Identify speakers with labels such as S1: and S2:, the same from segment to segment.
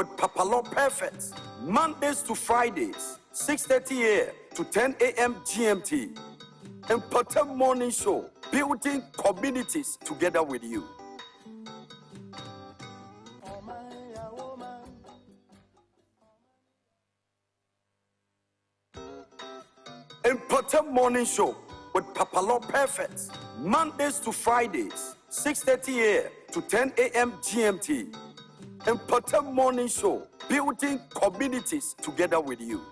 S1: with PAPALAW Perfect. Mondays to Fridays, 6:30 a.m. to 10 a.m. GMT. Mpɔtam morning show, building communities together with you. Mpɔtam morning show with PAPALAW Perfect. Mondays to Fridays, 6:30 a.m. to 10 a.m. GMT. Mpɔtam morning show, building communities together with you.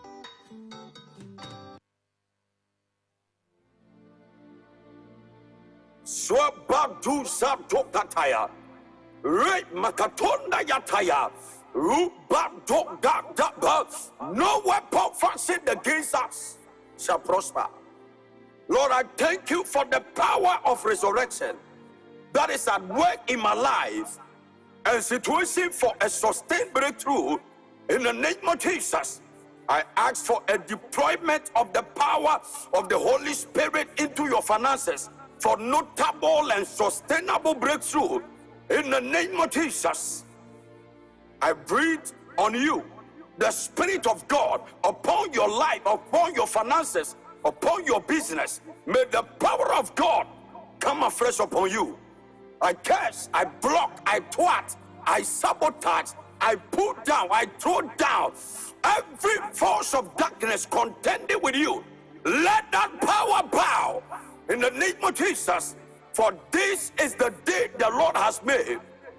S1: Swabadu Satokataya, Red Makatonda Yataya, Rubado Gadaba, no weapon fashioned against us shall prosper. Lord, I thank you for the power of resurrection that is at work in my life and situation for a sustained breakthrough in the name of Jesus. I ask for a deployment of the power of the Holy Spirit into your finances for notable and sustainable breakthrough in the name of Jesus. I breathe on you the Spirit of God upon your life, upon your finances, upon your business. May the power of God come afresh upon you. I curse, I block, I thwart, I sabotage, I pull down, I throw down every force of darkness contending with you. Let that power bow in the name of Jesus. For this is the day the Lord has made.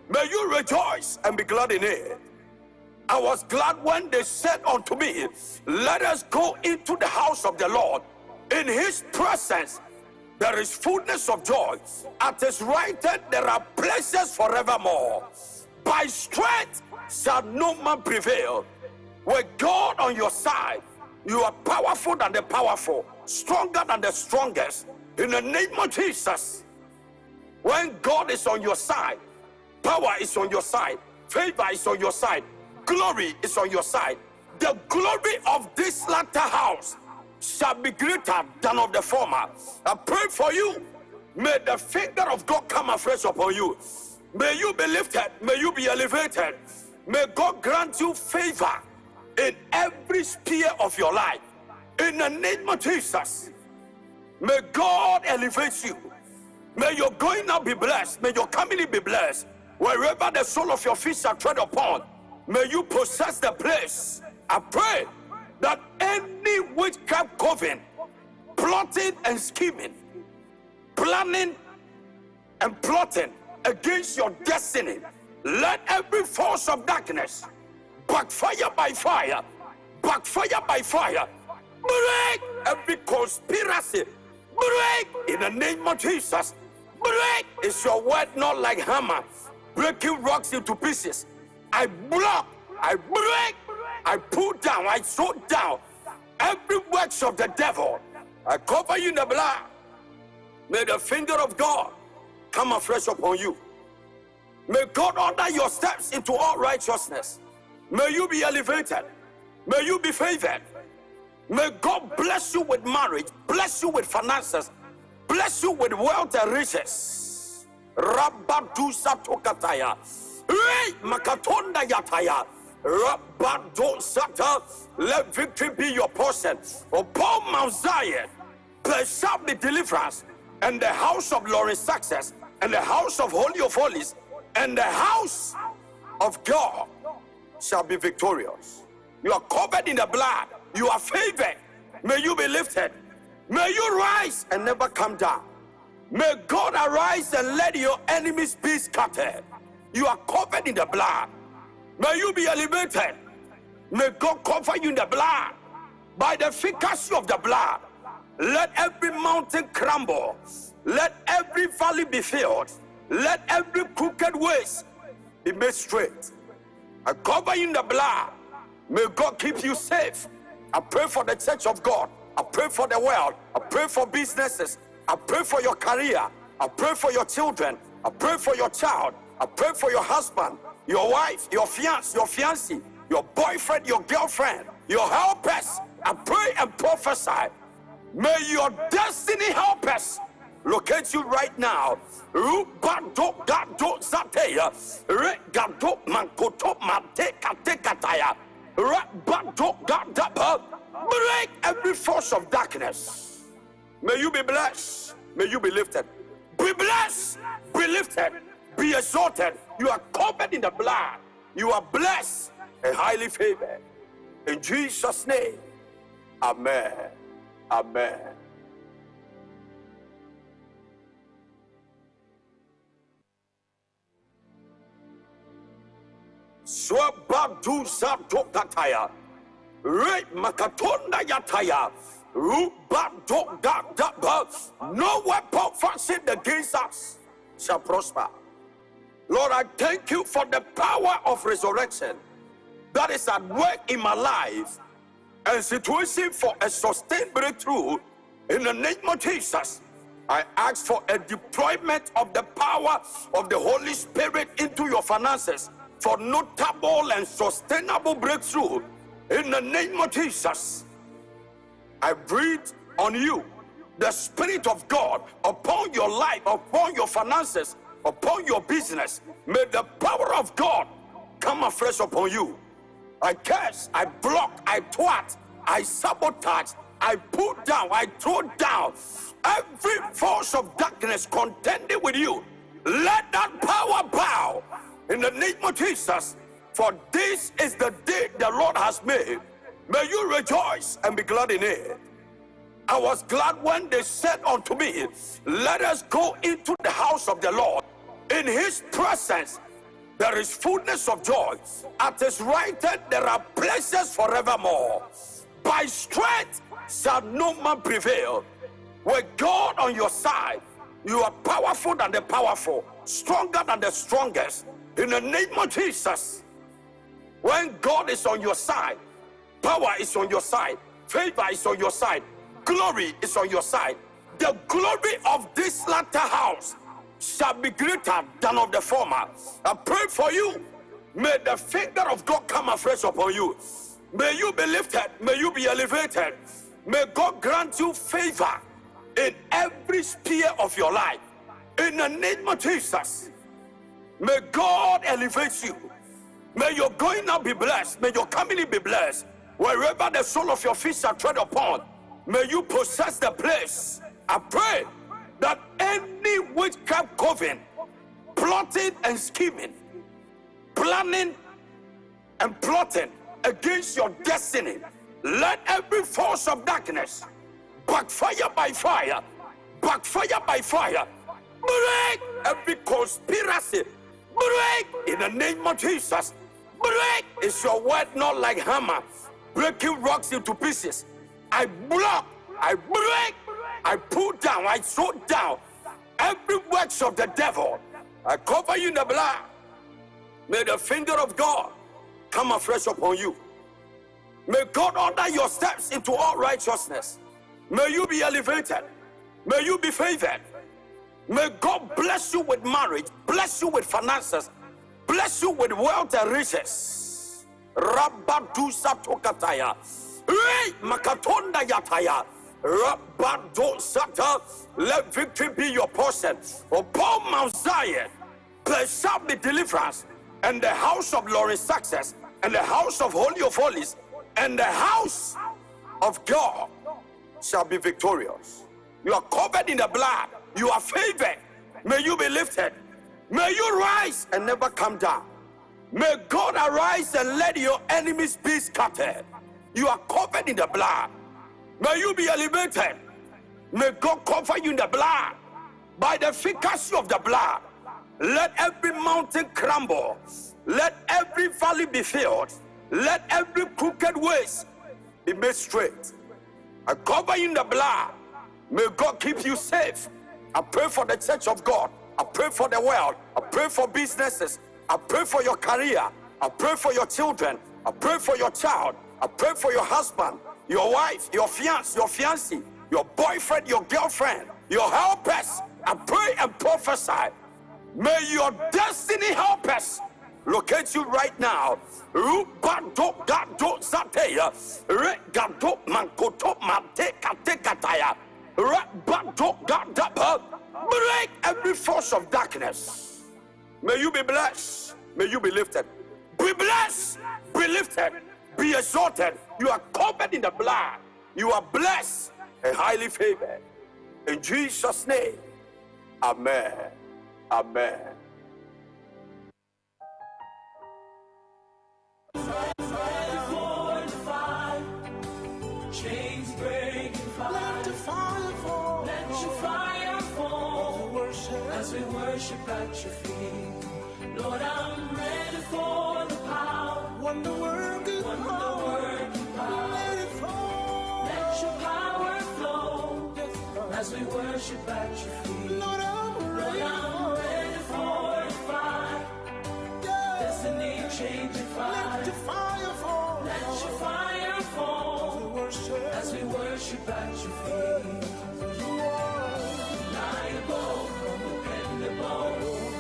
S1: May you rejoice and be glad in it. I was glad when they said unto me, let us go into the house of the Lord. In his presence there is fullness of joy. At his right hand there are pleasures forevermore. By strength shall no man prevail. With God on your side, you are powerful than the powerful, stronger than the strongest. In the name of Jesus, when God is on your side, power is on your side, favor is on your side, glory is on your side. The glory of this latter house shall be greater than of the former. I pray for you. May the finger of God come afresh upon you. May you be lifted. May you be elevated. May God grant you favor in every sphere of your life. In the name of Jesus, may God elevate you. May your going out be blessed. May your coming in be blessed. Wherever the sole of your feet shall tread upon, may you possess the place. I pray that any witchcraft coven, plotting and scheming, planning and plotting against your destiny, let every force of darkness backfire by fire, backfire by fire. Break every conspiracy. Break in the name of Jesus. Break is your word, not like hammer breaking rocks into pieces. I block, I break, I pull down, I throw down every works of the devil. I cover you in the blood. May the finger of God come afresh upon you. May God order your steps into all righteousness. May you be elevated. May you be favored. May God bless you with marriage, bless you with finances, bless you with wealth and riches. Rabadu Satokataya. Makatonda Yataya. Rabado Sata. Let victory be your portion. Upon Mount Zion, there shall be deliverance, and the house of Lawrence success, and the house of Holy of Holies, and the house of God shall be victorious. You are covered in the blood. You are favored. May you be lifted. May you rise and never come down. May God arise and let your enemies be scattered. You are covered in the blood. May you be elevated. May God cover you in the blood. By the efficacy of the blood, let every mountain crumble. Let every valley be filled. Let every crooked ways be made straight. I cover you in the blood. May God keep you safe. I pray for the church of God. I pray for the world. I pray for businesses. I pray for your career. I pray for your children. I pray for your child. I pray for your husband, your wife, your fiancé, your boyfriend, your girlfriend, your helpers. I pray and prophesy. May your destiny helpers locate you right now. Rubado gado zateya, regado mankoto mante katekataya, rabado gadaba. Break every force of darkness. May you be blessed. May you be lifted. Be blessed. Be lifted. Be exalted. You are covered in the blood. You are blessed and highly favored. In Jesus' name. Amen. Amen. Swabadu Zatokataya. Re Makatonda Yataya. Rubado Gadaba. No weapon fashioned against us shall prosper. Lord, I thank you for the power of resurrection that is at work in my life and situation for a sustained breakthrough. In the name of Jesus, I ask for a deployment of the power of the Holy Spirit into your finances for notable and sustainable breakthrough. In the name of Jesus, I breathe on you the Spirit of God upon your life, upon your finances, upon your business. May the power of God come afresh upon you. I curse, I block, I thwart, I sabotage, I pull down, I throw down every force of darkness contending with you. Let that power bow in the name of Jesus. For this is the day the Lord has made. May you rejoice and be glad in it. I was glad when they said unto me, let us go into the house of the Lord. In his presence there is fullness of joy. At his right hand there are pleasures forevermore. By strength shall no man prevail. With God on your side, you are powerful than the powerful, stronger than the strongest. In the name of Jesus, when God is on your side, power is on your side, favor is on your side, glory is on your side. The glory of this latter house shall be greater than of the former. I pray for you. May the finger of God come afresh upon you. May you be lifted. May you be elevated. May God grant you favor in every sphere of your life. In the name of Jesus, may God elevate you. May your going out be blessed. May your coming in be blessed. Wherever the sole of your feet shall tread upon, may you possess the place. I pray that any witchcraft coven plotting and scheming, planning and plotting against your destiny, let every force of darkness backfire by fire, backfire by fire. Break every conspiracy. Break in the name of Jesus. Break is your word, not like hammer breaking rocks into pieces. I block, I break, I pull down, I throw down every works of the devil. I cover you in the blood. May the finger of God come afresh upon you. May God order your steps into all righteousness. May you be elevated. May you be favored. May God bless you with marriage, bless you with finances, bless you with wealth and riches. Rabadu Satokataya. Makatonda Yataya. Rabado Sata. Let victory be your portion. Upon Mount Zion, there shall be deliverance, and the house of Lawrence success, and the house of Holy of Holies, and the house of God shall be victorious. You are covered in the blood. You are favored. May you be lifted. May you rise and never come down. May God arise and let your enemies be scattered. You are covered in the blood. May you be elevated. May God cover you in the blood. By the efficacy of the blood, let every mountain crumble. Let every valley be filled. Let every crooked ways be made straight. I cover you in the blood. May God keep you safe. I pray for the church of God. I pray for the world. I pray for businesses. I pray for your career. I pray for your children. I pray for your child. I pray for your husband, your wife, your fiancé, your boyfriend, your girlfriend, your helpers. I pray and prophesy. May your destiny helpers locate you right now. Rubado gado zateya, regado mankoto mate katekataya. Break every force of darkness. May you be blessed. May you be lifted. Be blessed. Be lifted. Be exalted. You are covered in the blood. You are blessed and highly favored. In Jesus' name. Amen. Amen.
S2: Chains breaking fire. Let the fire fall. Let your fire fall. As we worship at your feet. Lord, I'm ready for the power. Wonder working power. Let it fall. Let your power flow. As we worship at your feet. Lord, I'm ready for the fire. Destiny changing fire. Let the fire fall. Let your fire fall. As we worship at your feet. You are reliable, dependable,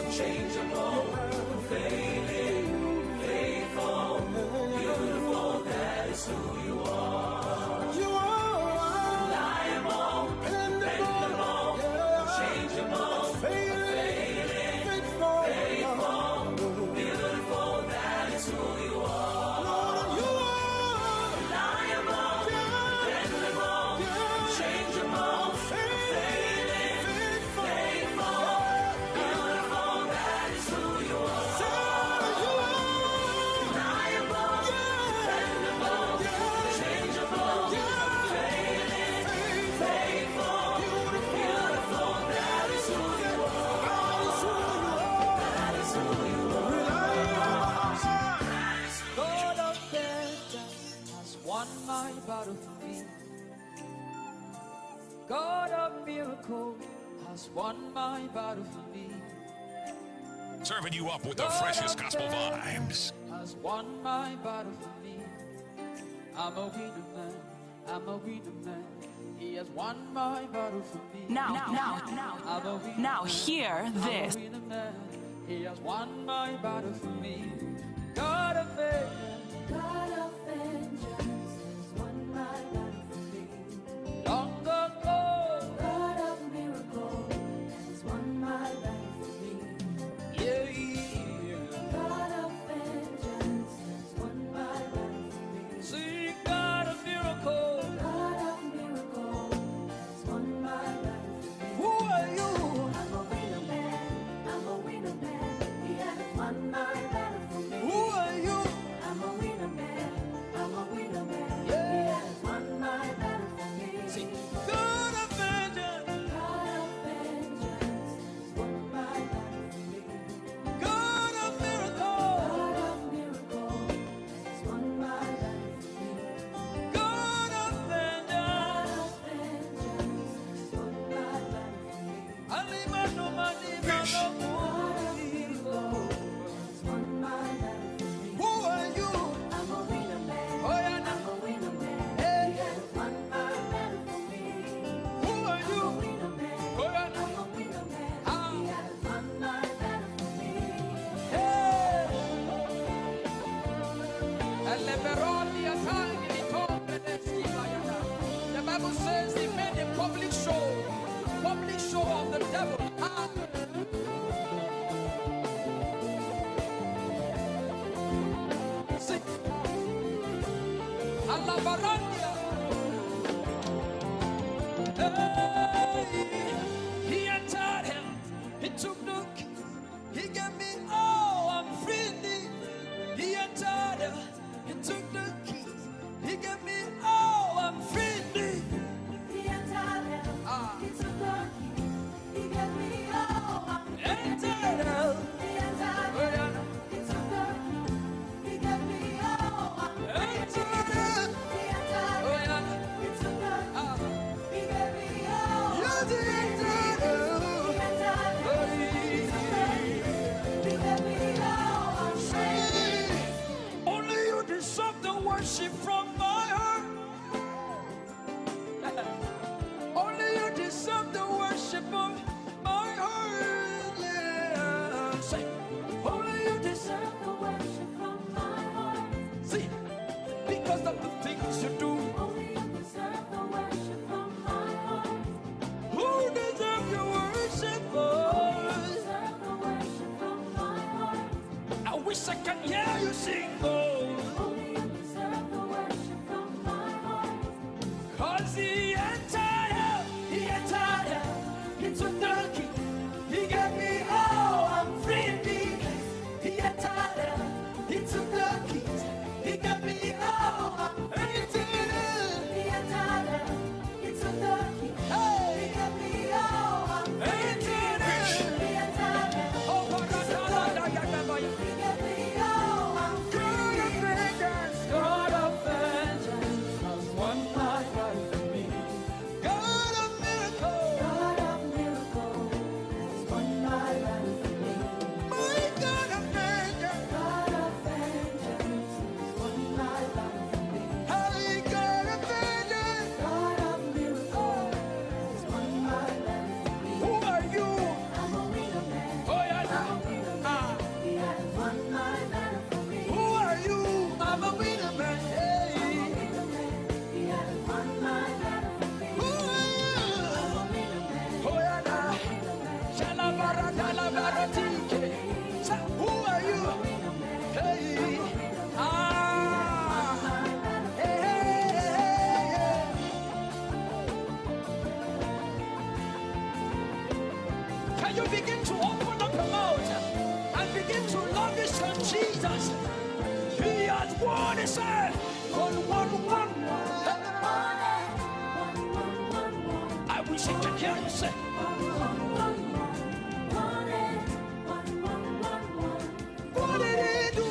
S2: unchangeable, unfailing, faithful, beautiful. That is who you are. You are reliable, dependable, unchangeable, unfailing, faithful, beautiful. That is who you are. Lord, you are reliable, dependable, unchangeable, unfailing, faithful, beautiful. That is who you are. Reliable, dependable, unchangeable, unfailing, faithful, beautiful. That is who you are. That is who you are.
S3: God of vengeance has won my battle for me. God of miracle has won my battle for me.
S4: Serving you up with the freshest gospel vibes.
S3: Has won my battle for me. I'm a winner man. I'm a winner man. He has won my battle for me. I'm a winner
S5: Now
S3: man.
S5: hear
S3: I'm
S5: this.
S3: a winner man. He has won my battle for me. God of vengeance.
S2: God of vengeance has won my battle for me.
S3: Long ago.
S2: God of miracle has won my battle for me.
S3: Yeah, yeah.
S2: God of vengeance has won my battle for me.
S3: Sing God of miracle.
S2: God of miracle has won my battle for me.
S3: Who are you?
S2: I'm a winner man. I'm a winner man. He has won my battle for me.
S3: Who are you?
S2: I'm a winner man. I'm a winner man.
S3: Yeah.
S2: He has won my battle for me.
S3: Sing God of vengeance.
S2: God of vengeance has won my battle for me.
S3: God of miracle.
S2: God of miracle has won my battle for me.
S3: God of
S2: God
S3: vengeance.
S2: of vengeance has won my battle for me.
S3: Alimano manima
S2: God
S3: no
S2: of miracle has won my battle for me.
S3: Who are you?
S2: I'm a winner man.
S3: Oh, yeah, nah.
S2: I'm a winner man.
S3: Hey.
S2: He has won my battle for me.
S3: Who are
S2: I'm a
S3: you?
S2: winner man.
S3: Oh, yeah, nah.
S2: I'm a winner man.
S3: Ah.
S2: He has won my battle for me.
S3: Hey. Eleberoni atali litombe nesima yana. The Bible says he made a public show of the devil. Ah. See. Alabarandia. Hey. He entered him. He took the keys. He gave me all. I'm free. He entered him. He took the keys. He gave me all. I'm free.
S2: He entered hell.
S3: Ah.
S2: He took the keys. He gave me all. I'm free.
S3: Entered him.
S2: He entered
S3: Oh,
S2: hell.
S3: yeah.
S2: He took the keys. He gave me all. I'm free.
S3: Entered him.
S2: He entered
S3: Oh,
S2: hell.
S3: yeah.
S2: He took the keys.
S3: Ah.
S2: He gave me all.
S3: You
S2: I'm
S3: did
S2: free.
S3: entered
S2: He
S3: him.
S2: entered hell. He took the keys. He gave me all. I'm free.
S3: Only you deserve the worship from my heart. Only you deserve the worship of my heart. Yeah. Say, only you deserve.
S2: Deserve the worship from my heart.
S3: See, because of the things you do.
S2: Only you deserve the worship from my heart.
S3: What is that? One. I wish I could hear you say. What did he do?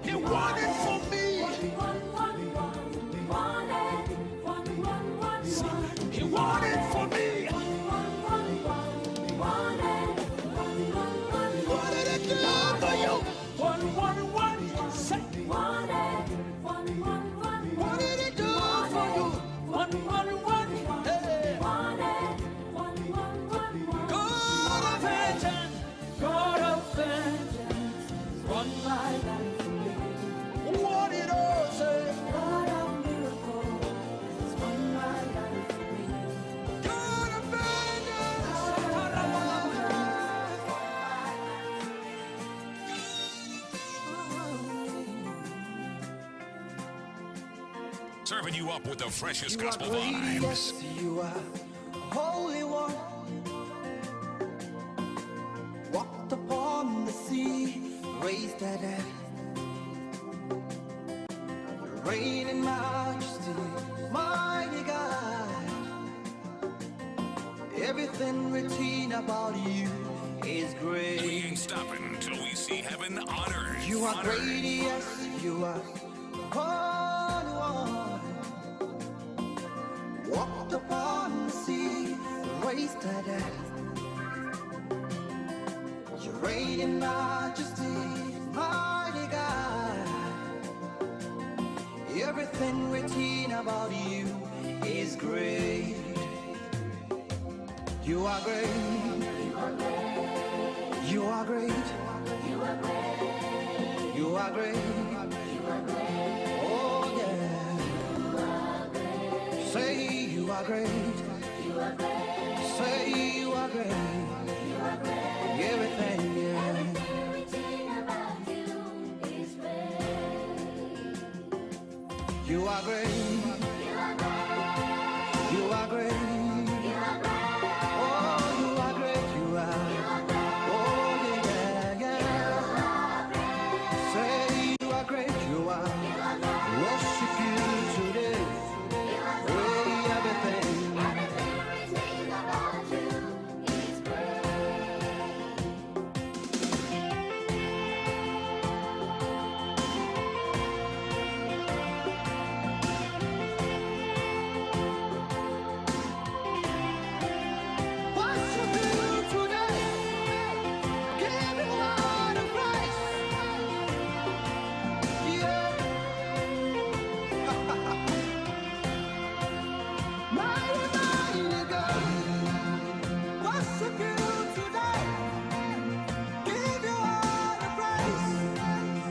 S3: He won it for me. He won it for me. What did it do for you? One. Say. What did it do for you? One. Hey. God of vengeance, run my life for me. What did I say? God of miracles, run my life for me. God of vengeance,
S4: Serving you up with the freshest
S3: you are
S4: gospel
S3: great,
S4: vibes.
S3: yes, you are Holy One. Walked upon the sea, raised that dead. Reign in majesty, mighty God. Everything written about you is
S4: We
S3: great.
S4: ain't stopping till we see heaven on earth.
S3: You are
S4: On
S3: great,
S4: earth.
S3: yes, you are Holy One. Walked upon the sea, raised that dead. You reign in majesty, mighty God. Everything written about you is great. You are great. You are great. You are great. Oh yeah. Say you are great. Say you are great. Everything, yeah. You are great. You are great. Oh, you are great. You are. Oh, yeah. Say you are great. You are. Worship you today. Hey, everything. Worship you today. Give you all the praise. Yeah. Mighty God. Worship you today. Give you all the praise.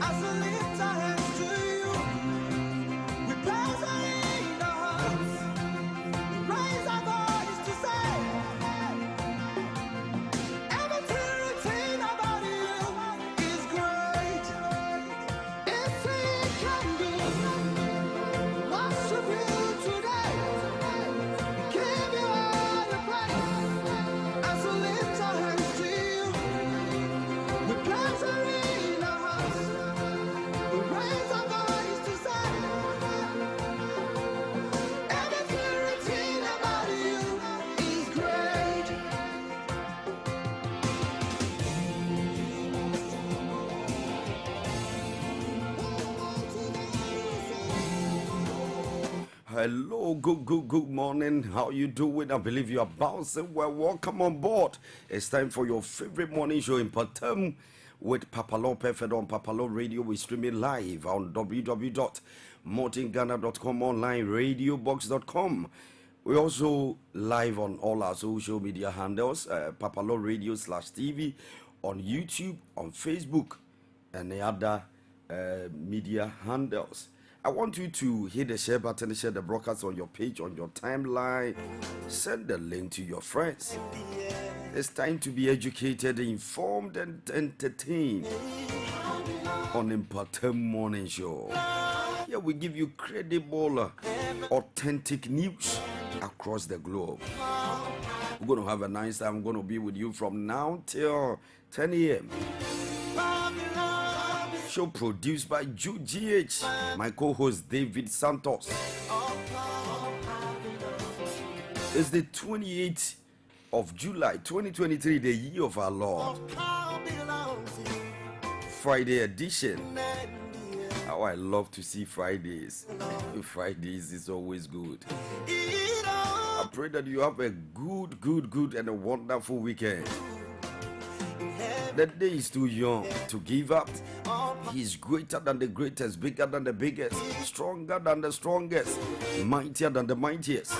S3: As we lift our hands to you, we praise our in our hearts. Praise our bodies to say, everything written about you is great. It's it can do. Worship you today. Give you all the praise. As we lift our hands to you, we praise our in our hearts. We raise our bodies to say, everything written about you is great.
S1: Hello, good morning. How you doing? I believe you are bouncing. Well, welcome on board. It's time for your favorite morning show in Mpɔtam with PAPALAW Perfect on PAPALAW Radio. We streaming live on www.mortingghana.com, online radiobox.com. We also live on all our social media handles, PAPALAW Radio /TV on YouTube, on Facebook, and the other media handles. I want you to hit the share button and share the broadcast on your page, on your timeline. Send the link to your friends. It's time to be educated, informed, and entertained on Mpɔtam Morning Show. Here we give you credible, authentic news across the globe. We're going to have a nice time. I'm going to be with you from now till 10 a.m. show produced by GH. My co-host David Santos. It's the 28th of July 2023, the year of our Lord. Friday edition. How I love to see Fridays. Fridays is always good. I pray that you have a good and a wonderful weekend. The day is too young to give up. He is greater than the greatest, bigger than the biggest, stronger than the strongest, mightier than the mightiest.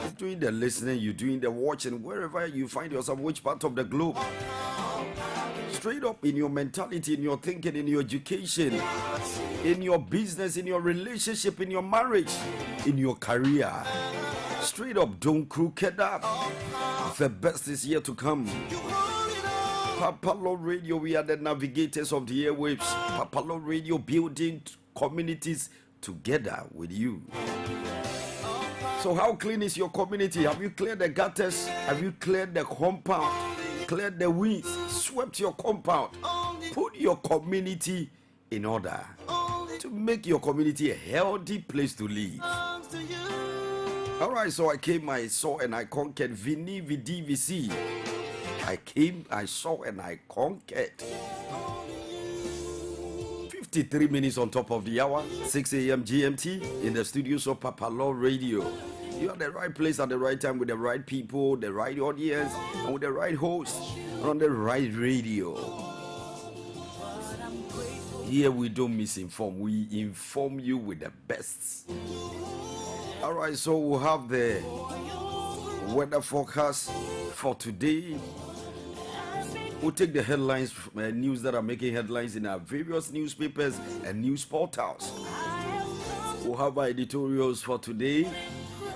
S1: You're doing the listening, you're doing the watching, wherever you find yourself, which part of the globe. Straight up in your mentality, in your thinking, in your education, in your business, in your relationship, in your marriage, in your career. Straight up, don't crooked up. The best is yet to come. PAPALAW Radio, we are the navigators of the airwaves. PAPALAW Radio, building communities together with you. So how clean is your community? Have you cleared the gutters? Have you cleared the compound? Cleared the weeds? Swept your compound? Put your community in order to make your community a healthy place to live. Alright, so I came, I saw, and I conquered. Vini Vidi VC. I came, I saw, and I conquered. 53 minutes on top of the hour, 6 a.m. GMT, in the studios of PAPALAW Radio. You're at the right place at the right time with the right people, the right audience, and with the right host, on the right radio. Here we don't misinform, we inform you with the best. Alright, so we'll have the weather forecast for today. We'll take the headlines, news that are making headlines in our various newspapers and news portals. We'll have our editorials for today,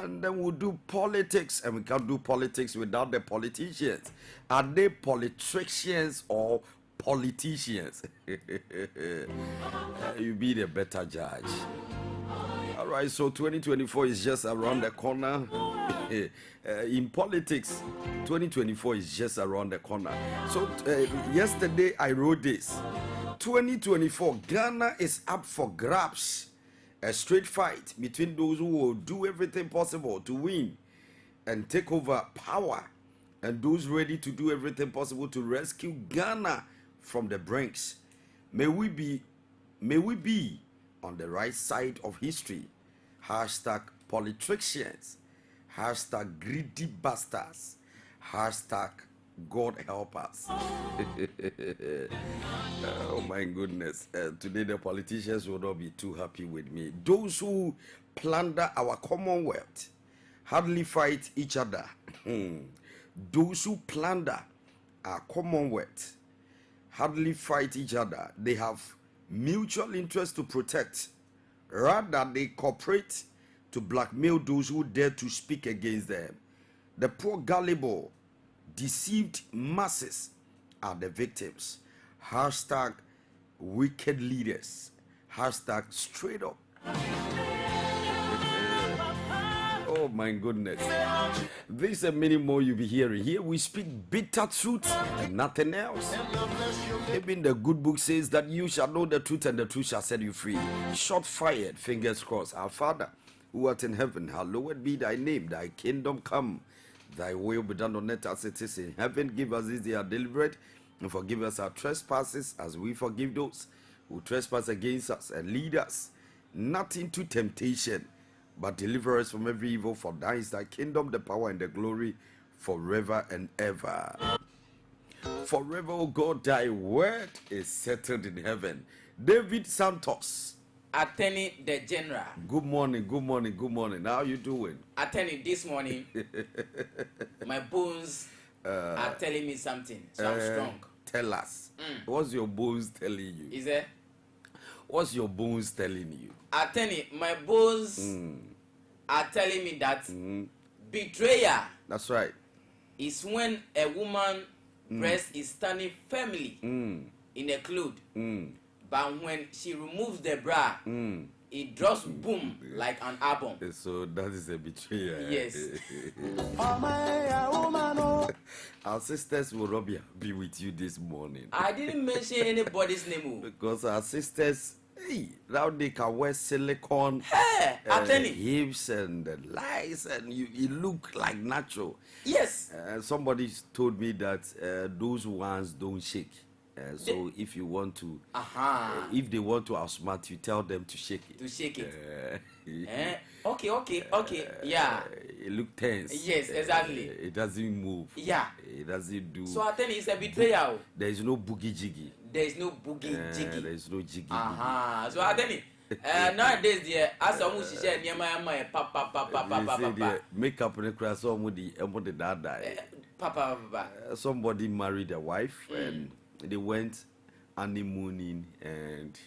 S1: and then we'll do politics, and we can't do politics without the politicians. Are they politicians or politicians? You be the better judge. All right, so 2024 is just around the corner. In politics, 2024 is just around the corner. So yesterday I wrote this. 2024, Ghana is up for grabs. A straight fight between those who will do everything possible to win and take over power, and those ready to do everything possible to rescue Ghana from the brinks. May we be on the right side of history. Hashtag politicians. Hashtag greedy bastards. Hashtag God help us. Oh my goodness. Today the politicians will not be too happy with me. Those who plunder our commonwealth hardly fight each other. Those who plunder our commonwealth hardly fight each other. They have mutual interest to protect. Rather, they cooperate to blackmail those who dare to speak against them. The poor, gullible, deceived masses are the victims. Hashtag wicked leaders. Hashtag straight up. Oh my goodness. This and many more you'll be hearing. Here we speak bitter truth and nothing else. Even the good book says that you shall know the truth and the truth shall set you free. Shot fired, fingers crossed. Our Father, who art in heaven, hallowed be thy name. Thy kingdom come. Thy will be done on earth as it is in heaven. Give us this day our daily bread, and forgive us our trespasses as we forgive those who trespass against us. And lead us not into temptation, but deliver us from every evil. For thine is thy kingdom, the power, and the glory forever and ever. Forever, O God, thy word is settled in heaven. David Santos,
S5: Attorney the General.
S1: good morning, good morning, good morning. How you doing?
S5: Attorney, this morning, my bones are telling me something, so I'm strong.
S1: Tell us. What's your bones telling you?
S5: Is it?
S1: What's your bones telling you?
S5: Attorney, my bones are telling me that betrayal
S1: That's right.
S5: is when a woman breast is standing firmly in a cloth. But when she removes the bra, it drops boom like an album.
S1: So that is a betrayal.
S5: Yes.
S1: Our sisters will not be with you this morning.
S5: I didn't mention anybody's name.
S1: Because our sisters, hey, now they can wear silicone hips and the lights, and you look like natural.
S5: Yes.
S1: Somebody told me that those ones don't shake. So if you want to, if they want to outsmart you, tell them to shake it.
S5: To shake it. Okay. Yeah.
S1: It look tense.
S5: Yes, exactly.
S1: It doesn't move.
S5: Yeah.
S1: It doesn't do.
S5: So I think it's a betrayal.
S1: There is no boogie jiggy.
S5: There is no boogie jiggy.
S1: There is no jiggy.
S5: So I think nowadays the as almost she said my papa.
S1: Makeup in the class somebody
S5: Papa.
S1: Somebody married a wife and they went honeymooning, and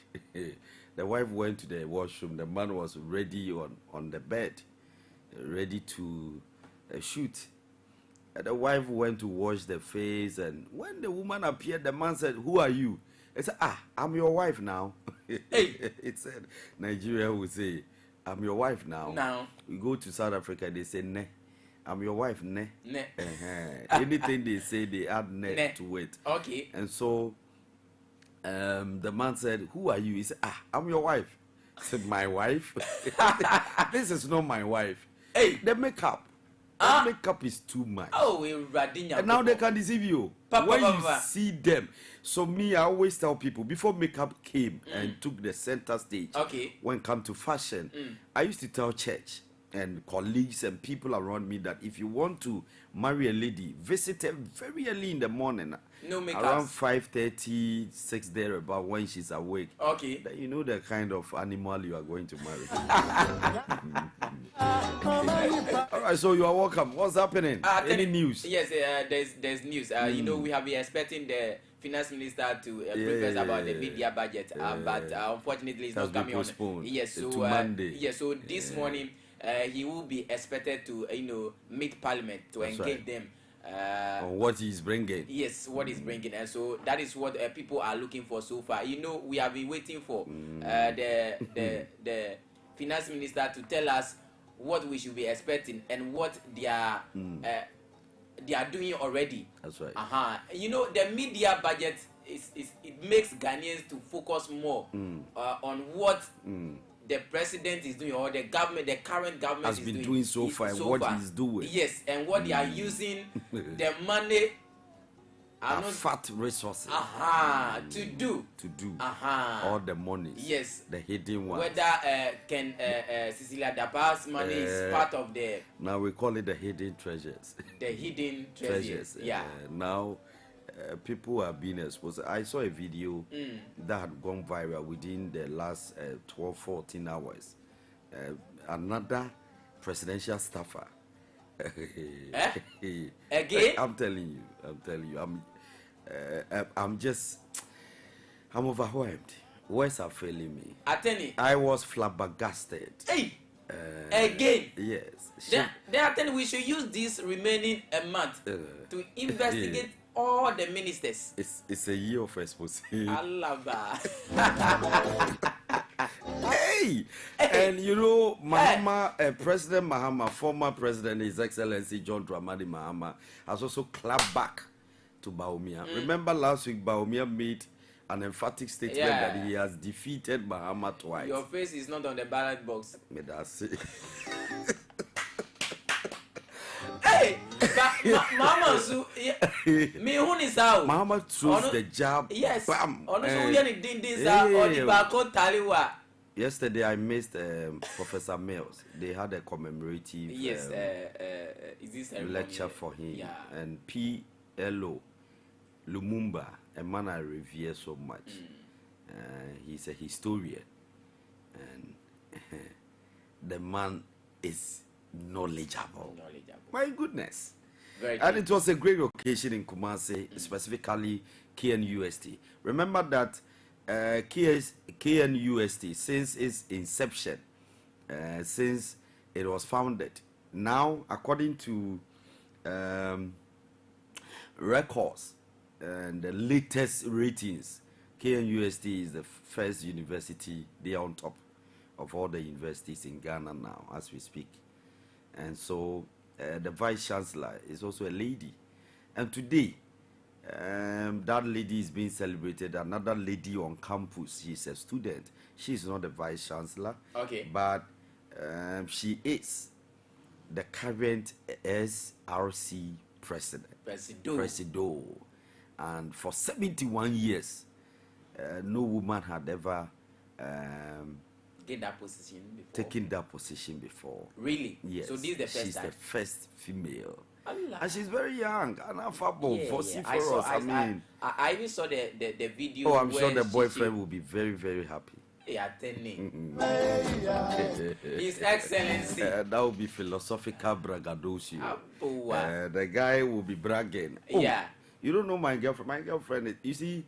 S1: the wife went to the washroom. The man was ready on the bed, ready to shoot. And the wife went to wash the face, and when the woman appeared, the man said, "Who are you?" He said, "I'm your wife now."
S5: Hey.
S1: It said Nigeria would say, "I'm your wife now."
S5: Now
S1: we go to South Africa, they say, "Ne, I'm your wife, ne."
S5: Ne.
S1: Anything they say, they add ne to it.
S5: Okay.
S1: And so the man said, "Who are you?" He said, "I'm your wife." I said, "My wife?" This is not my wife.
S5: Hey.
S1: The makeup. The makeup is too much.
S5: Oh,
S1: and now they can deceive you. When you see them. So me, I always tell people, before makeup came and took the center stage, when it come to fashion, I used to tell church and colleagues and people around me that if you want to marry a lady, visit her very early in the morning.
S5: No makeup.
S1: Around 5:30, 6 there about when she's awake.
S5: Okay.
S1: Then you know the kind of animal you are going to marry. All right, so you are welcome. What's happening? Any news?
S5: Yes, there's news. You know, we have been expecting the finance minister to brief us about the media budget, but unfortunately, it's not coming on. Yes, so
S1: to Monday.
S5: Yes, so this morning he will be expected to meet Parliament to engage them.
S1: On what he's bringing.
S5: Yes, what he's bringing, and so that is what people are looking for so far. You know, we have been waiting for the finance minister to tell us what we should be expecting and what they are doing already.
S1: That's right.
S5: You know, the media budget it makes Ghanaians to focus more on what the president is doing, or the government, the current government
S1: has been doing so far, and what he's doing.
S5: Yes, and what they are using the money.
S1: Fat resources
S5: to do
S1: all the monies.
S5: Yes,
S1: the hidden ones.
S5: Whether can Cecilia Dapa's money is part of the.
S1: Now we call it the hidden treasures.
S5: The hidden treasures. Yeah.
S1: Now people are being exposed. I saw a video that had gone viral within the last 12-14 hours. Another presidential staffer.
S5: Again?
S1: I'm telling you. I'm overwhelmed. Words are failing me. I was flabbergasted.
S5: Hey! Again?
S1: Yes.
S5: Then we should use this remaining a month to investigate all the ministers.
S1: It's a year of exposé.
S5: Alaba.
S1: Hey! And you know, Mahama, President Mahama, former President, His Excellency John Dramani Mahama, has also clapped back to Bawumia. Remember last week, Bawumia made an emphatic statement that he has defeated Mahama twice.
S5: Your face is not on the ballot box.
S1: That's it.
S5: Hey! Mahama, me who is out?
S1: Mahama throws the jab.
S5: Yes.
S1: Bam! Yesterday I missed Professor Mills. They had a commemorative lecture for him.
S5: Yeah.
S1: And PLO Lumumba, a man I revere so much. He's a historian. And the man is knowledgeable. My goodness. And it was a great occasion in Kumasi, specifically KNUST. Remember that KNUST, since its inception, since it was founded, now according to records and the latest ratings, KNUST is the first university. They are on top
S6: of all the universities in Ghana now as we speak. And so the vice chancellor is also a lady. And today, that lady is being celebrated. Another lady on campus, she's a student. She's not the vice chancellor,
S5: Okay.
S6: but she is the current SRC president. Presido. And for 71 years, no woman had ever
S5: Get that position before.
S6: taken that position before.
S5: Really?
S6: Yes.
S5: So this is the first
S6: she's
S5: time.
S6: the first female.
S5: Allah.
S6: And she's very young and affable for
S5: I saw.
S6: us. I mean,
S5: I even saw the video.
S6: oh, I'm sure
S5: where
S6: the boyfriend will be very, very happy.
S5: attending. His Excellency.
S6: That will be philosophical braggadocio.
S5: Apoa.
S6: The guy will be bragging. Oh,
S5: Yeah.
S6: You don't know my girlfriend. My girlfriend is, you see,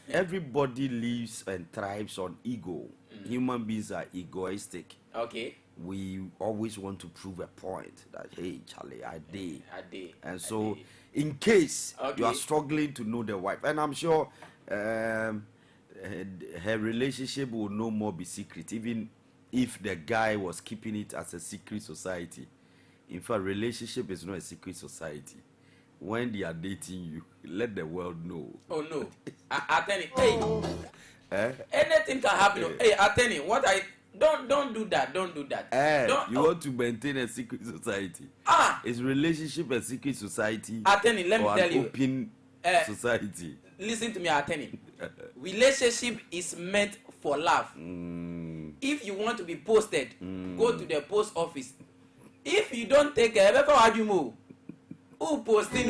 S6: everybody lives and thrives on ego. Human beings are egoistic.
S5: Okay.
S6: We always want to prove a point that, hey, Charlie, I did. And
S5: I
S6: so,
S5: did.
S6: in case
S5: Okay.
S6: you are struggling to know the wife, and I'm sure her relationship will no more be secret, even if the guy was keeping it as a secret society. In fact, relationship is not a secret society. When they are dating you, let the world know.
S5: Oh no. Attorney, hey. Anything can happen. Hey, attorney, don't do that. Don't do that. Don't,
S6: You want to maintain a secret society. Is relationship a secret society?
S5: Attorney, let me
S6: or
S5: tell
S6: an
S5: you.
S6: open society?
S5: Listen to me, attorney. Relationship is meant for love. If you want to be posted, go to the post office. If you don't take care, how do you move? Who posting?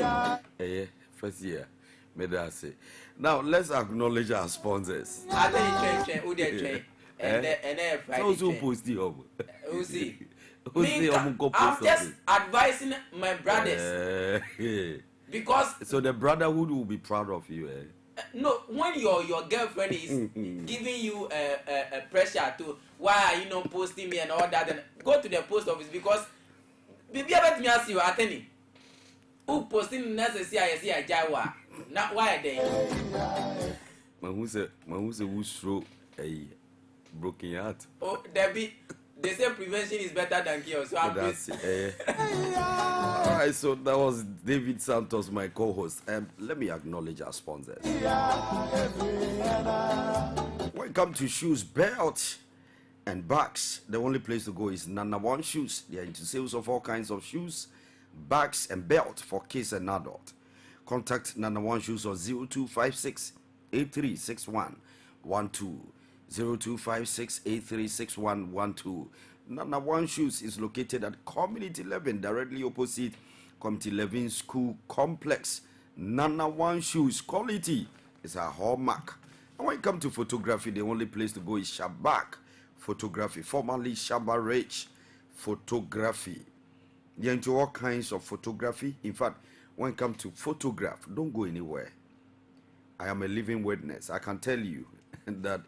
S6: First year. May I say. Now let's acknowledge our sponsors.
S5: Attorney, who they train? And then Friday.
S6: Those who
S5: train.
S6: post the
S5: Who see?
S6: Who's
S5: I'm just advising my brothers because
S6: so the brotherhood will be proud of you.
S5: no, when your girlfriend is giving you a pressure to why are you not posting me and all that, then go to the post office because baby about me ask you attorney who posting necessary I see a jawa not why they
S6: who say who throw a broken heart.
S5: oh Debbie. They say prevention is better than cure, so I'm
S6: That's it. All right, so that was David Santos, my co-host. Let me acknowledge our sponsors. Welcome to Shoes, Belt, and Bags. The only place to go is Nana One Shoes. They are into sales of all kinds of shoes, bags, and belt for kids and adult. Contact Nana One Shoes on 0256 8361 12. 0256-836112. Nana One Shoes is located at Community 11, directly opposite Community 11 School Complex. Nana One Shoes, quality is a hallmark. And when it comes to photography, the only place to go is Shabak Photography, formerly Shabba Rich Photography. They're into all kinds of photography. In fact, when it comes to photograph, don't go anywhere. I am a living witness. I can tell you that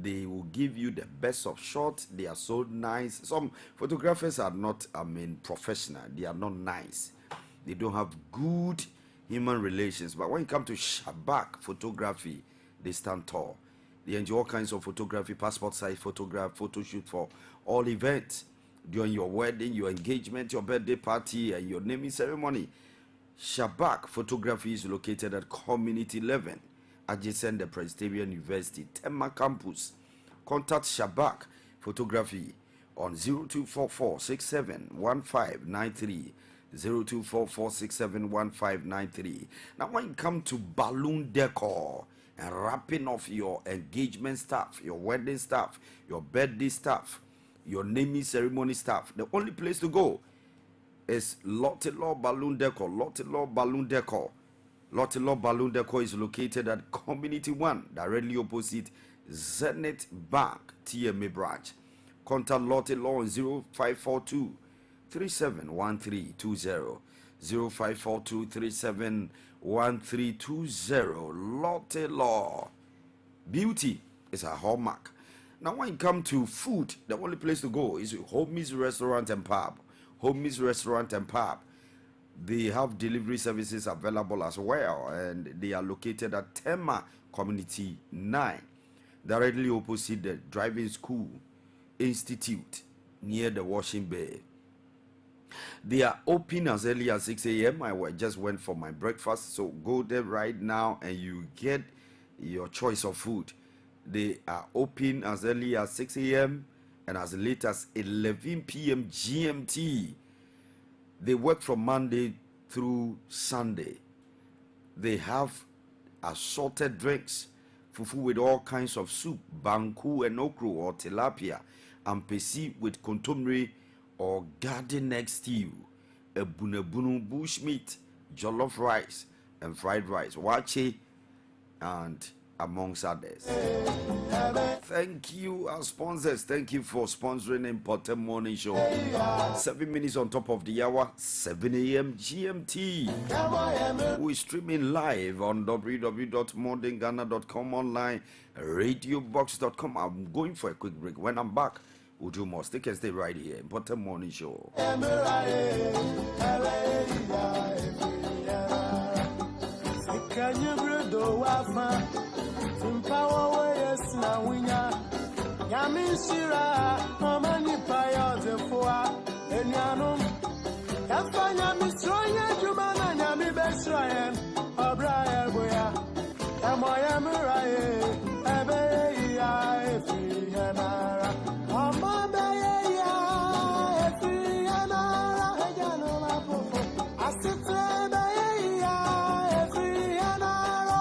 S6: they will give you the best of shots. They are so nice. Some photographers are not, professional. They are not nice. They don't have good human relations. But when it comes to Shabak Photography, they stand tall. They enjoy all kinds of photography, passport size photograph, photo shoot for all events. During your wedding, your engagement, your birthday party, and your naming ceremony. Shabak Photography is located at Community 11. Adjacent the Presbyterian University, Tema Campus. Contact Shabak Photography on 0244-671593. 0244-671593. Now, when you come to balloon decor and wrapping off your engagement stuff, your wedding stuff, your birthday stuff, your naming ceremony stuff, the only place to go is Lotte-Law Balloon Decor. Lotte-Law Balloon Decor. Lotte-Law Balloon Decor is located at Community 1, directly opposite Zenith Bank, TMA branch. Contact Lotte-Law on 0542 371320. 0542 371320. Lotte-Law. Beauty is a hallmark. Now, when it comes to food, the only place to go is Homie's Restaurant and Pub. Homie's Restaurant and Pub. They have delivery services available as well, and they are located at Tema Community 9, directly opposite the driving school, Institute near the Washing Bay. They are open as early as 6 a.m. Just went for my breakfast, so go there right now and you get your choice of food. They are open as early as 6 a.m. and as late as 11 p.m. GMT. They work from Monday through Sunday. They have assorted drinks, fufu with all kinds of soup, banku and okro or tilapia, and pesi with kontomire or garden egg stew, a bunabunu bush meat, jollof rice and fried rice, wache, and amongst others. Thank you, our sponsors. Thank you for sponsoring Mpɔtam Morning Show. 7 minutes on top of the hour, 7 a.m. GMT. We're streaming live on www.modernghana.com online, radiobox.com. I'm going for a quick break. When I'm back, we'll do more. Stick and stay right here. Mpɔtam Morning Show.
S2: Yamishira, Mamani Paya, the Foa, and Yanum. Yafanya Mistroya, Jumana, Yami Bestroyan, O'Brien, Boya, Amoabeng, Abeya, Efianara, Amoabeng, Efianara, Ejanoma, Asitra, Efianara,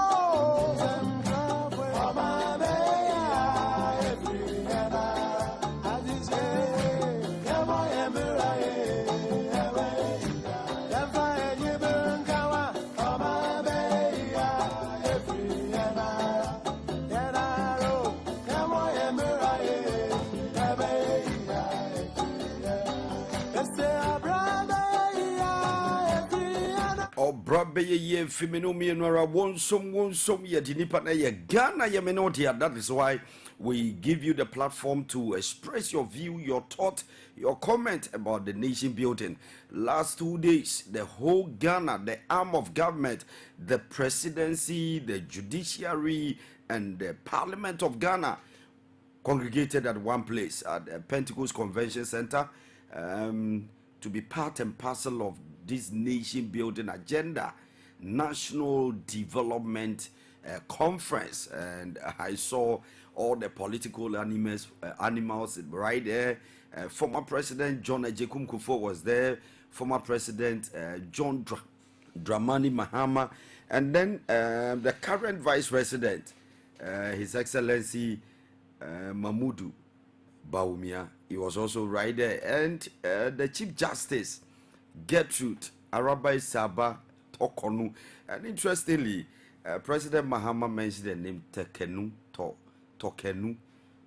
S6: Brabeye Femino Mianora won some yet in Ghana Yamenotia. That is why we give you the platform to express your view, your thought, your comment about the nation building. Last 2 days, the whole Ghana, the arm of government, the presidency, the judiciary, and the parliament of Ghana congregated at one place at the Pentecost Convention Center to be part and parcel of this nation building agenda, national development conference. And I saw all the political animals right there. Former President John Ejekun Kufuor was there, former President John Dramani Mahama, and then the current Vice President, His Excellency Mamudu Bawumia. He was also right there, and the Chief Justice Gertrude Arabai Saba Tokonu. And interestingly, President Mahama mentioned the name Tokenu,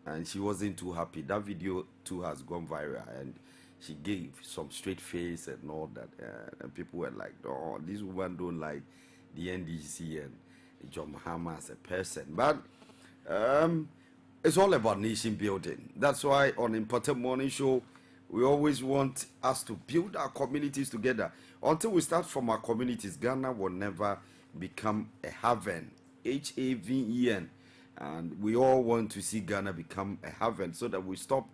S6: and she wasn't too happy. That video too has gone viral, and she gave some straight face and all that, and people were like, "Oh, this woman don't like the NDC and John Mahama as a person." But it's all about nation building. That's why on Mpɔtam Morning Show, we always want us to build our communities together. Until we start from our communities, Ghana will never become a haven, Haven. And we all want to see Ghana become a haven so that we stop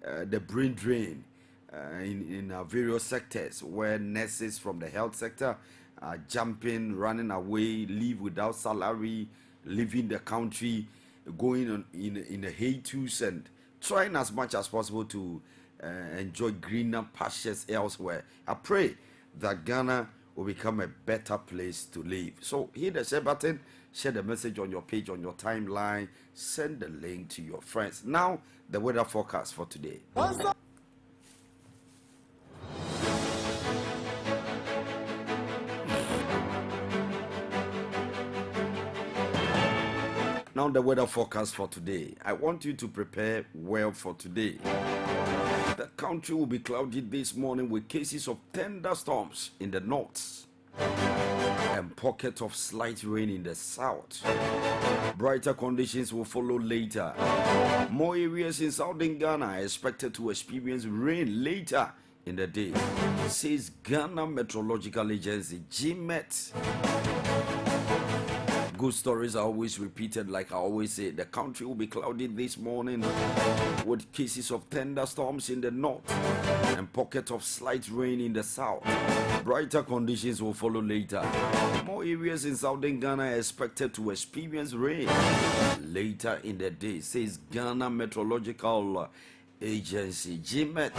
S6: the brain drain in our various sectors, where nurses from the health sector are jumping, running away, leave without salary, leaving the country, going on in the hiatus and trying as much as possible to enjoy greener pastures elsewhere. I pray that Ghana will become a better place to live. So hit the share button, share the message on your page, on your timeline, send the link to your friends. Now, the weather forecast for today. Now the weather forecast for today. I want you to prepare well for today. The country will be cloudy this morning with cases of thunderstorms in the north and pockets of slight rain in the south. Brighter conditions will follow later. More areas in southern Ghana are expected to experience rain later in the day, says Ghana Meteorological Agency, GMET. Good stories are always repeated, like I always say. The country will be cloudy this morning with cases of thunderstorms in the north and pockets of slight rain in the south. Brighter conditions will follow later. More areas in southern Ghana are expected to experience rain later in the day, says Ghana Meteorological Agency, GMET.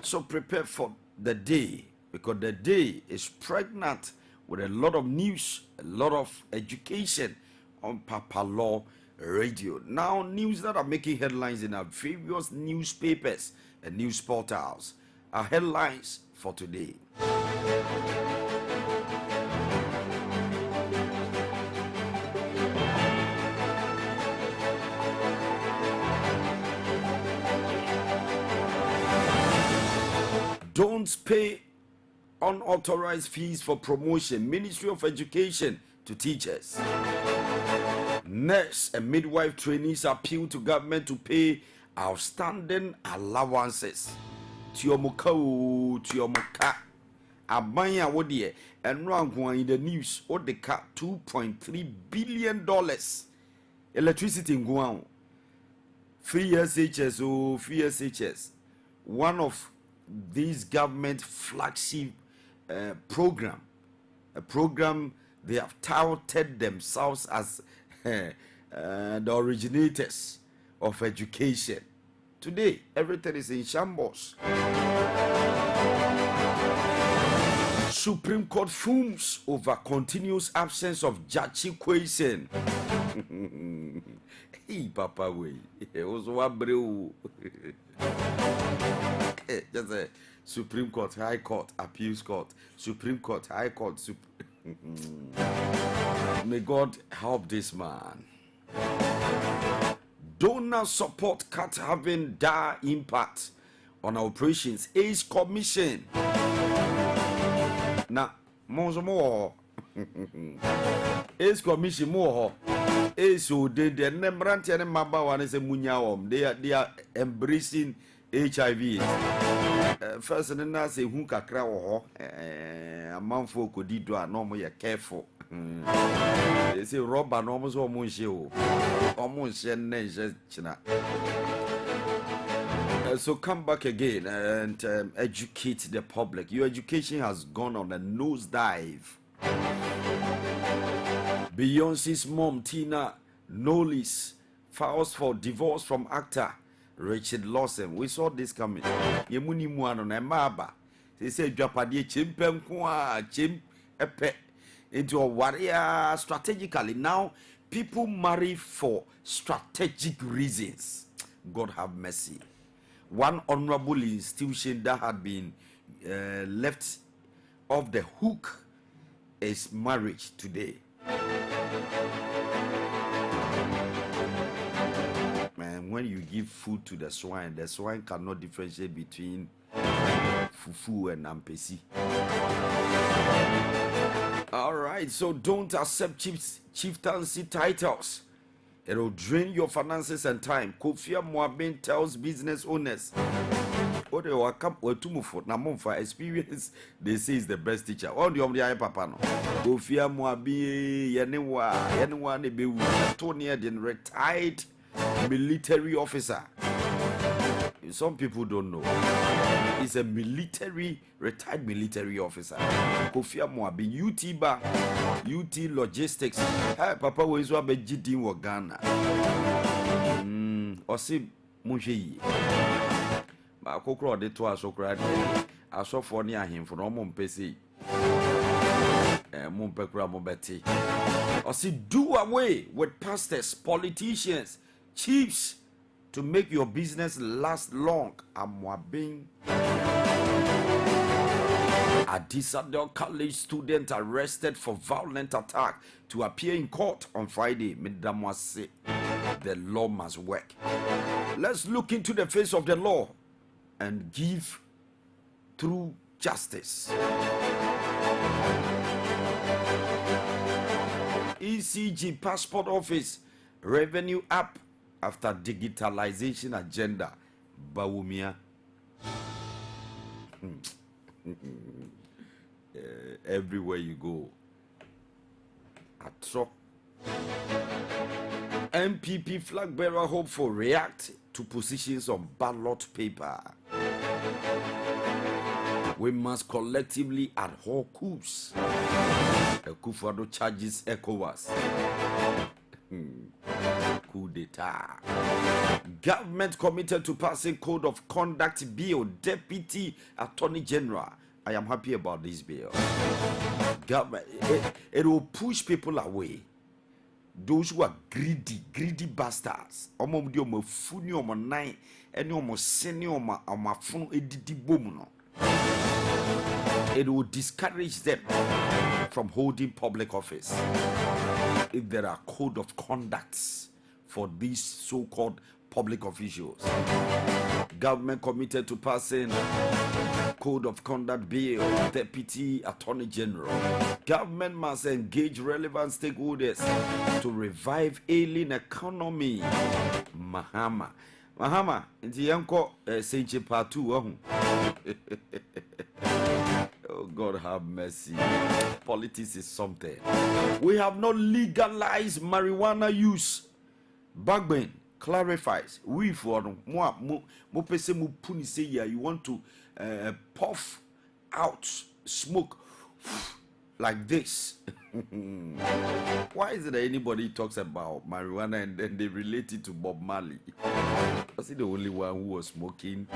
S6: So prepare for the day, because the day is pregnant with a lot of news, a lot of education on PAPALAW Radio. Now, news that are making headlines in our various newspapers and news portals are headlines for today. Don't pay unauthorized fees for promotion. Ministry of Education to teachers. Nurse and midwife trainees appeal to government to pay outstanding allowances. Tiomuka. Abanya wodie and in the news. Odeka $2.3 billion. Electricity in Guam. Free SHS. One of these government flagship program, a program they have touted themselves as the originators of education. Today, everything is in shambles. Supreme Court fumes over continuous absence of Jachi Kwesen. Hey, Papa, way. It was what brew. Just a Supreme Court, High Court, Appeals Court, Supreme Court, High Court. May God help this man. Donor support cut having dire impact on our operations. Ace Commission. Now, more. Ace Commission more. Ace who did the Nembrant and Maba is a munyawom. They are embracing HIV. First and then say who kakra wo a man for could do no more careful. They say rubber no more so much you almost china. So come back again and educate the public. Your education has gone on a nosedive. Beyonce's mom Tina Knowles files for divorce from actor Richard Lawson. We saw this coming. Yemuni muano na maba. They say Japadi chimpem kwa chim epe into a warrior strategically. Now people marry for strategic reasons. God have mercy. One honorable institution that had been left off the hook is marriage today. Man, when you give food to the swine cannot differentiate between fufu and ampesi. All right, so don't accept chieftaincy titles. It will drain your finances and time. Amoabeng tells business owners. Experience, they say, is the best teacher. All the other papa no. Amoabeng, retired military officer. Some people don't know. He's a retired military officer. Amoabeng, UT Logistics. Hey, Papa, where is what be GD in Ghana? Osi Munshi. Ba kokro de to asokra de. Asofo ni ahemfo no mo mpesi. Mo mpekura mo beti. Osi do away with pastors, politicians, chiefs to make your business last long. Amoabeng. Adisadel College student arrested for violent attack to appear in court on Friday. Midamwase, the law must work. Let's look into the face of the law and give true justice. ECG Passport Office revenue up after digitalization agenda. Bawumia. everywhere you go. Atro. MPP flag bearer hope for react to positions on ballot paper. We must collectively abhor coups. AKUFO-ADDO charges ECOWAS. Coup d'etat. Government committed to passing code of conduct bill. Deputy Attorney General. I am happy about this bill. Government, it will push people away. Those who are greedy bastards. Omo di omo funi omo nine, eni omo seni omo funu edidi bomu no. It will discourage them from holding public office if there are code of conducts for these so-called public officials. Government committed to passing code of conduct bill. Deputy Attorney General. Government must engage relevant stakeholders to revive ailing economy. Mahama, nti yanko senche part 2 Oh, God have mercy. Politics is something. We have not legalized marijuana use. Bagbin clarifies. We for mo pese mo puni say ya you want to puff out smoke like this. Why is it that anybody talks about marijuana and then they relate it to Bob Marley? Was he the only one who was smoking?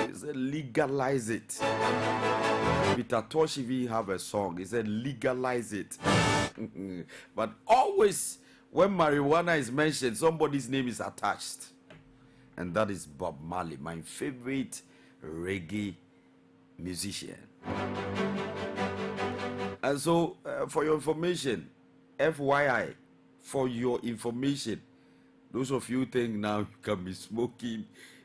S6: He said legalize it. Peter Toshivi have a song. He said legalize it. But always when marijuana is mentioned, somebody's name is attached. And that is Bob Marley, my favorite reggae musician. And so, for your information, FYI, for your information, those of you think now you can be smoking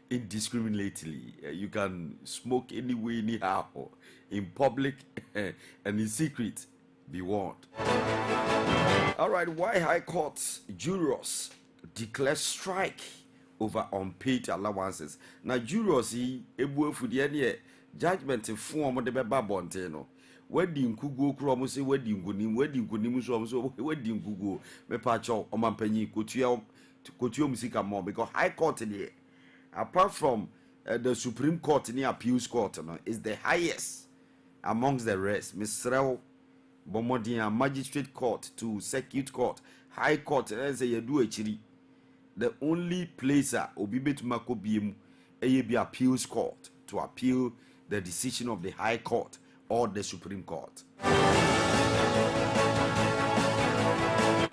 S6: indiscriminately. You can smoke anywhere, anyhow, in public and in secret. Be warned. All right, why High Court jurors declare strike over unpaid allowances? Now, jurors, ebu for the judgment form of the babonte no. Wedding kugo kromo say wedding kunim so wedding kugo me pacho omampanyi kotua musika more because High Court there, apart from the Supreme Court and the Appeals Court, no, is the highest amongst the rest. Mr. Bomodia Magistrate Court to Circuit Court, High Court, and say you do actually the only place obi betuma ko biem be Appeals Court to appeal the decision of the High Court or the Supreme Court.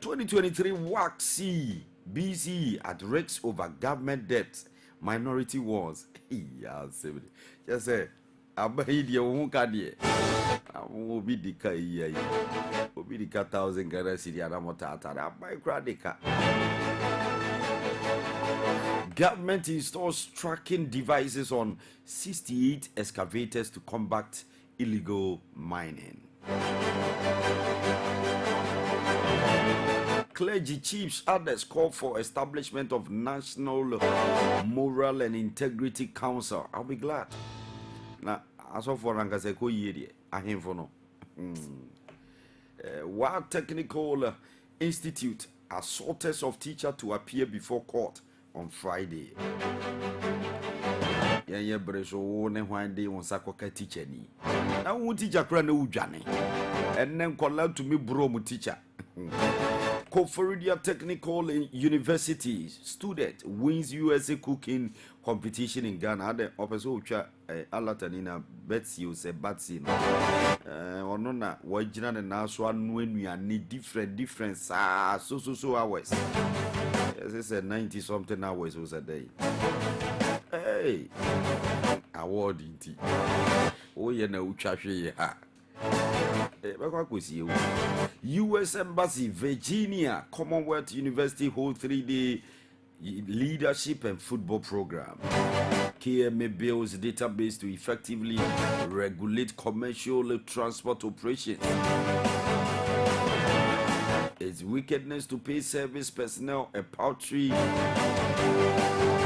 S6: 2023 WAC C BC at risk over government debt, minority wars. Just say, Abahidi Wunkadi. Obi dika iya. Obi dika 1,000 Ghana cedi anamotata. Abai kradika. Government installs tracking devices on 68 excavators to combat illegal mining. Clergy chiefs, others call for establishment of National Moral and Integrity Council. I'll be glad. Now, as of for Rangaseko Yedi, I have for no. While Technical Institute assaulters of teacher to appear before court on Friday. Yeah, Bresho, and one day on Sakoka teacher. I won't teach a crown Ujani and then call out to me, Bromo teacher. Koforidia Technical University student wins USA cooking competition in Ghana. The opposite Alatanina Betsy say Batsy. Or no, Wajina and Naswan when we are need different so hours. As I said, 90 something hours was a day. Hey, award in tea. Oh, you know, Chashi. U.S. Embassy, Virginia, Commonwealth University hold 3-day leadership and football program. KMA builds database to effectively regulate commercial transport operations. its wickedness to pay service personnel a paltry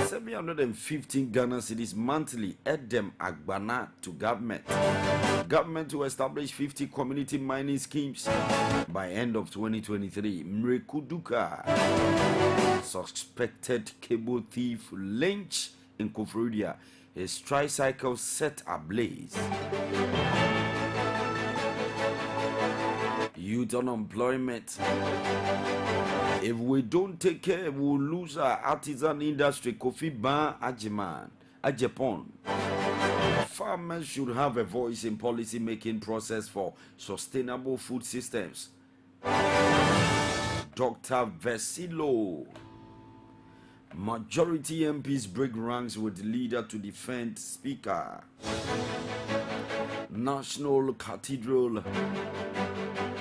S6: 715 Ghana cedis monthly. Edem Agbana to government. Government to establish 50 community mining schemes by end of 2023. Mrekuduka, suspected cable thief lynch in Koforidua. His tricycle set ablaze. Youth unemployment. If we don't take care, we'll lose our artisan industry. Kofi Ban Ajepon. Farmers should have a voice in policy making process for sustainable food systems. Dr. Vesilo. Majority MPs break ranks with leader to defend speaker. National Cathedral.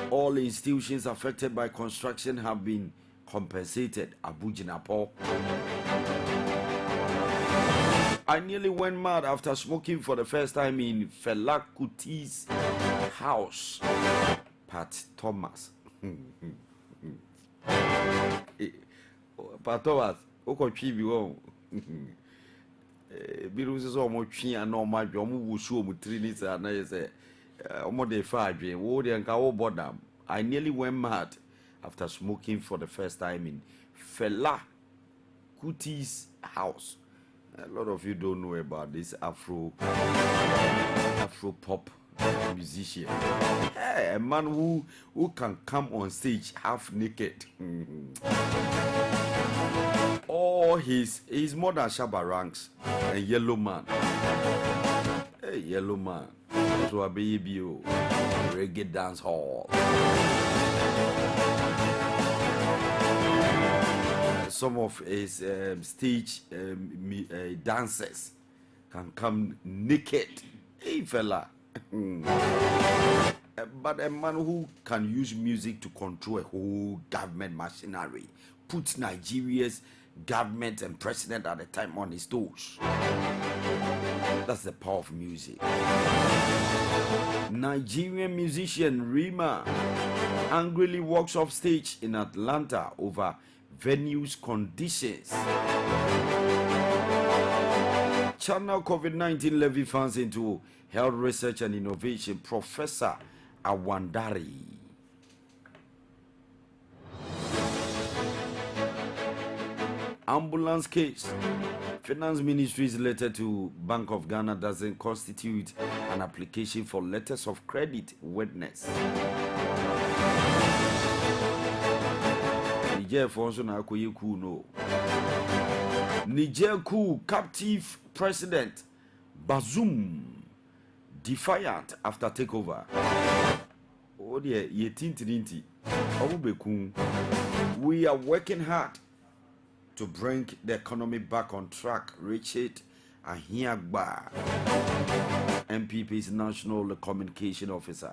S6: All institutions affected by construction have been compensated. Abujinapo. I nearly went mad after smoking for the first time in Fela Kuti's house. Pat Thomas. Pat Thomas. Oko twi bi wo. Biru so omo twi ana omo adwo omo wusu omo trini sa na yese omo de fa adwen wo de nka wo bodam. I nearly went mad after smoking for the first time in Fela Kuti's house. A lot of you don't know about this Afro pop musician. Hey, a man who can come on stage half naked. Oh, he's more than Shabba Ranks and Yellow Man. Hey, Yellow Man. So a baby, reggae dance hall. Some of his stage dancers can come naked. Hey, fella. But a man who can use music to control a whole government machinery, put Nigeria's government and president at the time on his toes. That's the power of music. Nigerian musician Rima angrily walks off stage in Atlanta over venue's conditions. Channel COVID-19 levy funds into health research and innovation. Professor Awandari. Ambulance case. Finance Ministry's letter to Bank of Ghana doesn't constitute an application for letters of credit witness. Niger for na akoye coup no. Niger coup captive president Bazoum defiant after takeover. Oh dear, yetintinti. Obubeku. We are working hard to bring the economy back on track. Richard Ahiagba, MPP's National Communication Officer.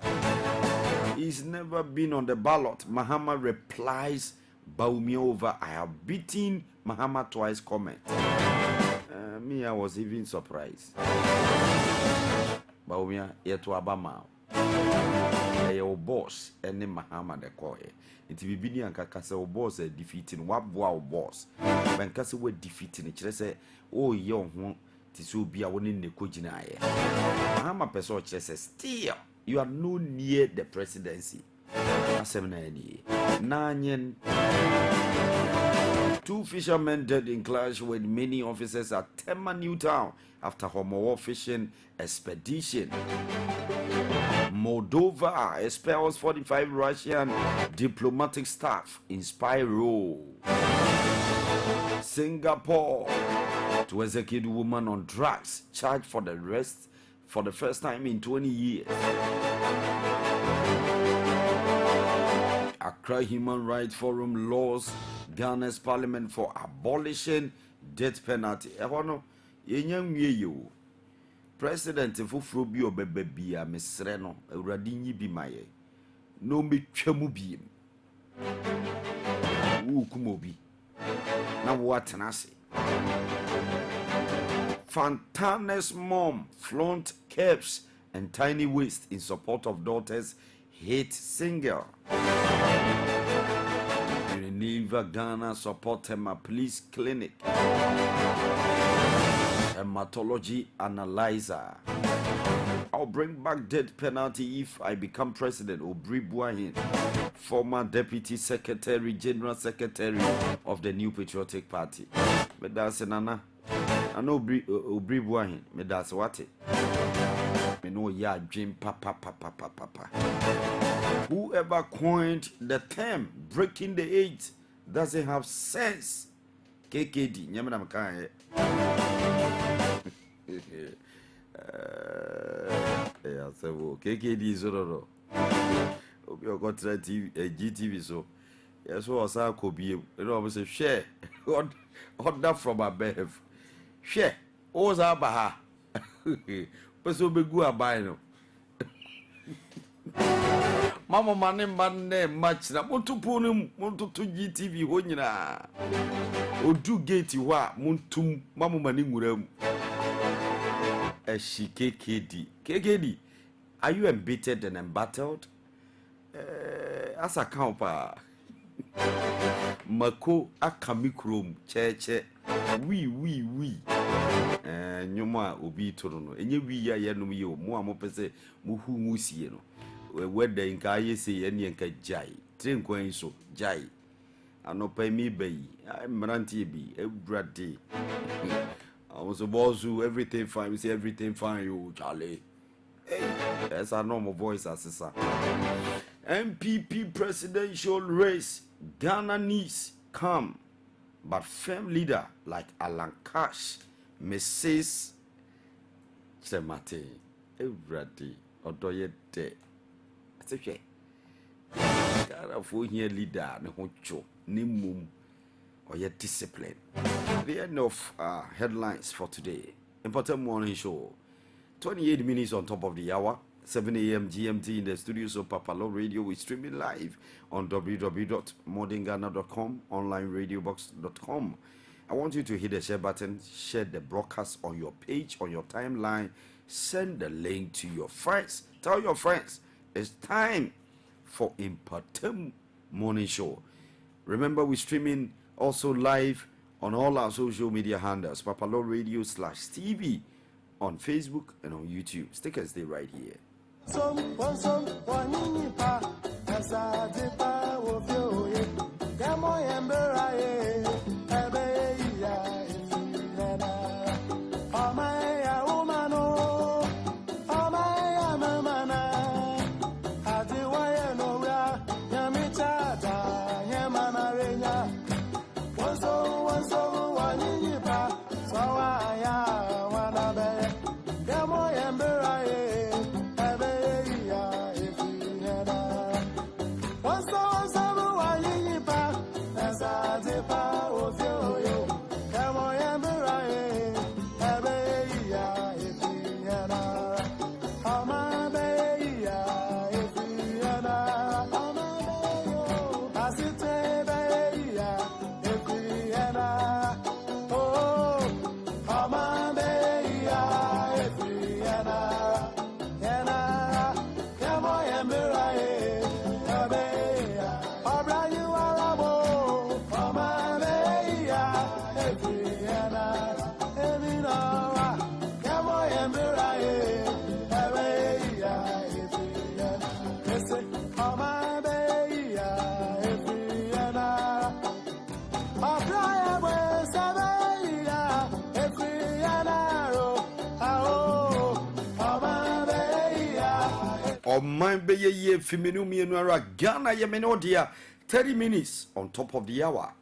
S6: He's never been on the ballot. Mahama replies, Baumi over, I have beaten Mahama twice comment. Me, I was even surprised. Baumia, yetu abama. Your boss, any Mahama de Koye. It will be near Kasa boss defeating what boss. When Kasa were defeating it, say, oh, young one, Tisu be a one in the Kojinae. Mahama person says, still, you are no near the presidency. Nanyan. Two fishermen dead in clash with many officers at Tema New Town after homo fishing expedition. Moldova expels 45 Russian diplomatic staff in spy role. Singapore to execute woman on drugs charged for the first time in 20 years. Accra Human Rights Forum laws Ghana's parliament for abolishing death penalty. President Fufro bi obebe bia mesre no awurade nyi bi maye no metwamu biem wo kumobi na wo atenase. Fantana's mom flaunt caps and tiny waist in support of daughter's hate single. Deliver Ghana Support Tema Police Clinic. Hematology Analyzer. I'll bring back death penalty if I become president. Obri Buahin, former Deputy Secretary, General Secretary of the New Patriotic Party. But that's Nana. I know Obri Buahin. But that's what it. Me know ya dream papa. Whoever coined the term breaking the age doesn't have sense. KKD. Nyamana mkae. Yeah, so KKD is no. Obi o got TV, GTV so. Yeah, so asa kobi. You know, I say share. Order from above. Share. Oza baha. Peso begu abai no. Mama mane match na montupu no montutu GTV ho nyina. Odu gate wa montum mama mane nwura mu. KKD, are you embittered and embattled? As a counter, Mako akamikrom, che, we. Nyoma obi torono. Enye we ya no yo, mo amopese muhu musie no. Whether in kaye say any enka jai. Train kwan so jai. Anopa mi bayi. I'm ranty bi every day. I was a boss who everything fine. We say everything fine, you Charlie. Hey, that's our normal voice, Assessor. MPP presidential race. Ghana needs calm, but firm leader like Alan Cash, Mrs. Chemate, everybody, Odoye de. That's okay. Ghana for here leader, ne honcho, ne mum. Or yet discipline. The end of headlines for today. Mpɔtam morning show. 28 minutes on top of the hour. 7 a.m. GMT in the studios of PAPALAW Radio. We're streaming live on www.modernghana.com, onlineradiobox.com. I want you to hit the share button, share the broadcast on your page, on your timeline. Send the link to your friends. Tell your friends it's time for Mpɔtam morning show. Remember, we're streaming also live on all our social media handles, PAPALAW Radio /TV on Facebook and on YouTube. Stickers, stay right here. My baby, Feminu Mianura, Ghana, Yemenodia, 30 minutes on top of the hour,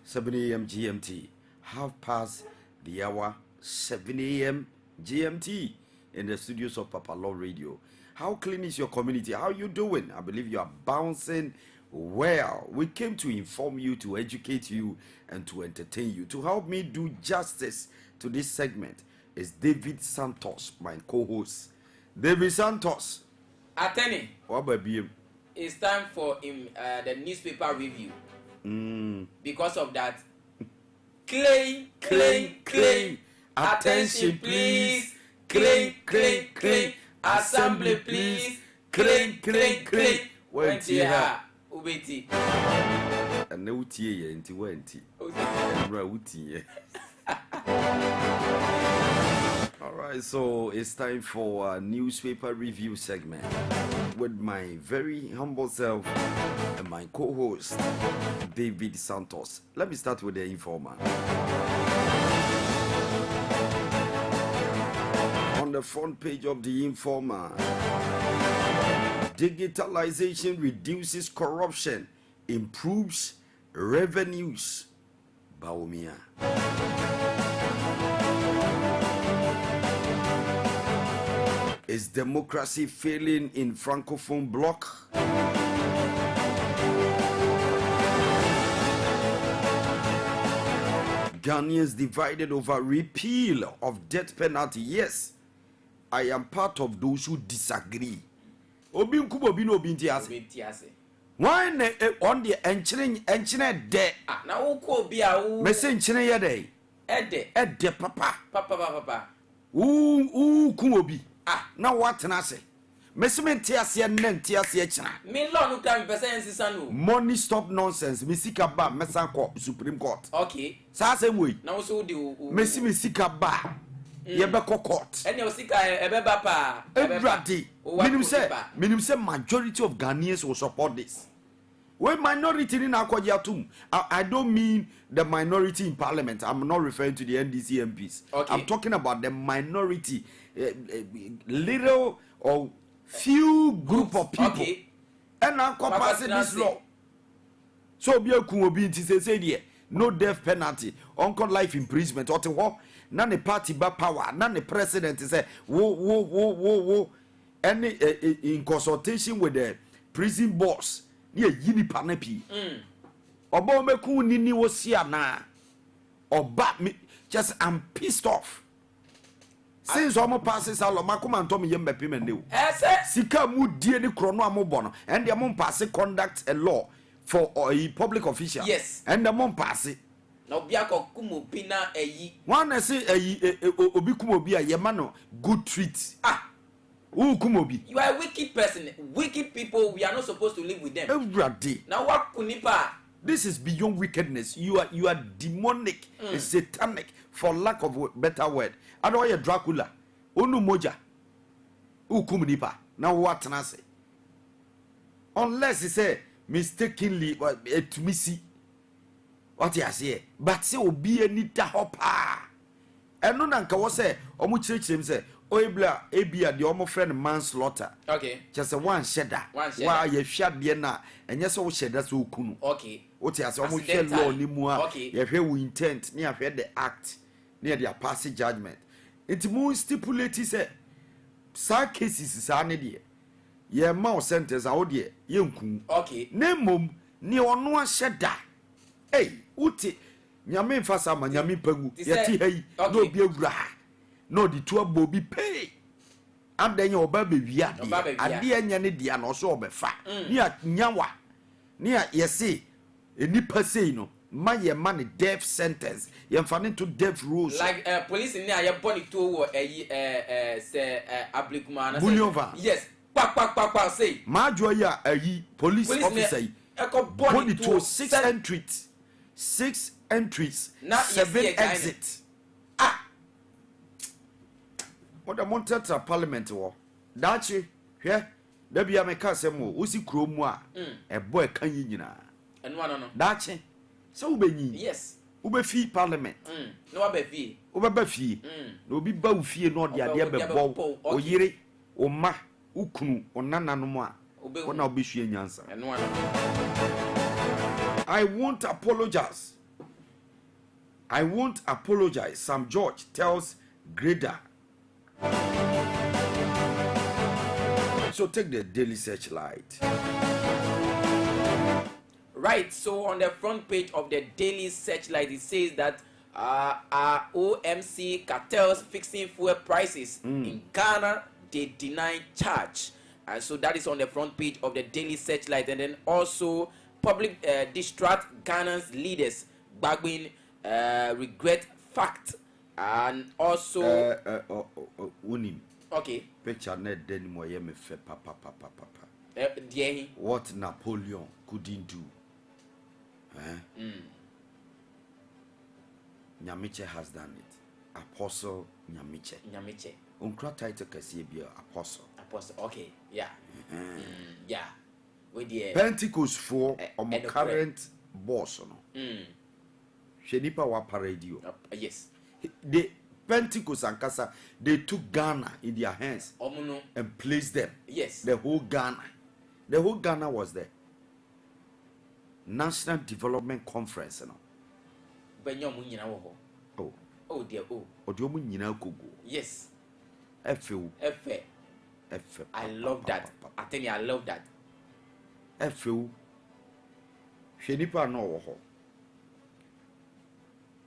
S6: 7 a.m. GMT, half past the hour, 7 a.m. GMT, in the studios of PAPALAW Radio. How clean is your community? How are you doing? I believe you are bouncing well. We came to inform you, to educate you, and to entertain you. To help me do justice to this segment is David Santos, my co-host. David Santos.
S5: Attorney.
S6: What about you?
S5: It's time for the newspaper review. Because of that, claim. Attention, please. Claim. Assembly, please. Claim. Went here. Ubeti.
S6: and no tea and tea. All right, so it's time for a newspaper review segment with my very humble self and my co-host David Santos. Let me start with the Informer. On the front page of the Informer, digitalization reduces corruption, improves revenues. Baumia. Is democracy failing in Francophone bloc? Ghanaians divided over repeal of death penalty. Yes, I am part of those who disagree. Obi nkubo obi no obi ntiase. Why on the enchine de?
S5: Na wo ko obi a wo.
S6: Me say enchine ye de. Ede papa.
S5: Papa.
S6: Kum obi. Na what na say? Me say me ntiase na ntiase china.
S5: Me law no kan pese ensisa no.
S6: Money stop nonsense. Me sika ba me san ko Supreme Court.
S5: Okay.
S6: Sa say we.
S5: Na wo so di
S6: me say me sika ba. Ye be court.
S5: Ene o sika ebe ba pa.
S6: Everybody. Minim say majority of Ghanaians will support this. When minority in Akwajiatum, I don't mean the minority in parliament. I'm not referring to the NDC MPs.
S5: Okay.
S6: I'm talking about the minority, little or few group of people.
S5: Okay.
S6: And I'm passing this law. So be a kumobi say there, no death penalty, uncle life imprisonment. Or to none the party by power, none the president say whoa. Any in consultation with the prison boss. Ye yini panepi. Oba meku nini wosia na. Oba me just I'm pissed off. Since omo passes alo makoma ntom yembe pimende. Sika mu die ni krono amobo and the mom pass conduct a law for a public official.
S5: Yes.
S6: And the mom pass it.
S5: Na obi akokumo bi na eyi.
S6: One say obi kumobi a yemano good treat.
S5: You are a wicked person. Wicked people, we are not supposed to live with them.
S6: Every day.
S5: Now what kunipa?
S6: This is beyond wickedness. You are demonic, satanic, for lack of better word. I don't want Dracula. Onu moja. Ukunipa. Now what can I say? Unless he say mistakenly to me see. What you say? But say obi anita hopa. And no nanka was say omu church say. Oibla ebia the omo friend manslaughter.
S5: Okay.
S6: Just a one shedder. Why you shad biena and yes, all shedder so kunu.
S5: Okay.
S6: What has almost shed law ni mua.
S5: Okay.
S6: You hear we intent near the act near their passing judgment. It's more stipulated say sa cases is an idea. Ye mouse sentence out there. Yunku.
S5: Okay.
S6: Nemum ni ono shedder. Hey, uti nyame fasa ma nyame pagu. Yeti hey no be agura. No, the two Bobby pay. And then your baby via and dear Yanni Dian or so be fat. Near Nyawa. Near Yesi. A nipper say no. My money death sentence. You're funny to death rules.
S5: Like police in there, your body to say Ablikman.
S6: Buliova.
S5: Yes. Pak say.
S6: Majoya a police officer. Body to 6 entries. 6 entries. 7 exits. What the Montana Parliament war. Dachi, here, there be a mecasemo, Usi Cromwa, a boy can you know.
S5: And one no.
S6: Dachi, so be
S5: yes.
S6: Ube fee Parliament.
S5: No abefi.
S6: Ube fee. No be bow fear not the idea of bow or yere or ma ukunu or nana no more. Or now be she answer.
S5: And one.
S6: I won't apologize. I won't apologize. Sam George tells Greda. So take the Daily Searchlight.
S5: Right, so on the front page of the Daily Searchlight, it says that OMC cartels fixing fuel prices in Ghana, they deny charge. And so that is on the front page of the Daily Searchlight. And then also public distract Ghana's leaders, Bagbin regret fact. And also okay.
S6: Picture net then more me fe papa.
S5: Dear
S6: what Napoleon couldn't do. Nyamiche has done it. Apostle Nyamiche.
S5: Nyamiche.
S6: Unkra title kasiye bi apostle.
S5: Apostle. Okay. Yeah. Yeah. With the
S6: Pentecost for
S5: and the
S6: current boss no. Shenipa wa paradio.
S5: Yes.
S6: The Pentecost and Kasa, they took Ghana in their hands
S5: Omuno.
S6: and placed them.
S5: Yes.
S6: The whole Ghana. The whole Ghana was there. National Development Conference, no.
S5: Benyo mu nyina wo ho.
S6: Oh.
S5: Oh dear. Oh.
S6: Odiomu nyina kogo.
S5: Yes.
S6: Efe.
S5: I love that. I tell you, I love that.
S6: Efe. Shenipa no wo ho.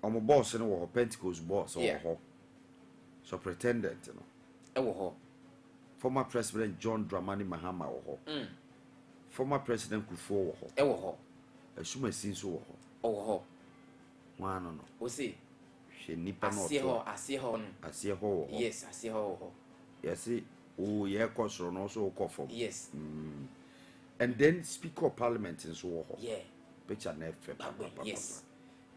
S6: Omo boss no wo ho, Pentecost boss wo ho. So pretendent no.
S5: Wo ho.
S6: Former President John Dramani Mahama wo ho. Former President AKUFO wo ho.
S5: Wo ho.
S6: Asuma sinso wo ho.
S5: Wo ho.
S6: Wa no no.
S5: O see.
S6: Shenipa no
S5: Asie
S6: to.
S5: ho no.
S6: Asie ho wo ho.
S5: Yes, asie ho.
S6: Yes, oh ye kosoro no so ko form.
S5: Yes.
S6: And then Speaker of Parliament in so ho.
S5: Yeah.
S6: Picture na fe papa.
S5: Yes.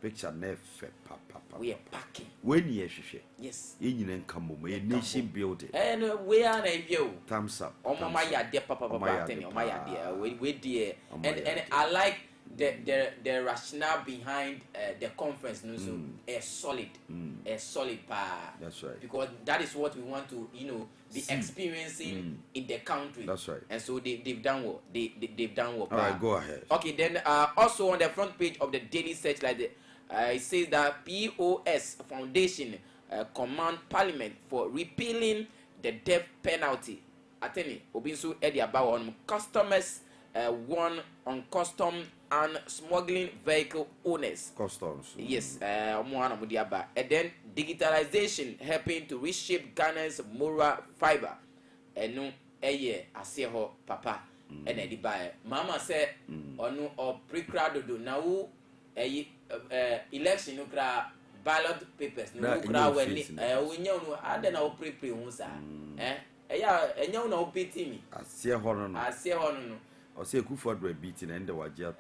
S6: Picture na fe papa.
S5: We are packing.
S6: When ye hwehwe.
S5: Yes.
S6: Ye nyina nka mom ye nation building.
S5: And we are na view.
S6: Thumbs up.
S5: Mama ya de papa tell you. Mama ya de. We dear. And I like the rationale behind the conference, no, so a solid pa.
S6: That's right.
S5: Because that is what we want to, be experiencing in the country.
S6: That's right.
S5: And so they've done what they've done what.
S6: All right, go ahead.
S5: Okay, then also on the front page of the Daily Searchlight, it says that POS Foundation command Parliament for repealing the death penalty. Ateni Obinsu Eddie about on customers one on custom and smuggling vehicle owners.
S6: Customs.
S5: Yes, and then digitalization helping to reshape Ghana's moral fiber. And no, aseho papa. And Eddie by Mama said, onu or pre-crowd do now, election no cra ballot papers no cra when we know I don't know pre-hunsa. And you know, beating me.
S6: Aseho no. I say AKUFO-ADDO beating and the Wajia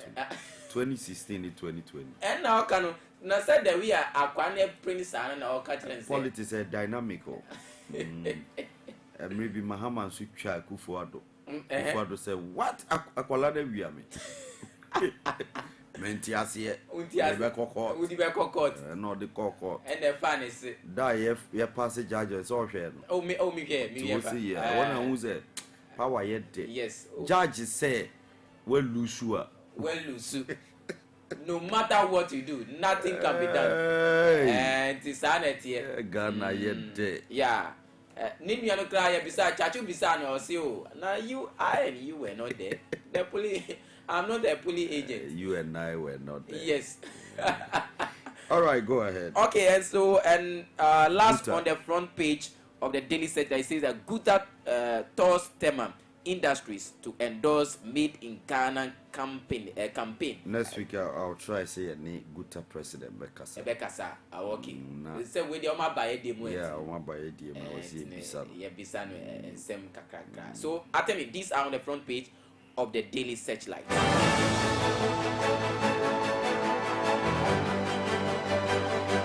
S6: 2016 to 2020.
S5: And now can na said that we are Aquane Prince and our catching.
S6: Politics are dynamical. And maybe Mahama should try AKUFO-ADDO. AKUFO-ADDO said, what? Akwalade we are me. Mentiasie. Udibeko court. No, the court.
S5: And the fan is
S6: die if passage judges or share.
S5: Oh, me,
S6: To see, I want to use power yet.
S5: Yes.
S6: Judges say, well, lose.
S5: No matter what you do, nothing can be done. And it's sanity.
S6: Ghana yet.
S5: Yeah. Nini no cry beside Chachu Bisano or so. Now you were not there. The police. I'm not a police agent.
S6: You and I were not there.
S5: Yes.
S6: All right, go ahead.
S5: Okay, and so last Guta. On the front page of the Daily Set, it says that Guta tours Tema Industries to endorse Made in Ghana campaign.
S6: Next week I'll try say any Guta president Bekasa.
S5: Bekasa, okay. Say we the Oma buy demo.
S6: Yeah, Oma buy demo. I see Bisano.
S5: Yeah, Bisano and Sem Kakaka. So I tell you, these are on the front page of the Daily Searchlight.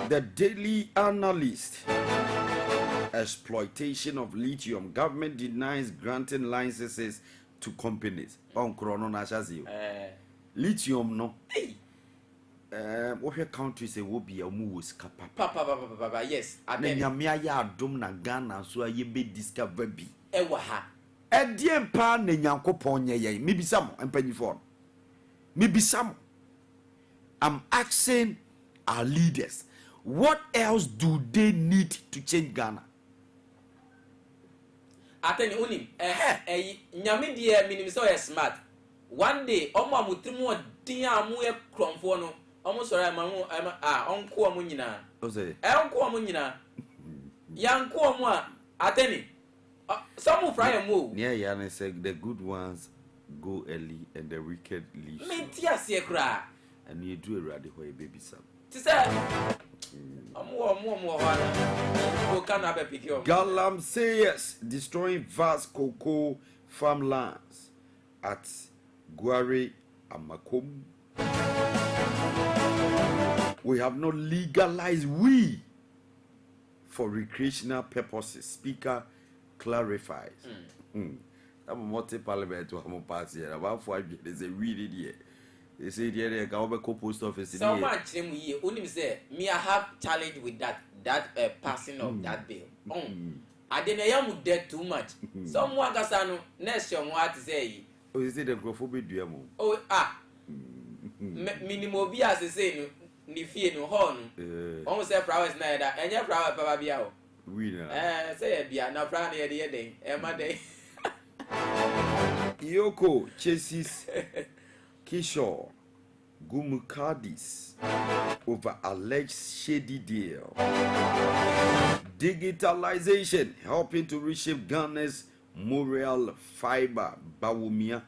S6: The Daily Analyst. Exploitation of lithium. Government denies granting licenses to companies. On Chrono Nashazio. Lithium no.
S5: Hey.
S6: What your country say will be a moose kappa.
S5: Papa, yes.
S6: And then Yamia ya dom na Ghana so ye be discover be.
S5: Ewaha.
S6: Ediem pa ne Nyankopon ye. Maybe some and for. Maybe some. I'm asking our leaders, what else do they need to change Ghana?
S5: Ateni unim nyame die minim so smart. One day omo amutimu odin amu e kromfo no omo sori amamu onko omo nyina
S6: o say
S5: onko omo nyina yanko omo ateni some fry mo
S6: near yan say the good ones go early and the wicked leave.
S5: Me tia se kra
S6: and you do a radi ho e baby sam.
S5: Ti say
S6: Galam says destroying vast cocoa farmlands at Guare Amakom. We have not legalized weed for recreational purposes. Speaker clarifies. I'm a multi-parliament to have a pass here. About 5 years, there's a weed here. They say they can have a post office.
S5: So much only say me I have challenge with that passing of that bill. I didn't am dead too much. Someone got some next year what to say.
S6: Oh, you say the Akoufo do
S5: Oh minimum be as they say ni fie no horn. Almost say flowers na that and your flower papa bia.
S6: We
S5: say bia na flower na dey dey. E ma dey.
S6: Yoko chases Kishore Gumukadis over alleged shady deal. Digitalization helping to reshape Ghana's moral fiber. Bawumia.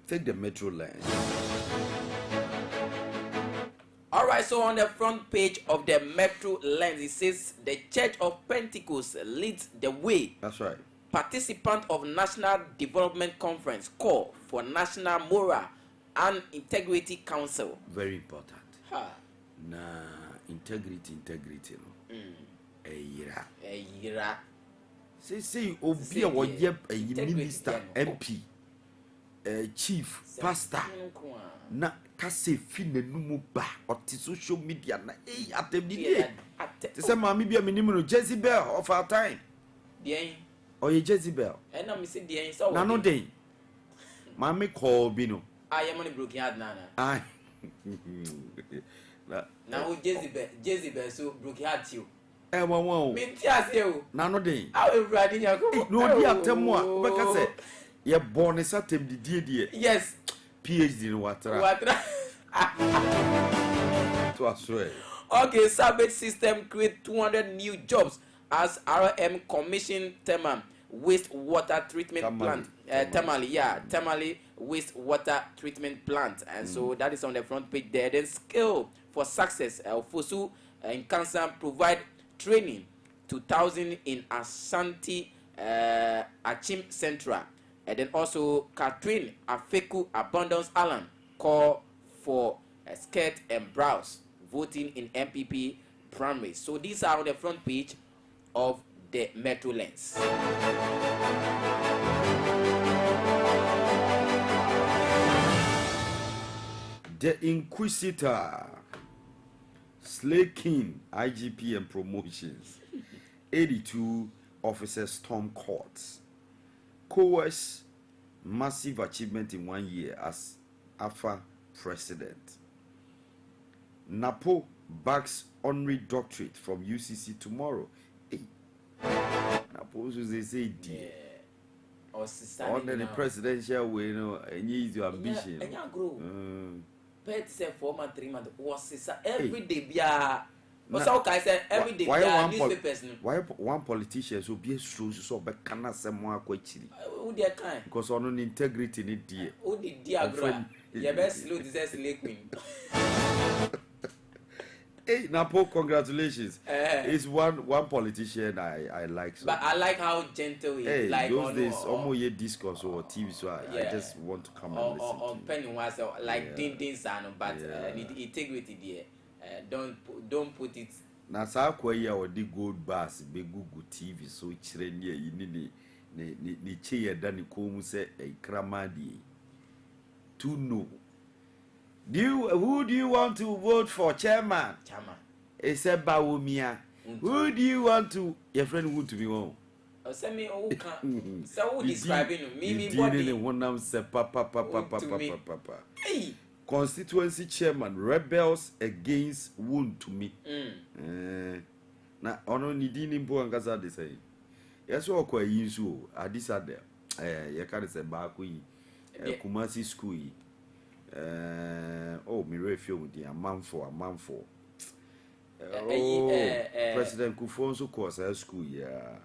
S6: Take the metro line.
S5: All right, so on the front page of the Metro Lens, it says the Church of Pentecost leads the way.
S6: That's right.
S5: Participant of National Development Conference call for National Moral and Integrity Council.
S6: Very important.
S5: Ha.
S6: Nah, integrity. No.
S5: Yira.
S6: Say, Obia or yep, a minister, MP, chief, pastor. Na kase fine numu ba oti social media na atemdie te say mama bia menimu no Jezebel of our time
S5: Den
S6: or ye Jezebel
S5: e na me se den so
S6: na no den mama call bi no
S5: I am on broken heart na
S6: ai
S5: na o Jezebel so broken heart you
S6: e won
S5: me ti ase o
S6: na no den
S5: aw ewrade nyako
S6: no di atemu a obeka say ye born is atemdie die
S5: yes
S6: PhD in Watra. To assure.
S5: Okay, salvage system create 200 new jobs as RM commission Tema wastewater treatment plant. Tamale wastewater treatment plant. And so that is on the front page there. Then skill for success. Fosu in cancer provide training 2,000 in Ashanti Achim Central. And then also Catherine Afeku Abundance Allen call for a skirt and brows voting in MPP primary. So these are on the front page of the Metro Lens.
S6: The Inquisitor, Slay King, IGP and promotions, 82 officers storm courts. Coerce massive achievement in 1 year as AFA president. Napo backs honorary doctorate from UCC tomorrow. Hey. Napo they say D. On the presidential way, you know, and use your ambition.
S5: And you grow. Pet say 4 months, 3 months. Was every day be a. So I said every day newspapers.
S6: Why one politician so be so but cannot say more quite
S5: who they kind?
S6: Because on integrity need dear.
S5: Who did dear grow? Your best slow disease lake queen.
S6: Hey, Napo, congratulations. It's one politician I like so.
S5: But I like how gentle he is. Like
S6: those days, almost a discourse or TV, so I just want to come and listen.
S5: Or penny was like ding son, but integrity there. Don't put it.
S6: Na saa kwa ya odi gold bars be Google TV so chire ne yi ni cheye da ni ko mu se kramadi to know. Who do you want to vote for, chairman? It's a Bawumia. Who do you want to your friend would to be on?
S5: Send me who can so describing me body
S6: one say papa. Hey. Constituency chairman rebels against wound to me. Na ono ni dini mpo angasa de say. Yeso okwa yinsu adisa de. Ye ka de say ba ko yi. Kumasi school yi. Oh, mi refio with the amamfo. President Kufonso course school yeah.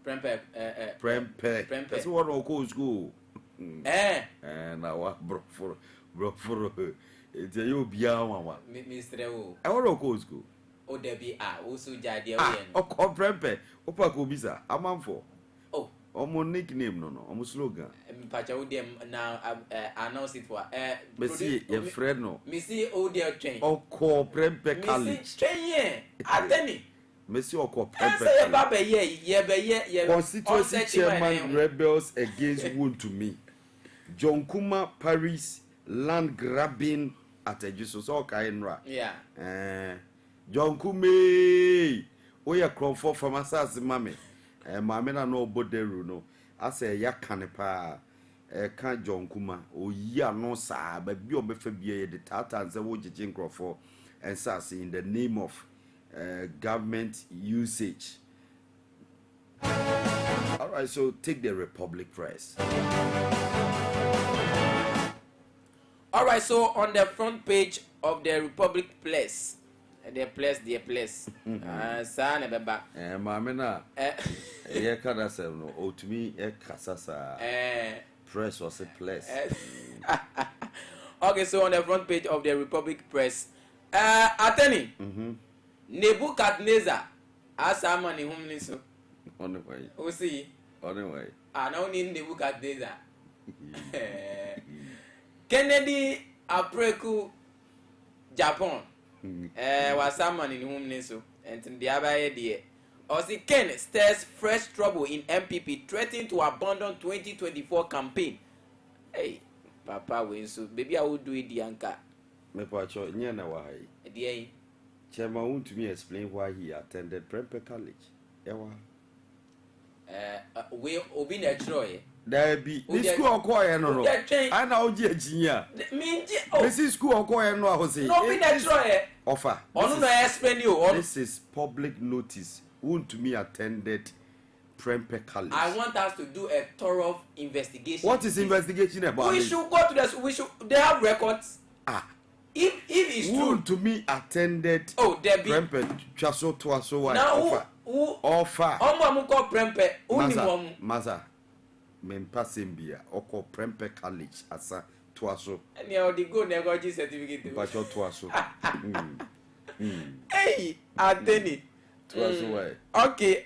S6: Prempe. That's what I call school. And I want bro for it's a you be mama.
S5: Mr. O.
S6: I want to call school.
S5: O there be also jadi
S6: o Prempe. Opa ko bisa amamfo.
S5: Oh,
S6: Omo nickname no, omo slogan.
S5: Mpacha Odem now announce it for
S6: Messi your friend no.
S5: Missy Odem train.
S6: Oko Prempe
S5: Missy
S6: College.
S5: train Ateni.
S6: Messi Oko
S5: And
S6: Prempe
S5: say
S6: College.
S5: baba ye
S6: Constituency chairman rebels against wound to me. John Kuma Paris land grabbing at a Jesus or Kainra.
S5: Yeah.
S6: John Kume, we are crowd from Assas mammy. Mamma no boderu no. I say ya canepa. Can't John Kuma. Oh, ya no sa, but be obefabia the Tatans and what you for and sassy in the name of government usage. All right, so take the Republic Press.
S5: All right, so on the front page of the Republic Place, the place, Sana Baba.
S6: Mamma, yeah, Cadasel, no, oh, to me, Casasa. Press was a place.
S5: Okay, so on the front page of the Republic Press, Attorney, Nebuchadnezzar, Asamani Humniso.
S6: On the way.
S5: Who see?
S6: On the way.
S5: I now need Nebuchadnezzar. Kennedy Apreku Japan. Was someone in whom Niso and the other idea. Osi Ken stirs fresh trouble in MPP, threatening to abandon 2024 campaign. Hey, Papa Winsu, baby, I will do it, Yanka.
S6: Me pacho nyana wahai.
S5: Dear,
S6: Chairman want to me explain why he attended Prempe College. Ewa.
S5: we obin a Troy.
S6: There be this school acquire no. I know Gia.
S5: Mean,
S6: This is school acquire no Jose.
S5: no, be a Troy.
S6: Offer.
S5: On no explain you.
S6: This is public notice. Want to me attended Prempe College.
S5: I want us to do a thorough investigation.
S6: What is investigation about?
S5: We should go to the. We should. They have records.
S6: Ah.
S5: If it's true.
S6: Want to me attended.
S5: Oh, Debbie.
S6: Prempe Chaso Tuaso.
S5: Now who
S6: offer.
S5: Omo call Prempe.
S6: Maza. Mempa Sembia. Oko Prempe College. Asa Tuaso.
S5: And you the good negotiation certificate.
S6: Pacho Tuaso.
S5: Hey, Anthony. Okay.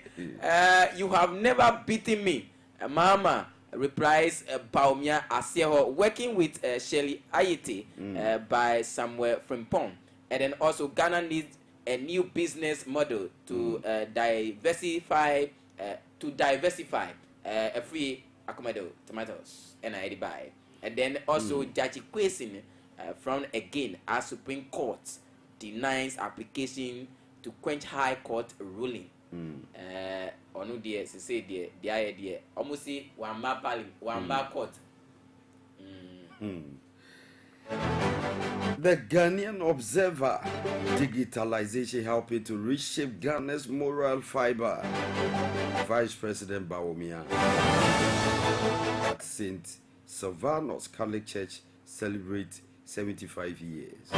S5: You have never beaten me. Mama replies Baumia Asieho, working with Shelley Ayete by Samuel Frimpong. And then also Ghana needs a new business model to diversify a free Akoumado tomatoes and I buy. And then also Judge Kwesin from again as Supreme Court denies application to quench High Court ruling. Onu dear, say dear, the idea almost see one court.
S6: The Ghanaian Observer, digitalization helping to reshape Ghana's moral fiber. Vice President Bawumia at St. Sylvanus Catholic Church celebrate 75 years.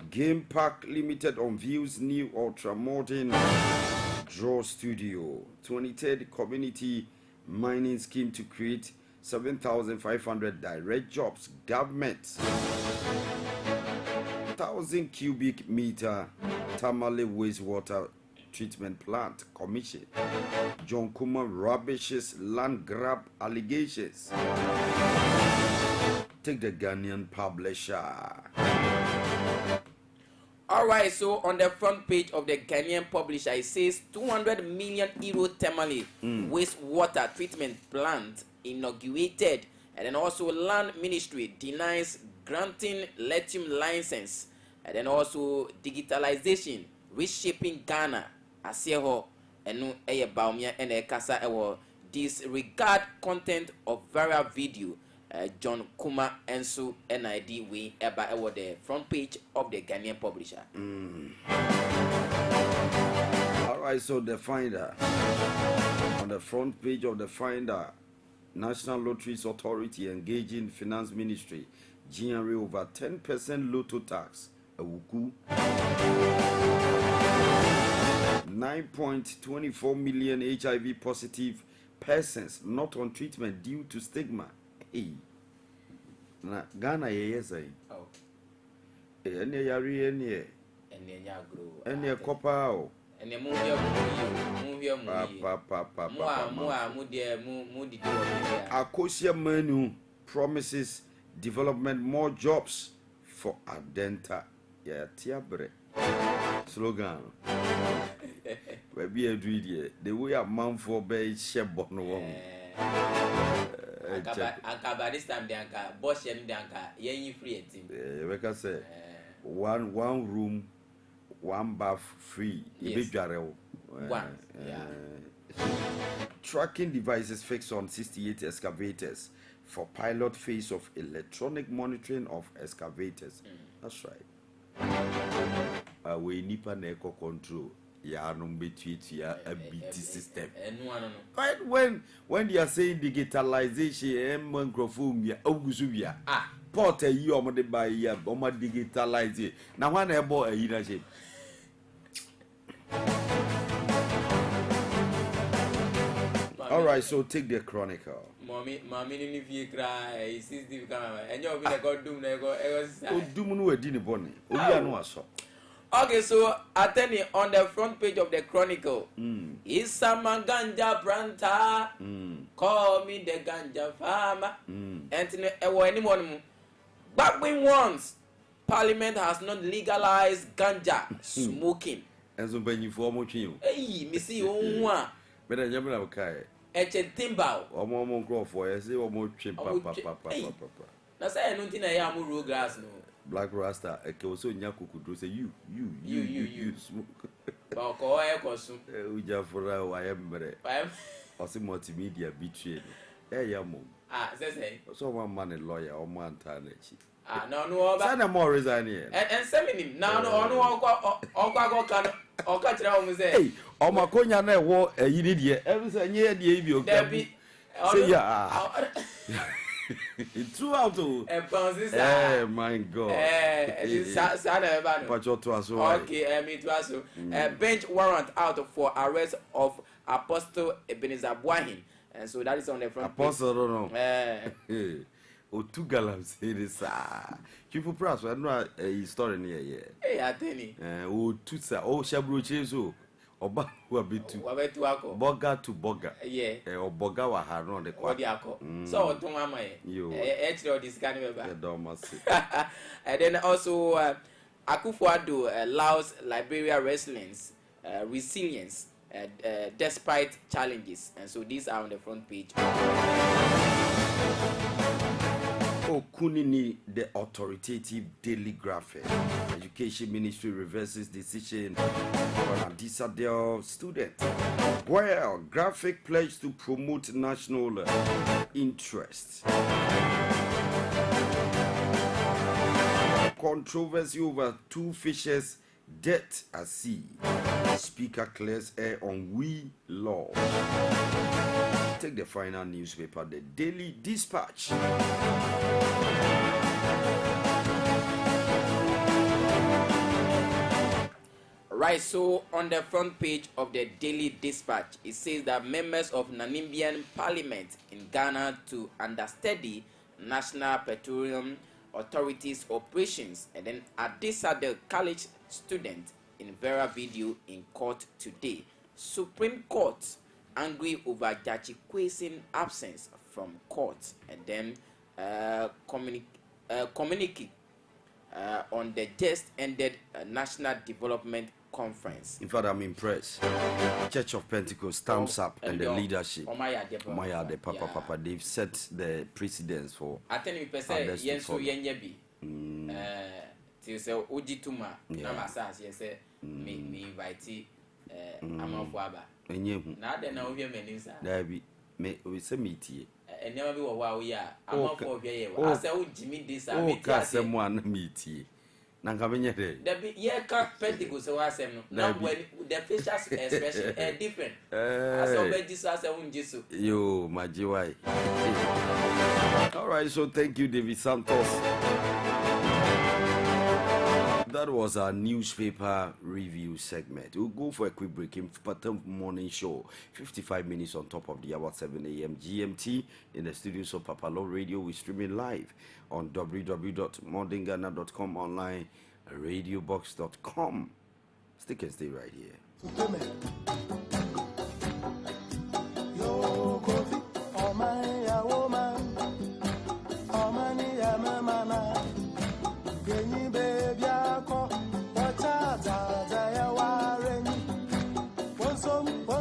S6: Game Park Limited unveils new ultra-modern draw studio. 23rd community mining scheme to create 7,500 direct jobs. Government 1,000 cubic meter Tamale wastewater treatment plant commission. John Kuma rubbishes land grab allegations. Take the Ghanaian publisher.
S5: Alright, so on the front page of the Ghanaian publisher, it says 200 million euro Tamale wastewater treatment plant inaugurated, and then also land ministry denies granting lithium license, and then also digitalization reshaping Ghana. Asieho enu eye Baumia ene kasa ewo disregard content of viral video. John Kuma Ensu NID we eba ewo the front page of the Ghanaian publisher.
S6: All right, so the Finder on the front page of the Finder, National Lotteries Authority engaging Finance Ministry, GNR over 10% lotto tax. Awuku 9.24 million HIV positive persons not on treatment due to stigma. Hey, na Ghana yes I.
S5: Oh.
S6: Any yari any.
S5: Enya grow.
S6: Any copper.
S5: And the movie
S6: Akosia Menu promises development more jobs for Adenta. Yeah, Tiabre. Slogan. We be a dreid. The way a man for bay shebon no
S5: Anka this time the anka boss and the anka yen free team.
S6: We can say one room, one bath free.
S5: Yes.
S6: One. Tracking devices fixed on 68 excavators for pilot phase of electronic monitoring of excavators. That's right. We need an eco control. Yeah, no between a BT system. Right when they are saying digitalization, microphone, Augusubia. Port a year on the by year, Boma digitalize it. Now, one a boy a year. All right, so take the chronicle.
S5: Mommy, if you cry, since you come and you're going to go doom,
S6: Oh, doom no a dinner bonny. Oh, no, so.
S5: Okay, so attending on the front page of the Chronicle is some ganja planter. Call me the ganja farmer. Anthony, anyone. Back when once Parliament has not legalized ganja smoking.
S6: And so when you form you.
S5: Hey, Missy, one.
S6: But I never okay.
S5: Eche timbao.
S6: Or more grow for I say or more chimp. Papa.
S5: That's why I don't think I am rural grass no.
S6: Black Rasta, a also Yaku could say you smoke.
S5: Bako air costume.
S6: Uja for I am better. Also multimedia betrayed. Hey, Yamo.
S5: Say.
S6: So one man a lawyer or man tarnish.
S5: No,
S6: Send a more resign here.
S5: And send him now. No, or catch around with
S6: hey, or my conya ne war a idiot. Everything near the avion. Say, yeah. Throughout to my God.
S5: Okay, me to us. Bench warrant out for arrest of Apostle Ebenezer Boahin. And so that is on the front
S6: Apostle, no. O two gallons say this. People press, I know a story near here.
S5: Hey, I tell you.
S6: O two, oh, Shabro Cheso. Oba who be to Boga to Boga.
S5: Yeah.
S6: Or Boga wa ha no the kwa.
S5: So to mama
S6: you
S5: actually this kind of
S6: and
S5: then also AKUFO-ADDO allows Liberia resilience despite challenges, and so these are on the front page.
S6: Oh, Kunini, the authoritative daily graphic. Education Ministry reverses decision on a disadvantaged student. Well, graphic pledge to promote national interests. Controversy over two fishes death at sea. Speaker clears air on we law. Take the final newspaper, the Daily Dispatch.
S5: Right, so on the front page of the Daily Dispatch, it says that members of Namibian Parliament in Ghana to understudy National Petroleum Authority's operations, and then Adisa, college student, in Vera video in court today. Supreme Court angry over Jaji Kwesin absence from court, and then communique on the just ended National Development Conference.
S6: In fact, I'm impressed. Church of Pentecost thumbs up, and the leadership. Omaya de Papa, they've set the precedence for.
S5: I tell you, Yensu Yenyebi. Till say Ojituma, Namasas, yes, me invite Amoabeng. Now then, now we are many.
S6: There be we say meet.
S5: And never be what we are. Amoabeng. I say, Jimmy, this
S6: I can't someone meet. Nangabenye de.
S5: There be ye can't Pentecost so I say now when the facial expression are different. I saw Jesus as a Jesus.
S6: Yo, my GY. All right, so thank you, David Santos. That was our newspaper review segment. We'll go for a quick break in Mpɔtam morning show. 55 minutes on top of the hour 7 a.m. GMT in the studios of PAPALAW Radio. We're streaming live on www.modernghana.com, online radiobox.com. Stick and stay right here.
S2: Yo, Kofi, oh my, ya woman, oh man, ya mana, Granny baby, I call, what ya waren, one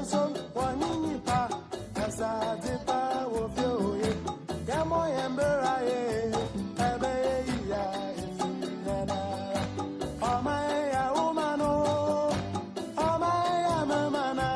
S2: some, one in pa, as I did pa of you, Yamo ember, oh my, ya woman, oh my, mana.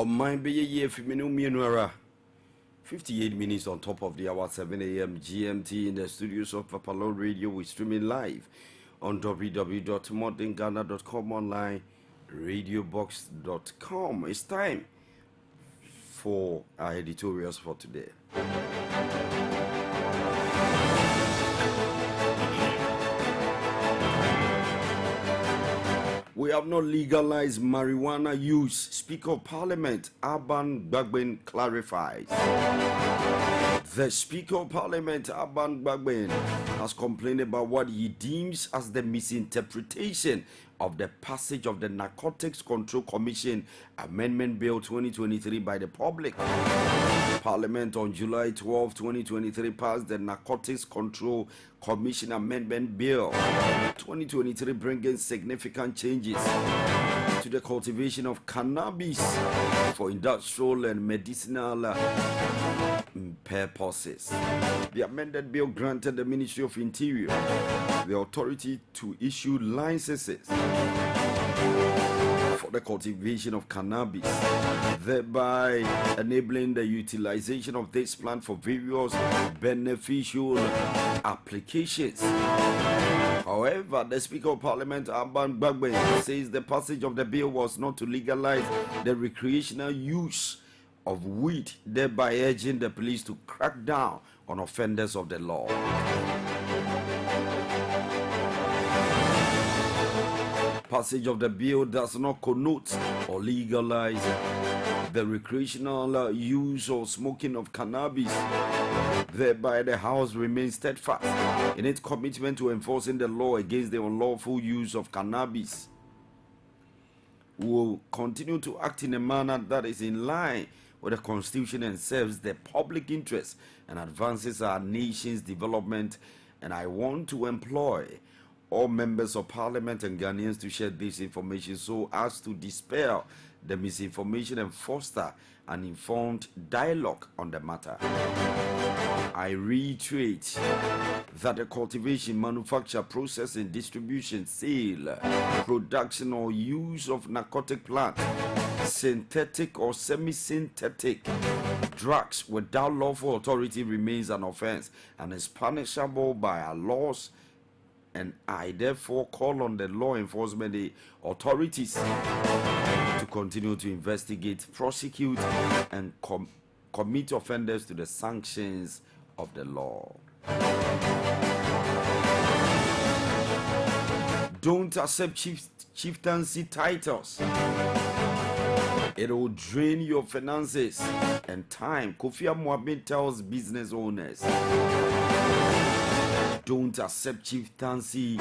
S6: Mine be a year for me 58 minutes on top of the hour, 7 a.m. GMT in the studios of PAPALAW Radio. We're streaming live on www.modernghana.com online, radiobox.com. It's time for our editorials for today. We have not legalized marijuana use. Speaker of Parliament Amoabeng clarifies. The Speaker of Parliament Amoabeng has complained about what he deems as the misinterpretation of the passage of the Narcotics Control Commission Amendment Bill 2023 by the public. Parliament on July 12, 2023 passed the Narcotics Control Commission Amendment Bill 2023, bringing significant changes to the cultivation of cannabis for industrial and medicinal purposes. The amended bill granted the Ministry of Interior the authority to issue licenses for the cultivation of cannabis, thereby enabling the utilization of this plant for various beneficial applications. However, the Speaker of Parliament Amoabeng says the passage of the bill was not to legalize the recreational use of weed, thereby urging the police to crack down on offenders of the law. Passage of the bill does not connote or legalize the recreational use or smoking of cannabis. Thereby, the House remains steadfast in its commitment to enforcing the law against the unlawful use of cannabis. We will continue to act in a manner that is in line with the Constitution and serves the public interest and advances our nation's development. And I want to employ all members of Parliament and Ghanaians to share this information so as to dispel the misinformation and foster an informed dialogue on the matter. I reiterate that the cultivation, manufacture, processing, distribution, sale, production or use of narcotic plants, synthetic or semi-synthetic drugs without lawful authority remains an offense and is punishable by our laws. And I therefore call on the law enforcement authorities to continue to investigate, prosecute, and commit offenders to the sanctions of the law. Don't accept chieftaincy titles. It will drain your finances and time. Kofi Amoabeng tells business owners, don't accept chieftaincy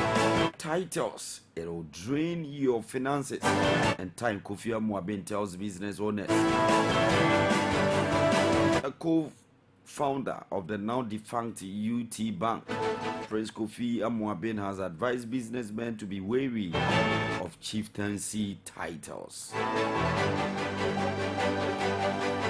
S6: titles. It will drain your finances and time. Kofi Amoabeng tells business owners. A co-founder of the now defunct UT Bank, Prince Kofi Amoabeng, has advised businessmen to be wary of chieftaincy titles.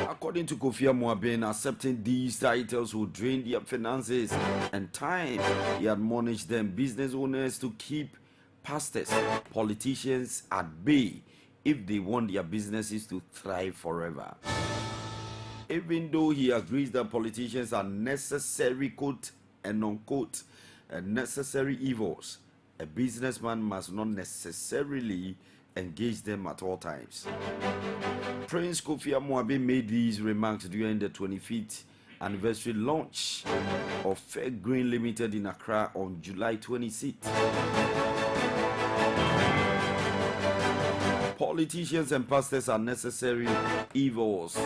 S6: According to Kofi Amoabeng, accepting these titles will drain their finances and time. He admonished them business owners to keep pastors, politicians at bay if they want their businesses to thrive forever. Even though he agrees that politicians are necessary, quote and unquote, necessary evils, a businessman must not necessarily engage them at all times. Prince Kofi Amoabeng made these remarks during the 25th anniversary launch of Fair Grain Limited in Accra on July 26th. Politicians and pastors are necessary evils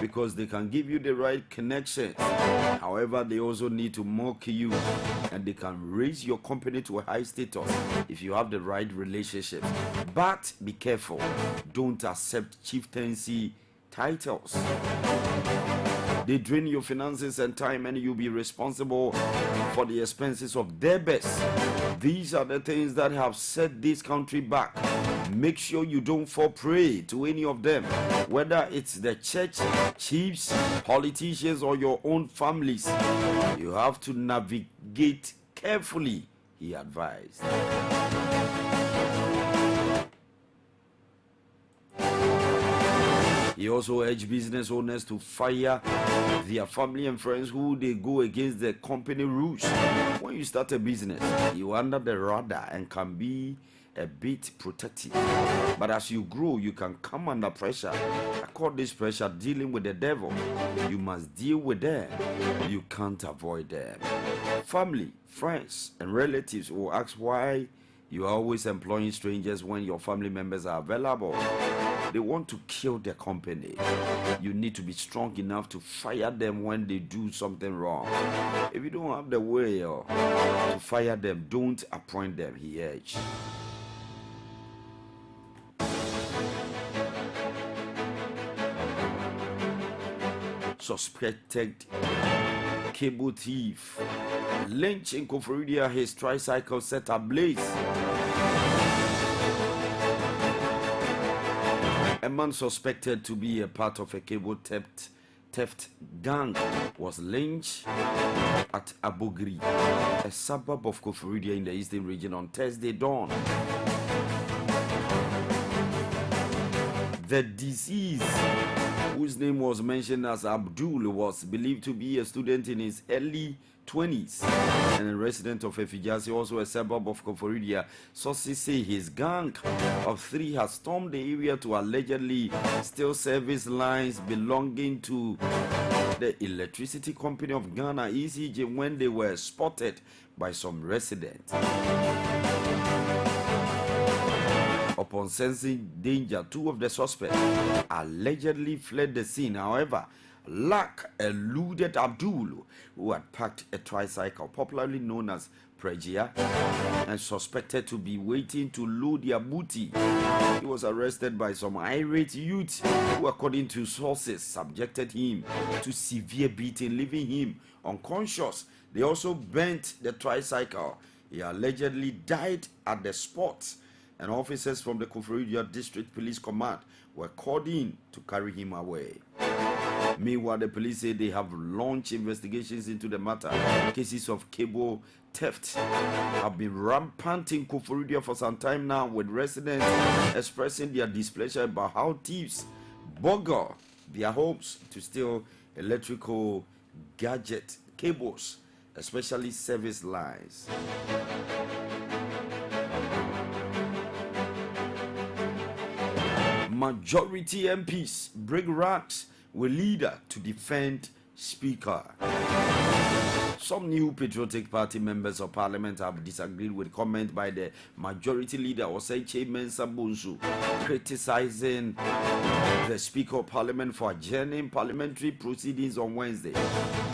S6: because they can give you the right connections. However, they also need to mock you, and they can raise your company to a high status if you have the right relationships. But be careful, don't accept chieftaincy titles. They drain your finances and time, and you'll be responsible for the expenses of their best. These are the things that have set this country back. Make sure you don't fall prey to any of them, whether it's the church, chiefs, politicians, or your own families. You have to navigate carefully, he advised. He also urged business owners to fire their family and friends who they go against the company rules. When you start a business, you're under the radar and can be a bit protective. But as you grow, you can come under pressure. I call this pressure dealing with the devil. You must deal with them. You can't avoid them. Family, friends, and relatives will ask why you are always employing strangers when your family members are available. They want to kill the company. You need to be strong enough to fire them when they do something wrong. If you don't have the way to fire them, don't appoint them, he urged. Suspected cable thief lynched in Koforidua, his tricycle set ablaze. A man suspected to be a part of a cable theft gang was lynched at Abogri, a suburb of Koforidua in the eastern region, on Thursday dawn. The deceased, whose name was mentioned as Abdul, was believed to be a student in his early 20s and a resident of Efijasi, also a suburb of Koforidua. Sources say his gang of three has stormed the area to allegedly steal service lines belonging to the Electricity Company of Ghana, ECG, when they were spotted by some residents. Upon sensing danger, two of the suspects allegedly fled the scene. However, luck eluded Abdul, who had parked a tricycle, popularly known as Pregia, and suspected to be waiting to load their booty. He was arrested by some irate youths who, according to sources, subjected him to severe beating, leaving him unconscious. They also bent the tricycle. He allegedly died at the spot, and officers from the Koforidua District Police Command were called in to carry him away. Meanwhile, the police say they have launched investigations into the matter. Cases of cable theft have been rampant in Koforidua for some time now, with residents expressing their displeasure about how thieves boggle their homes to steal electrical gadget cables, especially service lines. Majority MPs break ranks with leader to defend speaker. Some new Patriotic Party members of Parliament have disagreed with comment by the Majority Leader Osei Mensah Bonsu, criticizing the Speaker of Parliament for adjourning parliamentary proceedings on Wednesday.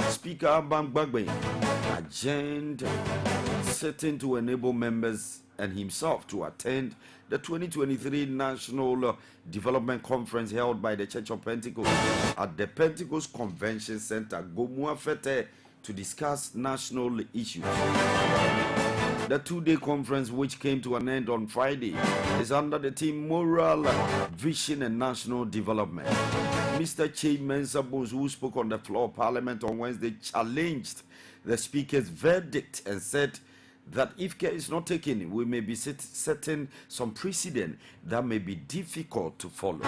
S6: Speaker Amoabeng adjourned sitting to enable members and himself to attend the 2023 National Development Conference held by the Church of Pentecost at the Pentecost Convention Center, Gomua Fete, to discuss national issues. The two-day conference, which came to an end on Friday, is under the theme Moral Vision and National Development. Mr. Mensah Bonsu, who spoke on the floor of Parliament on Wednesday, challenged the Speaker's verdict and said that if care is not taken, we may be setting some precedent that may be difficult to follow.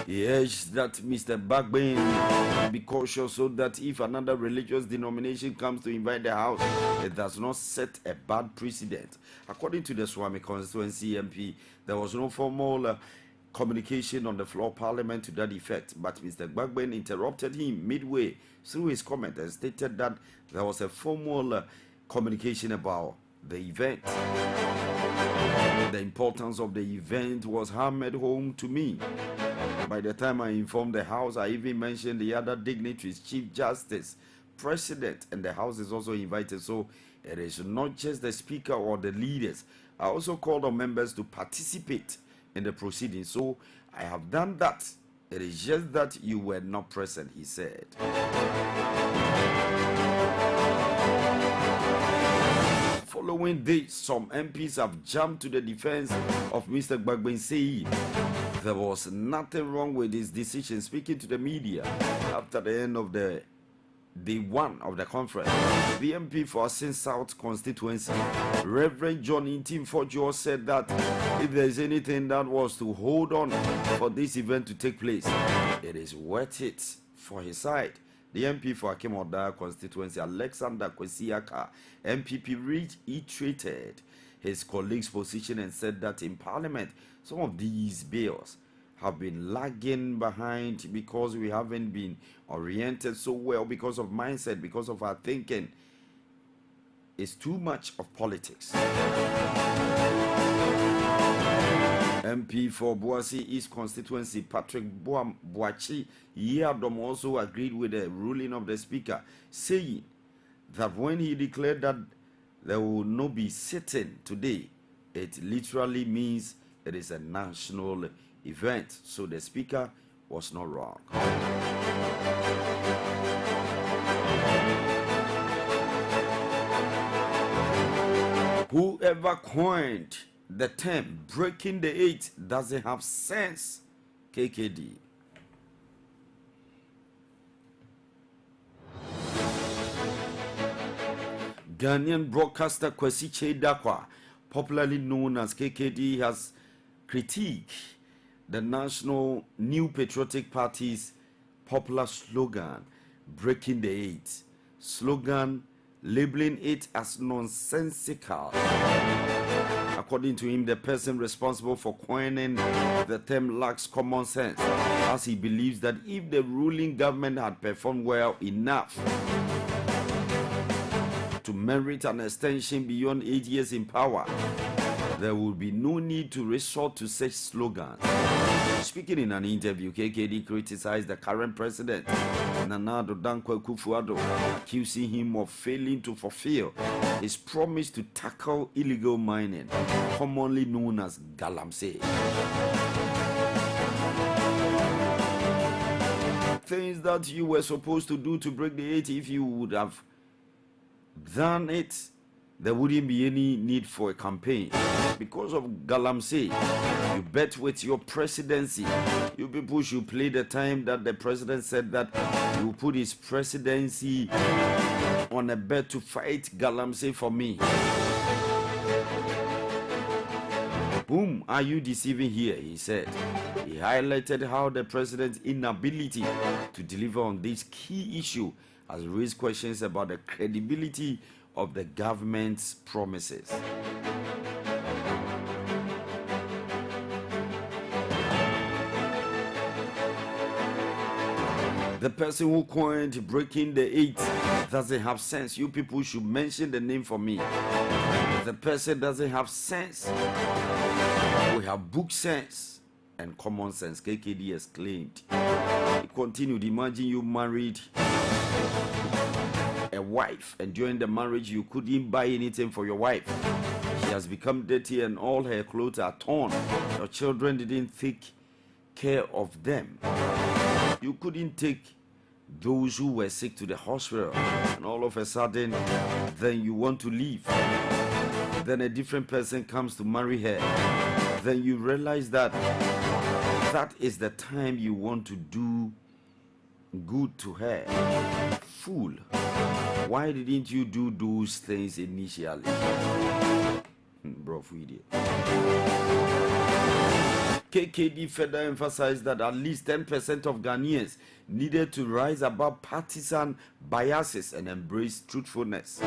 S6: He urged that Mr. Amoabeng be cautious so that if another religious denomination comes to invite the House, it does not set a bad precedent. According to the Swami constituency MP, there was no formal communication on the floor of Parliament to that effect, but Mr. Amoabeng interrupted him midway through his comment and stated that there was a formal communication about the event. The importance of the event was hammered home to me. By the time I informed the House, I even mentioned the other dignitaries, Chief Justice, President, and the House is also invited. So it is not just the Speaker or the leaders. I also called on members to participate in the proceedings. So I have done that. It is just that you were not present, he said. Following this, some MPs have jumped to the defense of Mr. Amoabeng, saying there was nothing wrong with his decision. Speaking to the media after the end of the day one of the conference, the MP for Asin South constituency, Reverend John Intim-Forjo, said that if there is anything that was to hold on for this event to take place, it is worth it for his side. The MP for Akemoda constituency, Alexander Kwesiaka, MPP, reiterated his colleague's position and said that in Parliament, some of these bills have been lagging behind because we haven't been oriented so well, because of mindset, because of our thinking. It's too much of politics. MP for Boasi East constituency, Patrick Boachi Yadom, also agreed with the ruling of the Speaker, saying that when he declared that there will not be sitting today, it literally means it is a national event. So the Speaker was not wrong. Whoever coined the term breaking the 8 doesn't have sense. KKD. Ghanaian broadcaster Kwesi Chedakwa, popularly known as KKD, has critiqued the National New Patriotic Party's popular slogan, breaking the 8, slogan labeling it as nonsensical. According to him, the person responsible for coining the term lacks common sense, as he believes that if the ruling government had performed well enough to merit an extension beyond 8 years in power, there would be no need to resort to such slogans. Speaking in an interview, KKD criticized the current president, Nana AKUFO-ADDO, accusing him of failing to fulfill his promise to tackle illegal mining, commonly known as galamsey. Things that you were supposed to do to break the 8, if you would have done it, there wouldn't be any need for a campaign. Because of galamsey, you bet with your presidency. You people should play the time that the president said that he will put his presidency on a bet to fight galamsey for me. Whom are you deceiving here? He said. He highlighted how the president's inability to deliver on this key issue has raised questions about the credibility of the government's promises. The person who coined breaking the 8 doesn't have sense. You people should mention the name for me. The person doesn't have sense. We have book sense and common sense, KKD exclaimed. He continued, imagine you married a wife, and during the marriage you couldn't buy anything for your wife. She has become dirty and all her clothes are torn. Your children didn't take care of them. You couldn't take those who were sick to the hospital, and all of a sudden then you want to leave. Then a different person comes to marry her. Then you realize that that is the time you want to do good to her. Fool, why didn't you do those things initially? Bro, idiot. KKD further emphasized that at least 10% of Ghanaians needed to rise above partisan biases and embrace truthfulness.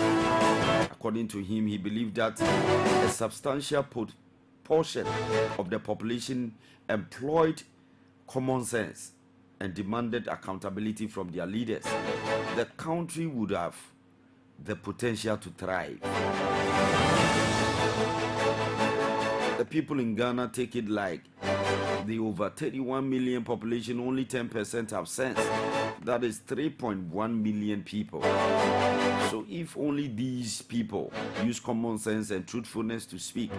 S6: According to him, he believed that a substantial portion of the population employed common sense and demanded accountability from their leaders. The country would have the potential to thrive. The people in Ghana take it like the over 31 million population, only 10% have sense. That is 3.1 million people. So if only these people use common sense and truthfulness to speak,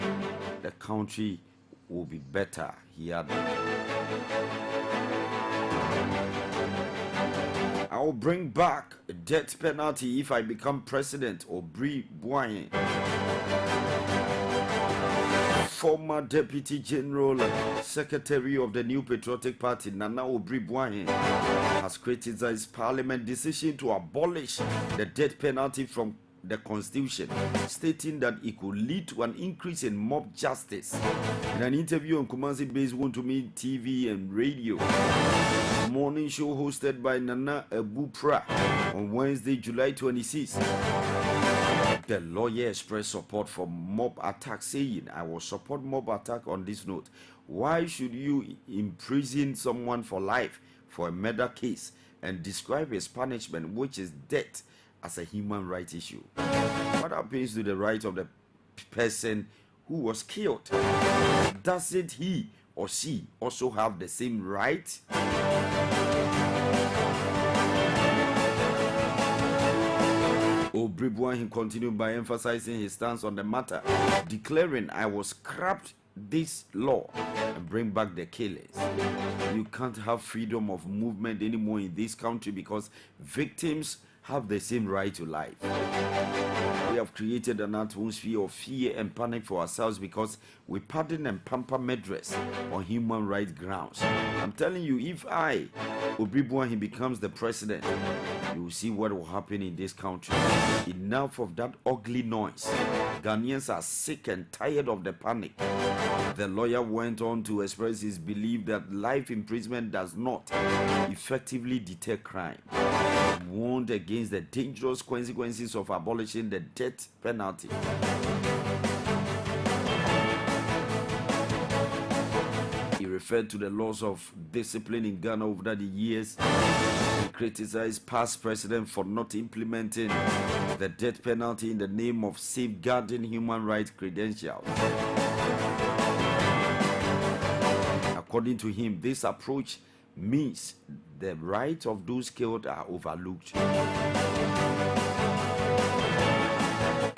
S6: the country will be better, he added. I will bring back a death penalty if I become president, Obri Bwanye. Former Deputy General Secretary of the New Patriotic Party, Nana Obri Bwanye, has criticized Parliament's decision to abolish the death penalty from the Constitution, stating that it could lead to an increase in mob justice. In an interview on Kumasi-based Wontumi TV and radio morning show hosted by Nana Ebupra on Wednesday, July 26, the lawyer expressed support for mob attack, saying, I will support mob attack on this note. Why should you imprison someone for life for a murder case and describe his punishment, which is death, as a human rights issue? What happens to the right of the person who was killed? Doesn't he or she also have the same right? Obri Bwanye continued by emphasizing his stance on the matter, declaring, I will scrap this law and bring back the killers. You can't have freedom of movement anymore in this country because victims have the same right to life. We have created an atmosphere of fear and panic for ourselves because we pardon and pamper murderers on human rights grounds. I'm telling you, if Obri Bwanye becomes the president, you will see what will happen in this country. Enough of that ugly noise. Ghanaians are sick and tired of the panic. The lawyer went on to express his belief that life imprisonment does not effectively deter crime. He warned against the dangerous consequences of abolishing the death penalty. He referred to the loss of discipline in Ghana over the years. He criticized past presidents for not implementing the death penalty in the name of safeguarding human rights credentials. According to him, this approach means the rights of those killed are overlooked.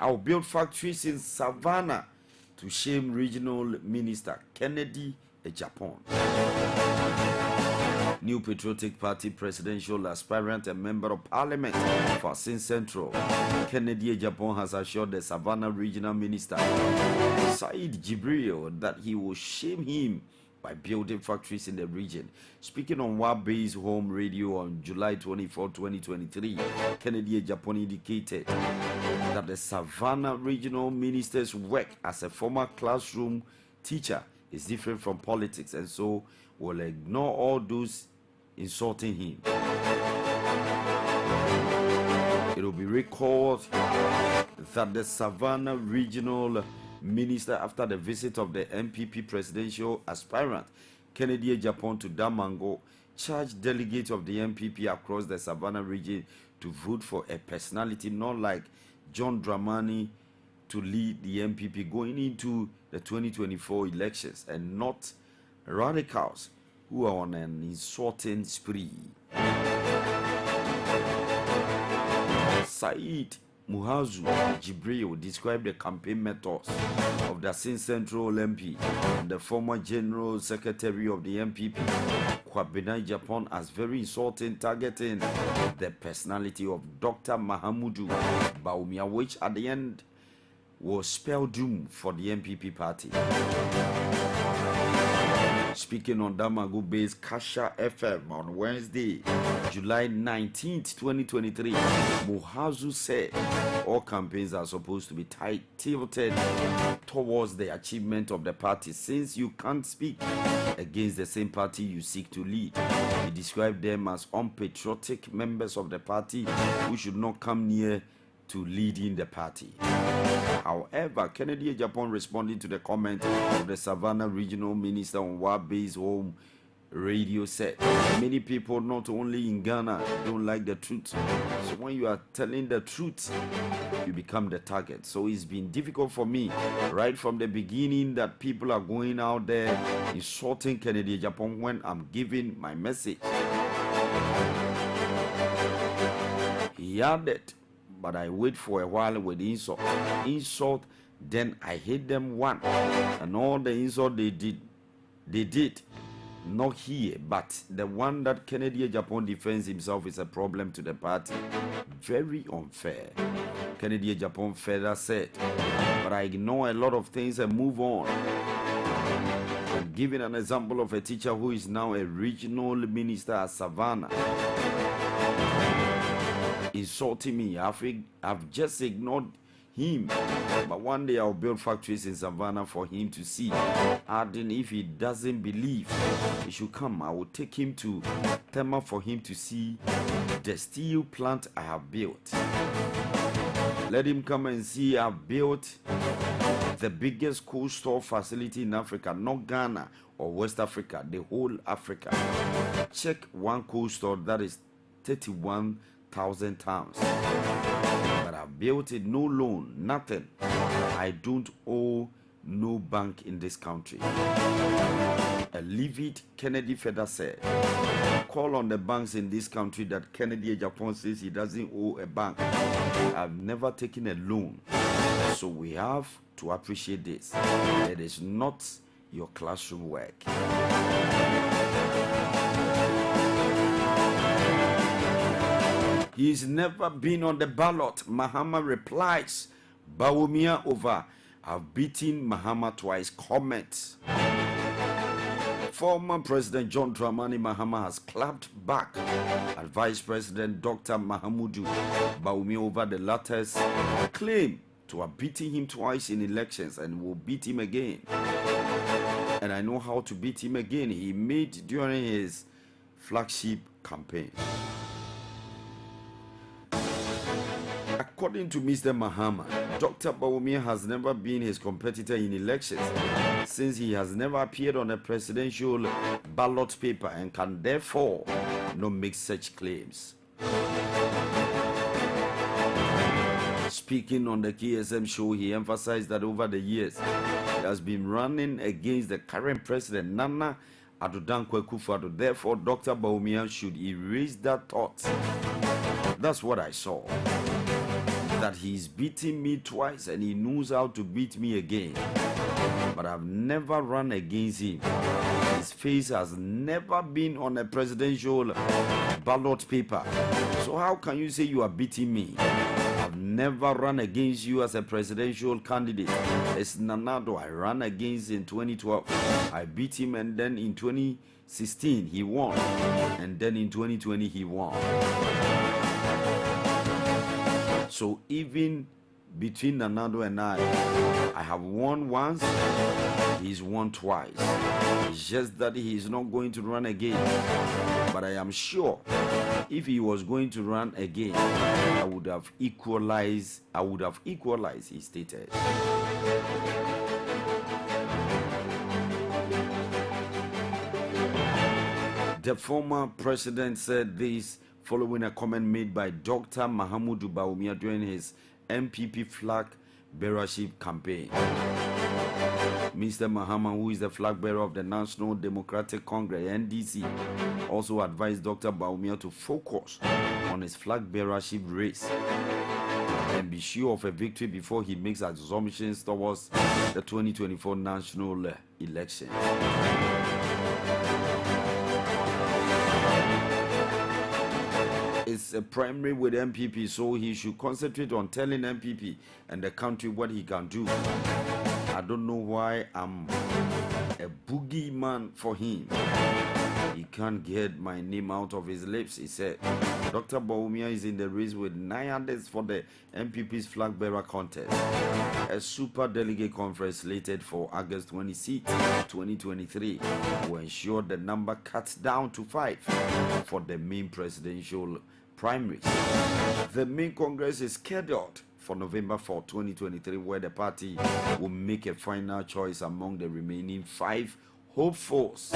S6: I'll build factories in Savannah to shame regional minister Kennedy Japan. New Patriotic Party presidential aspirant and member of parliament for Sin Central, Kennedy Japan has assured the Savannah regional minister Said Jibril that he will shame him by building factories in the region. Speaking on Wa-based home radio on July 24, 2023, Kennedy Japan indicated that the Savannah regional minister's work as a former classroom teacher is different from politics, and so will ignore all those insulting him. It will be recalled that the Savannah regional minister, after the visit of the MPP presidential aspirant Kennedy Japan to Damango, charged delegates of the MPP across the Savannah region to vote for a personality not like John Dramani to lead the MPP going into the 2024 elections, and not radicals who are on an insulting spree. Said Muhazu Jibril described the campaign methods of the Sin Central MP and the former General Secretary of the MPP, Kwabena Japan, as very insulting, targeting the personality of Dr. Mahamudu Bawumia, which at the end was spelled doom for the MPP party. Speaking on Damagu-based Kasha FM on Wednesday, July 19th, 2023, Muhazu said all campaigns are supposed to be tilted towards the achievement of the party, since you can't speak against the same party you seek to lead. He described them as unpatriotic members of the party who should not come near to leading the party. However, Kennedy Japan, responding to the comment of the Savannah Regional Minister on Wabe's home radio, said many people, not only in Ghana, don't like the truth. So when you are telling the truth, you become the target. So it's been difficult for me right from the beginning that people are going out there insulting Kennedy Japan when I'm giving my message. He added, but I wait for a while with insult. Then I hate them one. And all the insult they did, not here, but the one that Kennedy Japan defends himself is a problem to the party. Very unfair. Kennedy Japan further said, but I ignore a lot of things and move on. I'm giving an example of a teacher who is now a regional minister at Savannah, insulting me. I've just ignored him, but one day I'll build factories in Savannah for him to see. Adding, if he doesn't believe he should come, I will take him to Tema for him to see the steel plant I have built. Let him come and see. I've built the biggest cold store facility in Africa, not Ghana or West Africa, the whole Africa. Check one cold store, that is 31,000 tons. But I've built it, no loan, nothing. I don't owe no bank in this country. A livid Kennedy further said, call on the banks in this country that Kennedy Japan says he doesn't owe a bank. I've never taken a loan. So we have to appreciate this. It is not your classroom work. He's never been on the ballot. Mahama replies, Bawumia over, I've beaten Mahama twice. Comment. Former President John Dramani Mahama has clapped back at Vice President Dr. Mahamudu Bawumia over the latter's claim to have beaten him twice in elections and will beat him again. And I know how to beat him again, he made during his flagship campaign. According to Mr. Mahama, Dr. Bawumia has never been his competitor in elections, since he has never appeared on a presidential ballot paper and can therefore not make such claims. Speaking on the KSM show, he emphasized that over the years, he has been running against the current president, Nana Addo AKUFO-ADDO. Therefore, Dr. Bawumia should erase that thought. That's what I saw. That he's beating me twice and he knows how to beat me again. But I've never run against him. His face has never been on a presidential ballot paper. So how can you say you are beating me? I've never run against you as a presidential candidate. It's Nanado I ran against in 2012. I beat him, and then in 2016 he won. And then in 2020 he won. So even between Nanado and I have won once, he's won twice. It's just that he's not going to run again. But I am sure if he was going to run again, I would have equalized his status. The former president said this following a comment made by Dr. Mahamudu Bawumia during his MPP flag bearership campaign. Mr. Mahama, who is the flag bearer of the National Democratic Congress (NDC), also advised Dr. Bawumia to focus on his flag bearership race and be sure of a victory before he makes assumptions towards the 2024 national election. It's a primary with MPP, so he should concentrate on telling MPP and the country what he can do. I don't know why I'm a boogie man for him. He can't get my name out of his lips, he said. Dr. Bawumia is in the race with 9 others for the MPP's flag bearer contest. A super delegate conference slated for August 26, 2023 will ensure the number cuts down to 5 for the main presidential primaries. The main congress is scheduled for November 4, 2023, where the party will make a final choice among the remaining 5 hopefuls.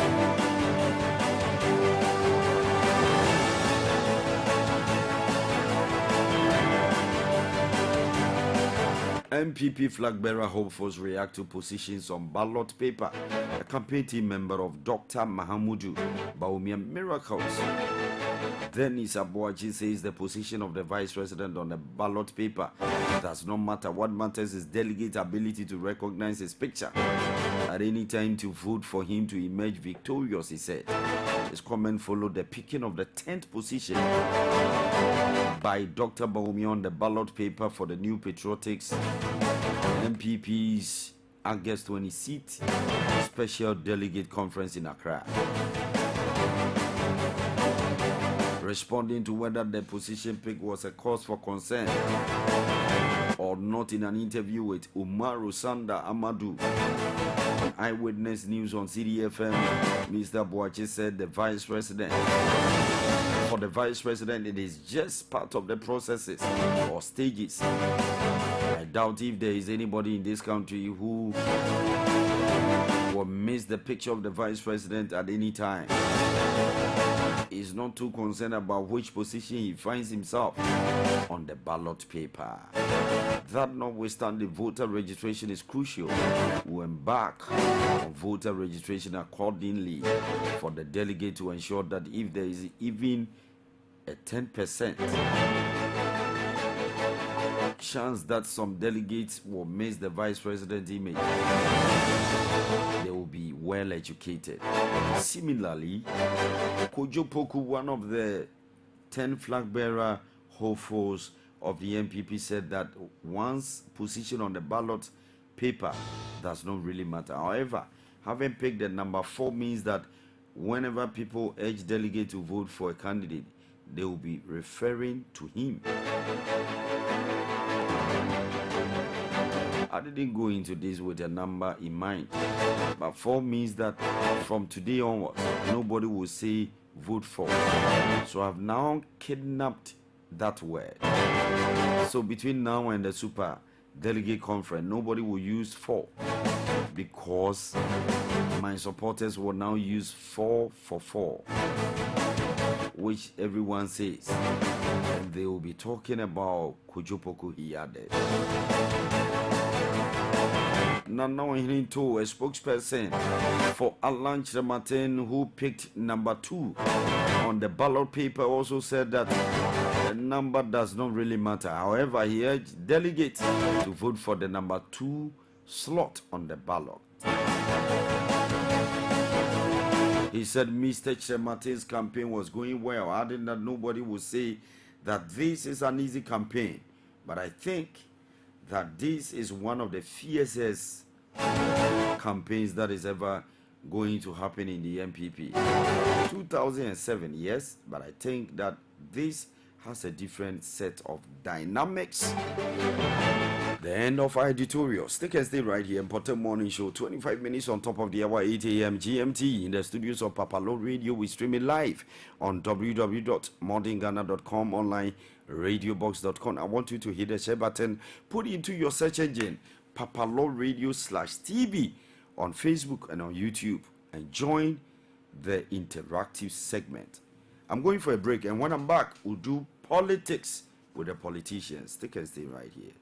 S6: MPP flag bearer hopefuls react to positions on ballot paper. A campaign team member of Dr. Mahamudu Bawumia miracles. Dennis Abuaji says the position of the vice president on the ballot paper does not matter. What matters is delegate ability to recognize his picture at any time to vote for him to emerge victorious, he said. His comment followed the picking of the 10th position by Dr. Bawumia on the ballot paper for the New Patriotics MPP's August 26th Special Delegate Conference in Accra. Responding to whether the position pick was a cause for concern or not in an interview with Umaru Sanda Amadu, Eyewitness News on CDFM, Mr. Boache said for the vice president, it is just part of the processes or stages. I doubt if there is anybody in this country who will miss the picture of the vice president at any time. He's not too concerned about which position he finds himself on the ballot paper. That notwithstanding, voter registration is crucial. We embark on voter registration accordingly for the delegate to ensure that if there is even a 10% chance that some delegates will miss the vice president image, they will be well educated. Similarly, Kojo Poku, one of the 10 flag bearer hopefuls of the MPP, said that one's position on the ballot paper does not really matter. However, having picked the number 4 means that whenever people urge delegates to vote for a candidate, they will be referring to him. I didn't go into this with a number in mind, but 4 means that from today onwards, nobody will say vote for. So I've now kidnapped that word. So between now and the super delegate conference, nobody will use 4, because my supporters will now use 4 for 4, which everyone says, and they will be talking about Kujopoku he added. Nana Hinto, a spokesperson for Alan Chiramaten, who picked number 2 on the ballot paper, also said that the number does not really matter. However, he urged delegates to vote for the number 2 slot on the ballot. He said Mr. Chiramaten's campaign was going well, adding that nobody would say that this is an easy campaign, but I think that this is one of the fiercest campaigns that is ever going to happen in the MPP. 2007, yes, but I think that this has a different set of dynamics. The end of our editorial. Stick and stay right here. Mpɔtam Morning Show, 25 minutes on top of the hour, 8 a.m. GMT, in the studios of PAPALAW Radio. We stream it live on www.modernghana.com, online radiobox.com. I want you to hit the share button, put it into your search engine, PAPALAW Radio /TV on Facebook and on YouTube, and join the interactive segment. I'm going for a break, and when I'm back, we'll do politics with the politicians. Take a stay right here.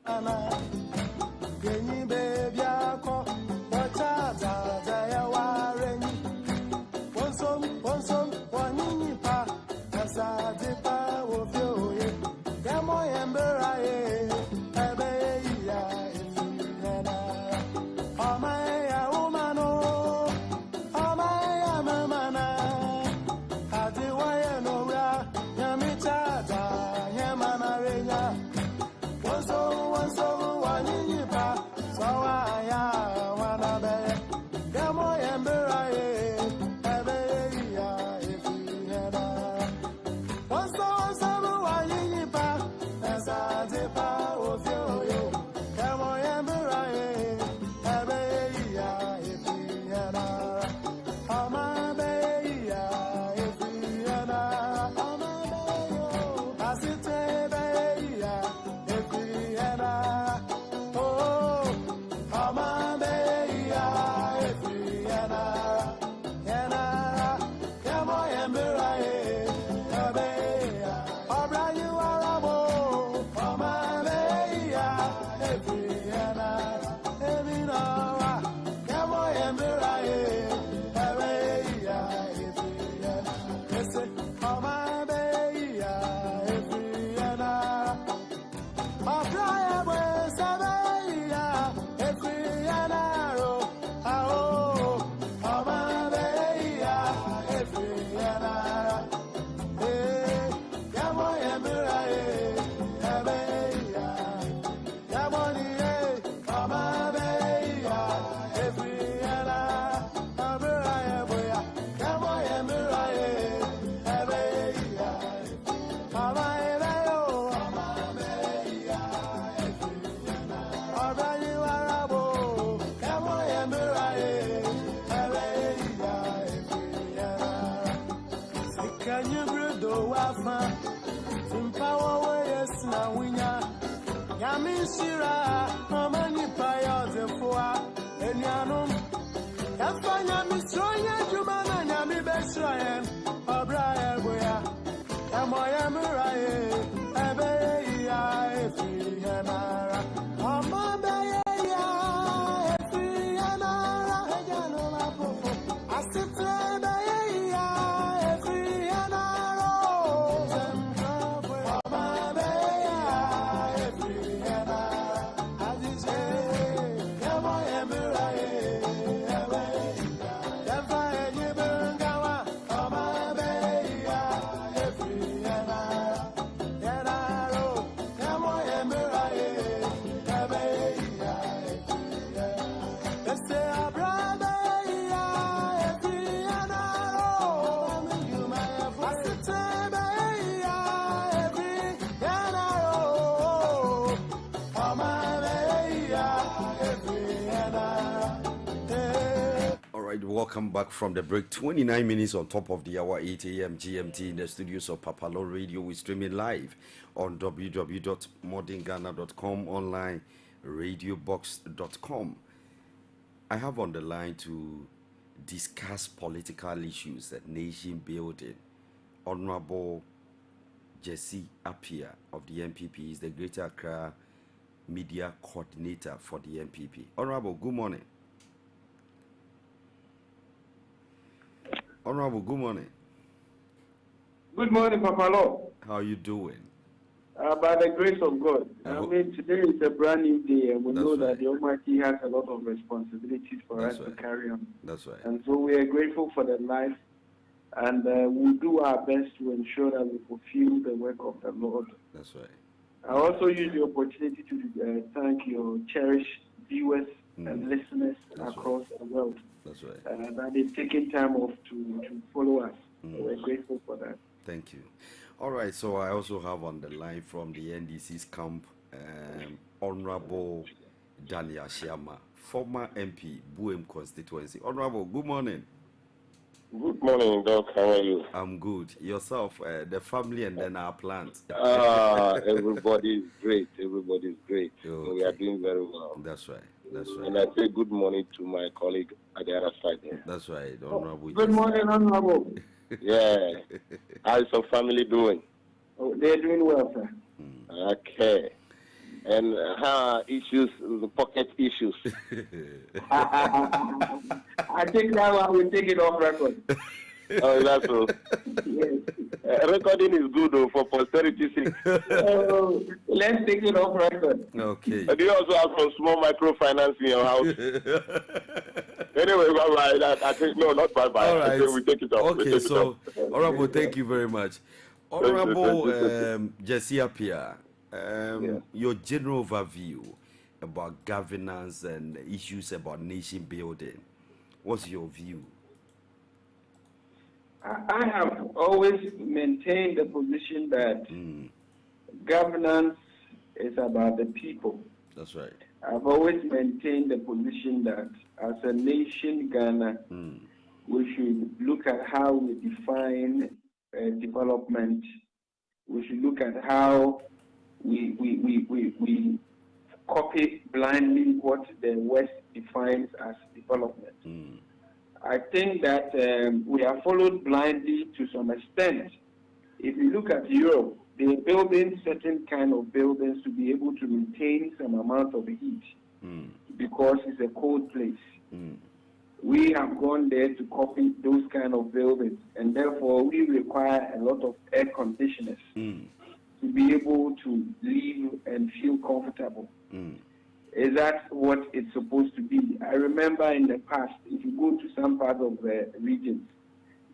S6: Welcome back from the break. 29 minutes on top of the hour, 8 a.m. GMT in the studios of PAPALAW Radio. We're streaming live on www.modernghana.com, online radiobox.com. I have on the line to discuss political issues that nation building. Honorable Jesse Appiah of the MPP is the Greater Accra Media Coordinator for the MPP. Honorable, good morning. Honorable, good morning.
S7: Good morning, PAPALAW.
S6: How are you doing?
S7: By the grace of God. Today is a brand new day, and we know that the Almighty has a lot of responsibilities for us to carry on.
S6: That's right.
S7: And so we are grateful for the life, and we'll do our best to ensure that we fulfill the work of the Lord.
S6: That's right.
S7: I also use the opportunity to thank your cherished viewers and listeners across the world.
S6: That's right.
S7: That they've taken time off to follow us. We're grateful for that.
S6: Thank you. All right, so I also have on the line from the NDC's camp, Honorable Daniel Shiama, former MP, Buem constituency. Honorable, good morning.
S8: Good morning, Doc. How are you?
S6: I'm good. Yourself, the family, and then our plants.
S8: Everybody is great. Everybody is great.
S6: Okay.
S8: So we are doing very well.
S6: That's right. That's right.
S8: And I say good morning to my colleague at the other side there.
S6: That's right, Honorable.
S7: Good morning, Honorable.
S8: Yeah. How's your family doing?
S7: Oh, they're doing well, sir.
S8: Okay. And how issues, the pocket issues?
S7: I think that one will take it off record.
S8: Oh, that's all.
S7: Yes.
S8: Recording is good though, for posterity's sake.
S7: Let's take it off record.
S6: Okay.
S8: Do you also have some small microfinance in your house? Anyway, bye-bye. I think, no, not bye-bye.
S6: All right.
S8: I think we take it off.
S6: Okay, so, Honorable, thank you very much. Honorable Jesse Apia, your general overview about governance and issues about nation building. What's your view?
S7: I have always maintained the position that governance is about the people.
S6: That's right.
S7: I've always maintained the position that as a nation, Ghana, we should look at how we define development. We should look at how we copy blindly what the West defines as development. I think that we are followed blindly to some extent. If you look at Europe, they are building certain kind of buildings to be able to maintain some amount of heat because it's a cold place. We have gone there to copy those kind of buildings, and therefore we require a lot of air conditioners to be able to live and feel comfortable. Is that what it's supposed to be? I remember in the past, if you go to some parts of the regions,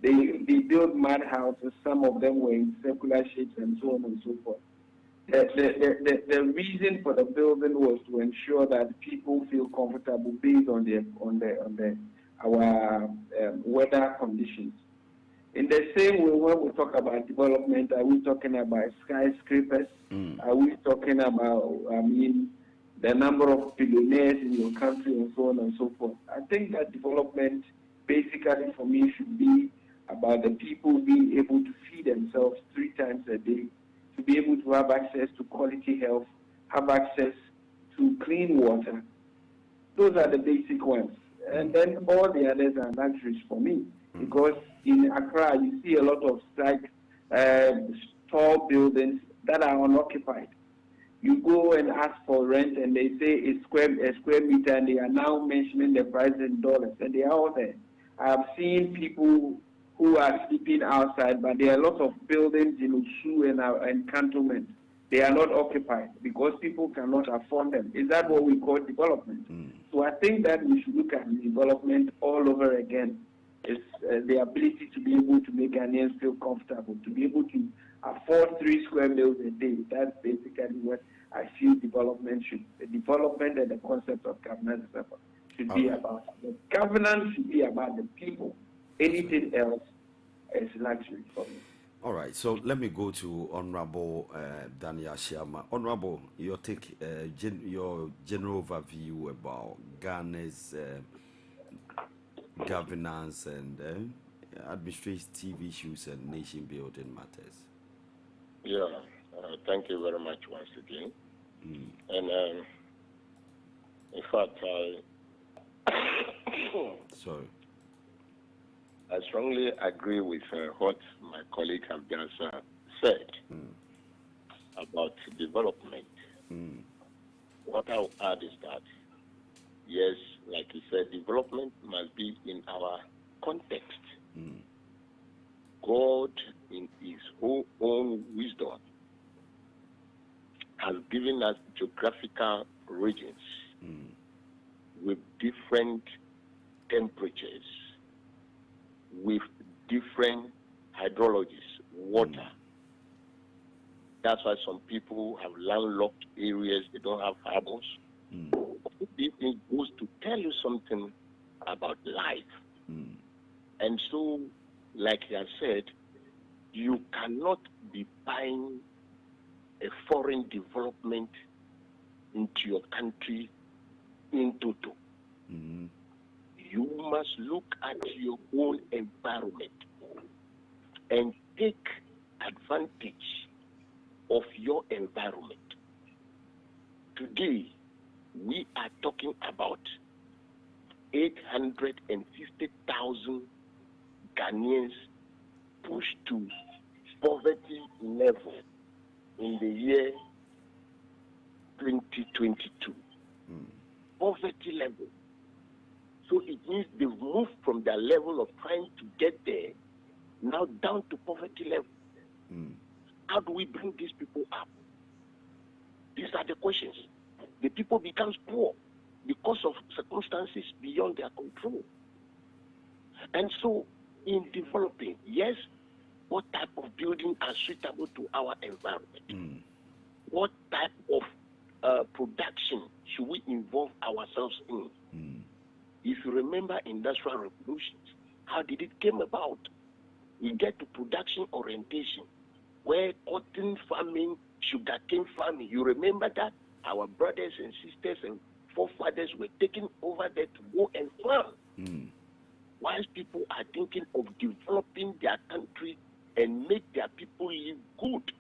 S7: they built mud houses. Some of them were in circular shapes and so on and so forth. The reason for the building was to ensure that people feel comfortable based on our weather conditions. In the same way, when we talk about development, are we talking about skyscrapers? Are we talking about, the number of billionaires in your country and so on and so forth? I think that development, basically for me, should be about the people being able to feed themselves 3 times a day, to be able to have access to quality health, have access to clean water. Those are the basic ones. And then all the others are luxuries for me, because in Accra, you see a lot of tall buildings that are unoccupied. You go and ask for rent, and they say a square meter, and they are now mentioning the price in dollars, and they are all there. I have seen people who are sleeping outside, but there are lots of buildings in Osu and Cantonment. They are not occupied because people cannot afford them. Is that what we call development? So I think that we should look at development all over again. It's the ability to be able to make Ghanaians feel comfortable, to be able to afford 3 square meals a day. That's basically what I feel development should. The development and the concept of governance should be about. The governance should be about the people. Anything else is luxury for me.
S6: All right, so let me go to Honorable Daniel Sharma. Honorable, your take, your general overview about Ghana's governance and administrative issues and nation building matters.
S8: Yeah, thank you very much once again. And in fact,
S6: Sorry.
S8: I strongly agree with what my colleague has just said about development. What I'll add is that, yes, like he said, development must be in our context. God, in his own wisdom, has given us geographical regions with different temperatures, with different hydrologies, water. That's why some people have landlocked areas, they don't have harbors. It goes to tell you something about life. And so, like I said, you cannot be buying a foreign development into your country in toto. You must look at your own environment and take advantage of your environment. Today, we are talking about 850,000 Ghanaians pushed to poverty level in the year 2022. Poverty level. So it means they've moved from their level of trying to get there now down to poverty level. How do we bring these people up? These are the questions. The people becomes poor because of circumstances beyond their control. And so in developing, yes, what type of building are suitable to our environment? What type of production should we involve ourselves in? If you remember industrial revolutions, how did it came about? We get to production orientation, where cotton farming, sugarcane farming, you remember that? Our brothers and sisters and forefathers were taken over there to go and farm. Whilst people are thinking of developing their country and make their people live good.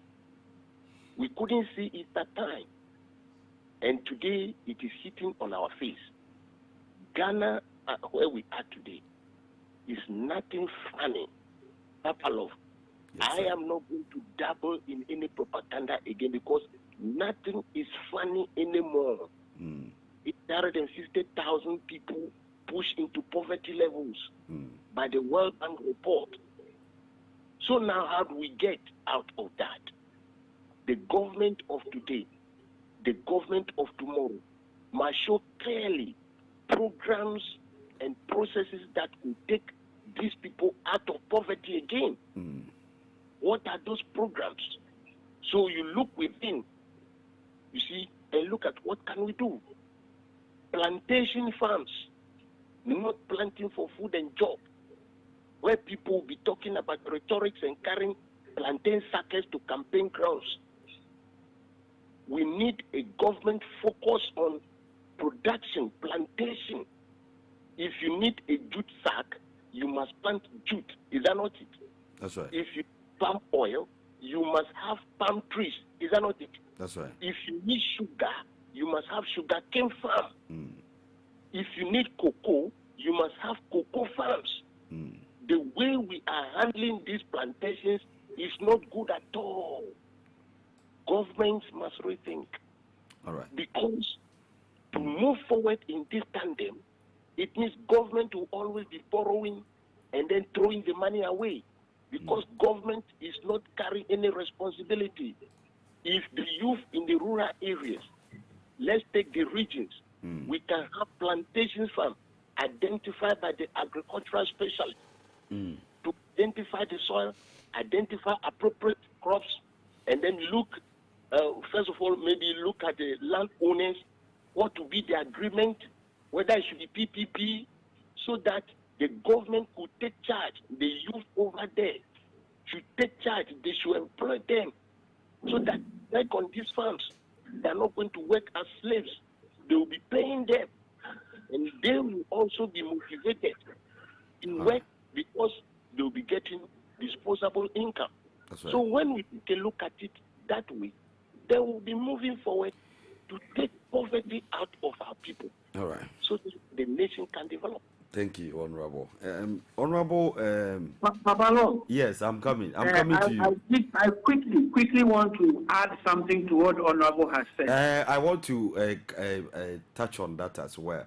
S8: We couldn't see it that time. And today, it is hitting on our face. Ghana, where we are today, is nothing funny. PAPALAW, I am not going to dabble in any propaganda again because nothing is funny anymore. 860,000 people pushed into poverty levels by the World Bank report. So now how do we get out of that? The government of today, the government of tomorrow must show clearly programs and processes that will take these people out of poverty again. What are those programs? So you look within, you see, and look at what can we do. Plantation farms, not planting for food and job, where people will be talking about rhetorics and carrying plantain sackers to campaign grounds. We need a government focus on production, plantation. If you need a jute sack, you must plant jute. Is that not it?
S6: That's right.
S8: If you palm oil, you must have palm trees. Is that not it?
S6: That's right.
S8: If you need sugar, you must have sugar cane farm. If you need cocoa, you must have cocoa farms. The way we are handling these plantations is not good at all. Governments must rethink.
S6: All right.
S8: Because to move forward in this tandem, it means government will always be borrowing and then throwing the money away. Because government is not carrying any responsibility. If the youth in the rural areas, let's take the regions, we can have plantation farm identified by the agricultural specialist to identify the soil, identify appropriate crops, and then look, first of all, maybe look at the landowners, what will be the agreement, whether it should be PPP, so that the government could take charge. The youth over there should take charge. They should employ them so that, like on these farms, they are not going to work as slaves. They will be paying them. And they will also be motivated to work because they will be getting disposable income.
S6: That's right.
S8: So when we take a look at it that way, they will be moving forward to take poverty out of our people.
S6: All right.
S8: So that the nation can develop.
S6: Thank you, Honorable. Honorable.
S9: PAPALAW.
S6: Yes, I'm coming. I'm coming to you.
S9: I quickly want to add something to what Honorable has said.
S6: I want to touch on that as well.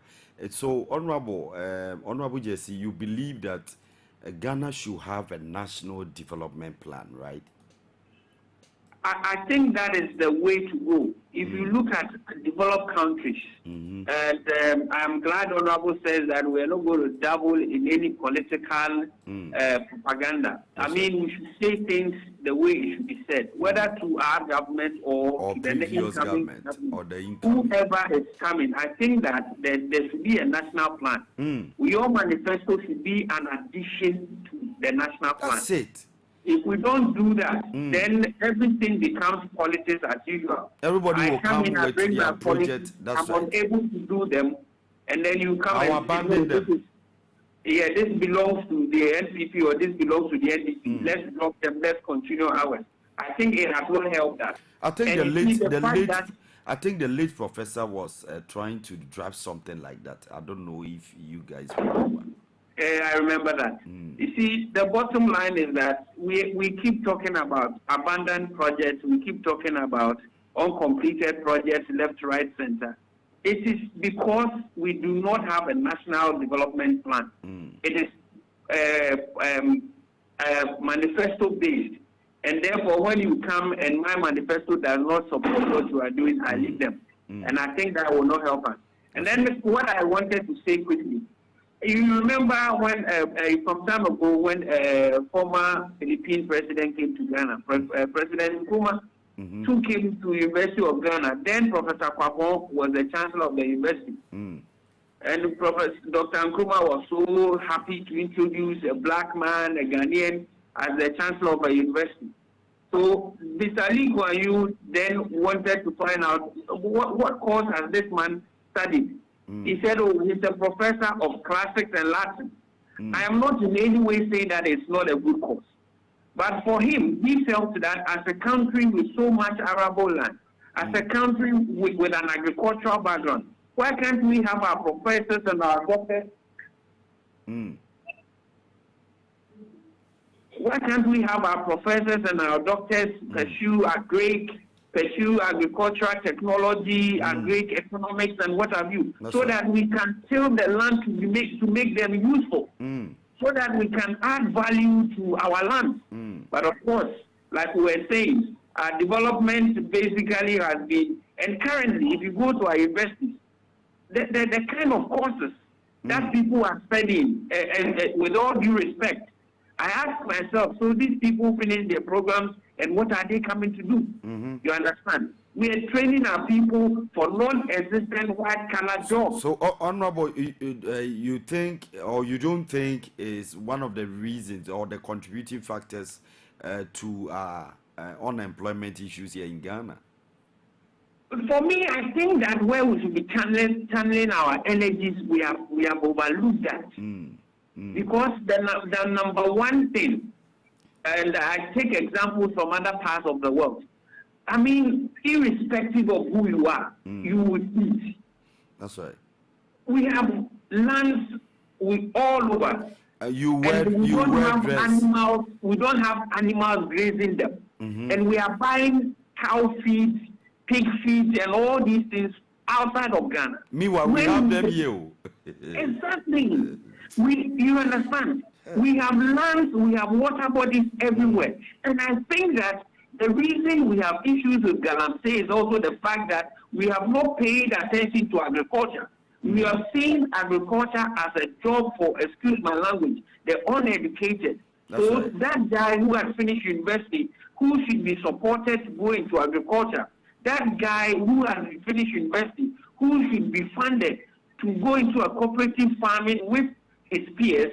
S6: So, Honorable Jesse, you believe that Ghana should have a national development plan, right?
S9: I think that is the way to go. If you look at developed countries, and I'm glad Honorable says that we are not going to dabble in any political propaganda. I mean, we should say things the way it should be said, whether to our government or the
S6: previous government or the incoming.
S9: Whoever is coming. I think that there should be a national plan. Your manifesto should be an addition to the national plan.
S6: That's it.
S9: If we don't do that, then everything becomes politics as usual.
S6: Everybody will come
S9: in,
S6: with their project. That's
S9: I'm
S6: right.
S9: unable to do them, and then you come and
S6: abandon them.
S9: This belongs to the NPP or this belongs to the NDP. Let's block them. Let's continue ours. I think it has not helped us.
S6: I think I think the late professor was trying to drive something like that. I don't know if you guys remember.
S9: I remember that. You see, the bottom line is that we keep talking about abandoned projects. We keep talking about uncompleted projects left, right, center. It is because we do not have a national development plan. It is manifesto based. And therefore, when you come and my manifesto does not support what you are doing, I leave them. And I think that will not help us. And then what I wanted to say quickly, you remember when, some time ago, when former Philippine president came to Ghana, President Nkrumah took him to University of Ghana. Then Professor Kwabon was the chancellor of the university. And Professor Dr. Nkrumah was so happy to introduce a black man, a Ghanaian, as the chancellor of a university. So Mr. Lee Kuan Yew then wanted to find out what course has this man studied. He said, oh, he's a professor of classics and Latin. I am not in any way saying that it's not a good course. But for him, he felt that as a country with so much arable land, as a country with an agricultural background, why can't we have our professors and our doctors? Why can't we have our professors and our doctors pursue agricultural technology, agri economics, and what have you, so that we can till the land to make them useful, so that we can add value to our land. But of course, like we were saying, our development basically has been, and currently, if you go to our universities, the kind of courses that people are studying, and with all due respect, I ask myself, so these people finish their programs, and what are they coming to do? You understand? We are training our people for non-existent white-collar jobs.
S6: So, Honorable, you think, or you don't think, is one of the reasons or the contributing factors to unemployment issues here in Ghana?
S9: For me, I think that where we should be channeling our energies, we have overlooked that. Because the number one thing, and I take examples from other parts of the world, I mean, irrespective of who you are, you would eat.
S6: That's right.
S9: We have lands all over.
S6: We don't
S9: have animals grazing them. And we are buying cow feed, pig feed, and all these things outside of Ghana.
S6: Meanwhile, we have them here.
S9: Exactly. You understand? We have lands, we have water bodies everywhere. And I think that the reason we have issues with Galamsey is also the fact that we have not paid attention to agriculture. We have seen agriculture as a job for, excuse my language, the uneducated. That guy who has finished university, who should be supported to go into agriculture, that guy who has finished university, who should be funded to go into a cooperative farming with his peers,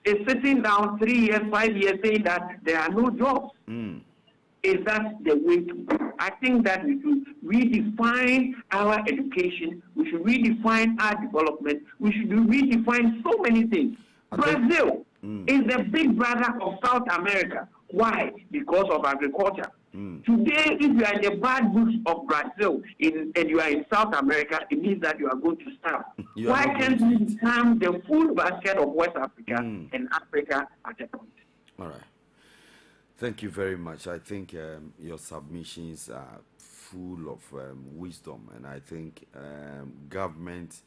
S9: is sitting down 3 years, 5 years, saying that there are no jobs. Is that the way to go? I think that we should redefine our education. We should redefine our development. We should redefine so many things. Brazil is the big brother of South America. Why? Because of agriculture. Today, if you are in the bad books of Brazil and you are in South America, it means that you are going to starve. Why can't we become the full basket of West Africa and Africa at a point?
S6: All right. Thank you very much. I think your submissions are full of wisdom, and I think government,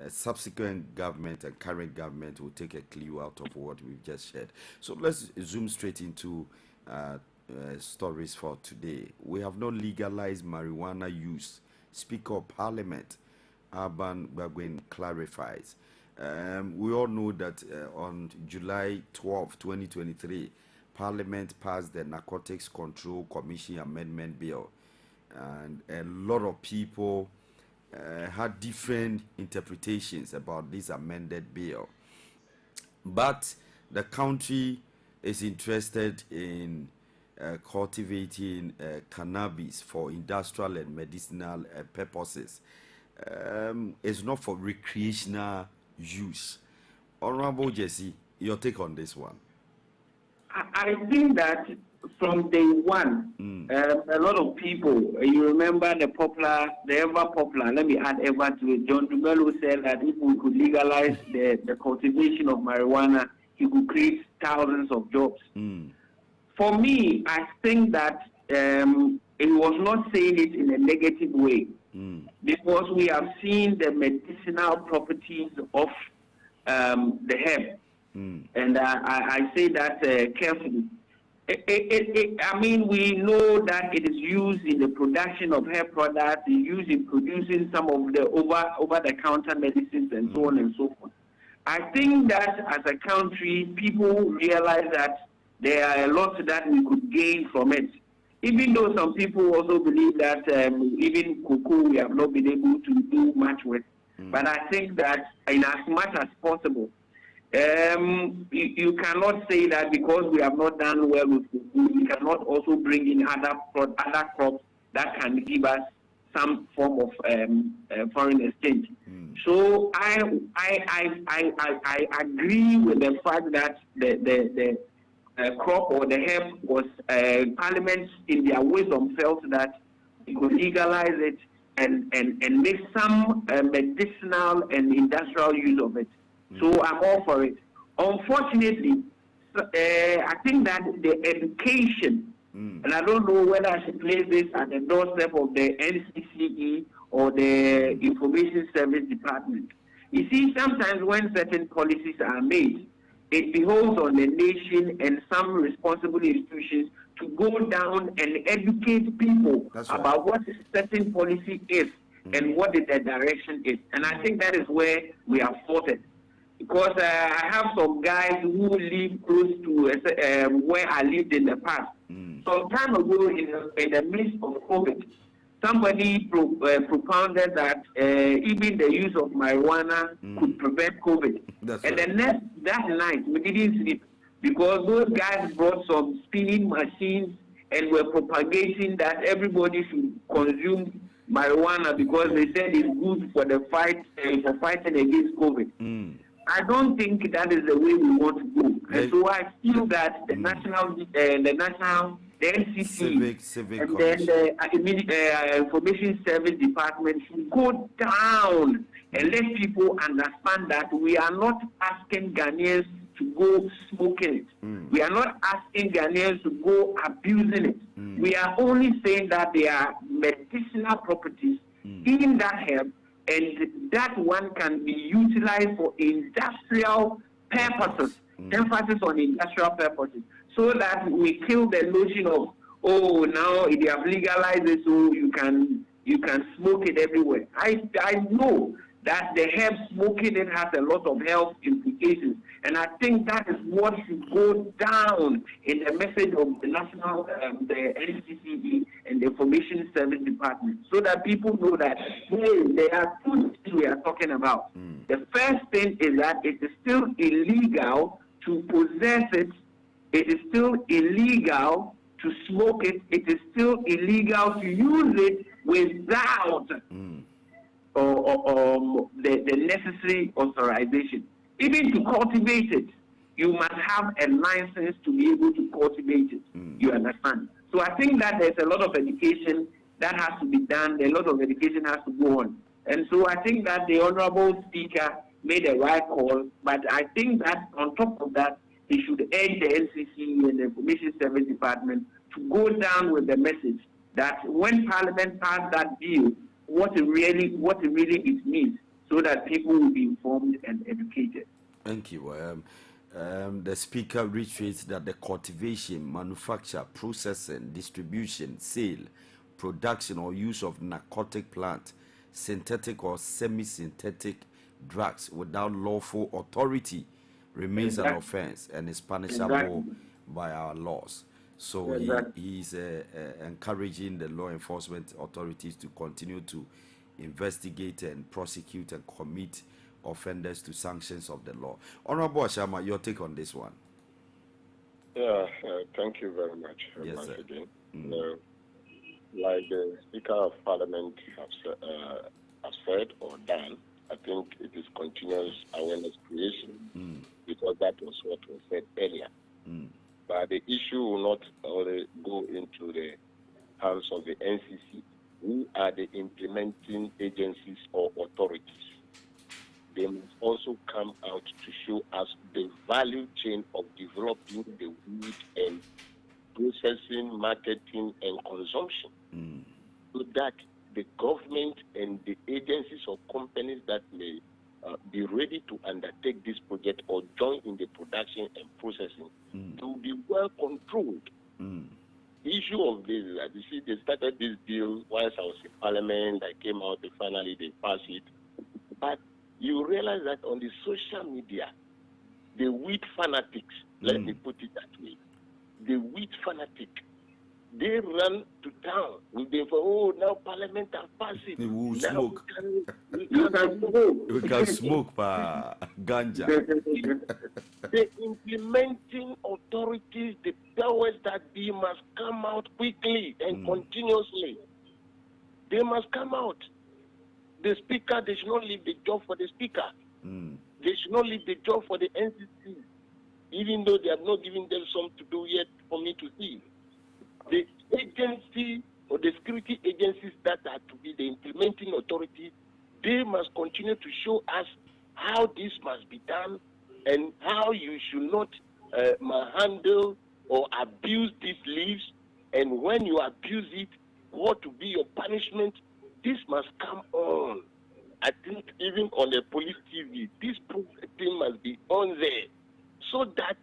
S6: subsequent government and current government will take a clue out of what we've just shared. So let's zoom straight into stories for today. We have not legalized marijuana use. Speaker of Parliament, Amoabeng, clarifies. We all know that on July 12, 2023, Parliament passed the Narcotics Control Commission Amendment Bill, and a lot of people had different interpretations about this amended bill. But the country is interested in cultivating cannabis for industrial and medicinal purposes. It's not for recreational use. Honorable Jesse, your take on this one?
S9: I think that from day one, a lot of people, you remember the ever popular, let me add ever to it, John Dumelo said that if we could legalize the cultivation of marijuana, he could create thousands of jobs. For me, I think that he was not saying it in a negative way, because we have seen the medicinal properties of the herb. And I say that carefully. I mean, we know that it is used in the production of hair products, it's used in producing some of the over-the-counter medicines and so on and so forth. I think that as a country, people realize that there are a lot that we could gain from it. Even though some people also believe that even cocoa we have not been able to do much with. But I think that in as much as possible, you cannot say that because we have not done well with cocoa, we cannot also bring in other crops that can give us some form of foreign exchange. So I agree with the fact that the crop or the hemp was Parliament in their wisdom felt that we could legalize it and make some medicinal and industrial use of it. So I'm all for it. Unfortunately, I think that the education, and I don't know whether I should place this at the doorstep of the NCCE or the Information Service Department. You see, sometimes when certain policies are made, it beholds on the nation and some responsible institutions to go down and educate people about what a certain policy is and what the direction is. And I think that is where we are faulted. Because I have some guys who live close to where I lived in the past. Some time ago, in the midst of COVID, somebody propounded that even the use of marijuana could prevent COVID. That night, we didn't sleep because those guys brought some spinning machines and were propagating that everybody should consume marijuana because they said it's good for the fight for fighting against COVID. I don't think that is the way we want to go. And so I feel that the NCC and then the Information Service Department should go down and let people understand that we are not asking Ghanaians to go smoking it. We are not asking Ghanaians to go abusing it. We are only saying that there are medicinal properties in that herb, and that one can be utilized for industrial purposes, emphasis on industrial purposes, so that we kill the notion of, oh, now if you have legalized it, so you can smoke it everywhere. I know that the herb smoking it has a lot of health implications, and I think that is what should go down in the message of the national, the NCCE and the Information Service Department, so that people know that, hey, there are two things we are talking about. The first thing is that it is still illegal to possess it. It is still illegal to smoke it. It is still illegal to use it without the necessary authorization. Even to cultivate it, you must have a license to be able to cultivate it. You understand? So I think that there's a lot of education that has to be done. A lot of education has to go on. And so I think that the Honorable Speaker made a right call, but I think that on top of that, he should urge the NCC and the Information Service Department to go down with the message that when Parliament passed that bill, what it really means, so that people will be informed and educated.
S6: Thank you. The Speaker reiterates that the cultivation, manufacture, processing, distribution, sale, production or use of narcotic plant, synthetic or semi-synthetic drugs without lawful authority remains an offense and is punishable by our laws. So he is encouraging the law enforcement authorities to continue to investigate and prosecute and commit offenders to sanctions of the law. Honorable Ashama, your take on this one?
S8: Yeah, thank you very much.
S6: Yes, sir.
S8: Again. Like the Speaker of Parliament have said or done, I think it is continuous awareness creation, because that was what was said earlier. But the issue will not only go into the hands of the NCC, who are the implementing agencies or authorities. They must also come out to show us the value chain of developing the weed and processing, marketing, and consumption, so that the government and the agencies or companies that may be ready to undertake this project or join in the production and processing to be well controlled. The issue of this, you see, they started this bill once I was in Parliament. I came out, finally they passed it. But you realize that on the social media, the weed fanatics, let me put it that way, the weed fanatic, they run to town with them for, oh, now Parliament has passed it.
S6: We will
S8: now
S6: smoke.
S8: we can smoke.
S6: We can smoke, pa ganja.
S8: The implementing authorities, the powers that be, must come out quickly and continuously. They must come out. The speaker, they should not leave the job for the speaker. They should not leave the job for the NCC, even though they have not given them some to do yet for me to see. The agency or the security agencies that are to be the implementing authority, they must continue to show us how this must be done and how you should not handle or abuse these leaves, and when you abuse it, what to be your punishment. This must come on. I think even on the police TV, this thing must be on there, so that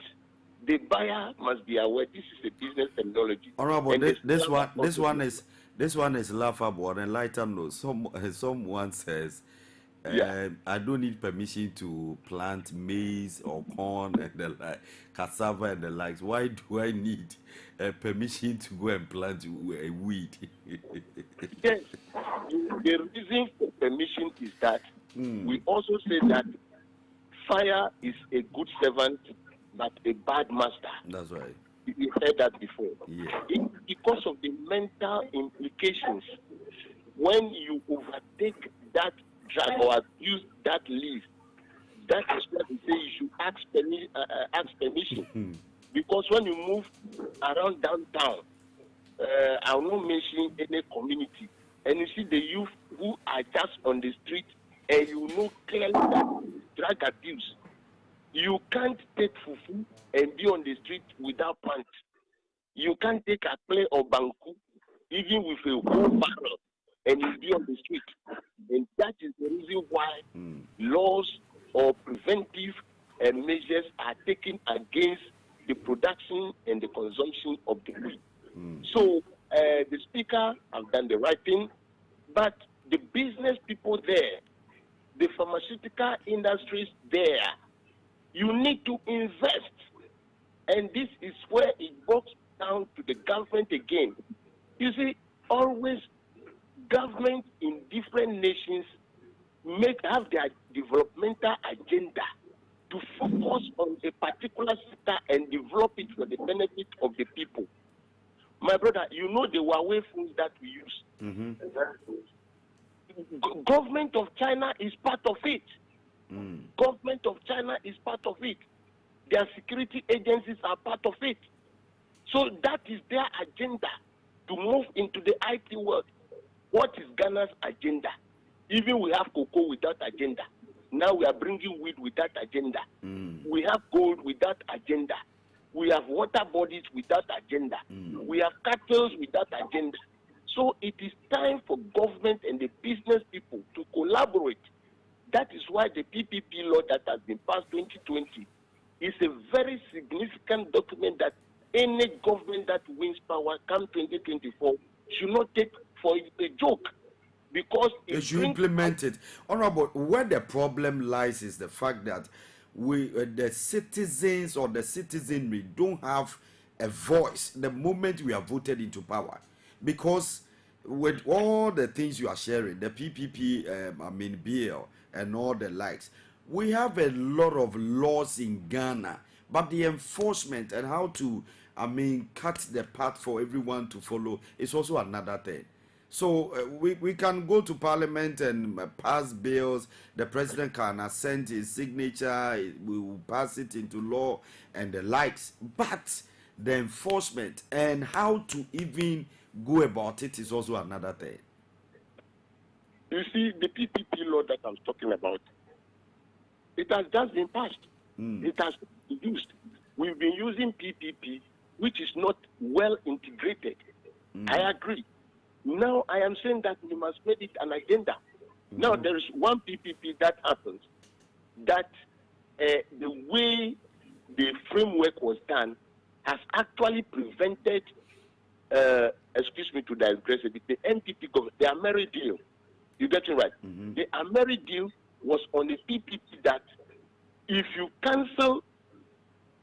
S8: the buyer must be aware this is a business technology.
S6: Honorable, this one is laughable and lighter note. Someone says, I don't need permission to plant maize or corn and the like, cassava and the likes. Why do I need permission to go and plant a weed?
S8: Yes, the reason for permission is that we also say that fire is a good servant but a bad master.
S6: That's right.
S8: You heard that before.
S6: Yeah.
S8: It's because of the mental implications. When you overtake that drug or abuse that leaf, that is what we say you should ask permission. Because when you move around downtown, I will not mention any community, and you see the youth who are just on the street, and you know clearly that drug abuse. You can't take fufu and be on the street without pants. You can't take a play or banku, even with a whole barrel, and you be on the street. And that is the reason why laws or preventive measures are taken against the production and the consumption of the weed. So the speaker has done the right thing, but the business people there, the pharmaceutical industries there, you need to invest. And this is where it goes down to the government again. You see, always governments in different nations have their developmental agenda to focus on a particular sector and develop it for the benefit of the people. My brother, you know the Huawei phones that we use. Government of China is part of it. Government of China is part of it. Their security agencies are part of it. So that is their agenda to move into the IT world. What is Ghana's agenda? Even we have cocoa with that agenda. Now we are bringing weed with that agenda. We have gold with that agenda. We have water bodies with that agenda. We have cattle with that agenda. So it is time for government and the business people to collaborate. That is why the PPP law that has been passed 2020 is a very significant document that any government that wins power come 2024 should not take for a joke, because
S6: they should implement it. Honorable, where the problem lies is the fact that the citizens or the citizenry don't have a voice the moment we are voted into power, because with all the things you are sharing, the PPP, bill and all the likes, we have a lot of laws in Ghana, but the enforcement and how to, cut the path for everyone to follow is also another thing. So we can go to Parliament and pass bills. The president can assent his signature. We will pass it into law and the likes. But the enforcement and how to even go about it is also another thing.
S8: You see, the PPP law that I'm talking about, it has just been passed. It has been used. We've been using PPP, which is not well integrated. I agree. Now I am saying that we must make it an agenda. Now there is one PPP that happens that the way the framework was done has actually prevented, excuse me to digress a bit, the NPP government, the Ameri deal. You get it right? The Ameri deal was on the PPP that if you cancel,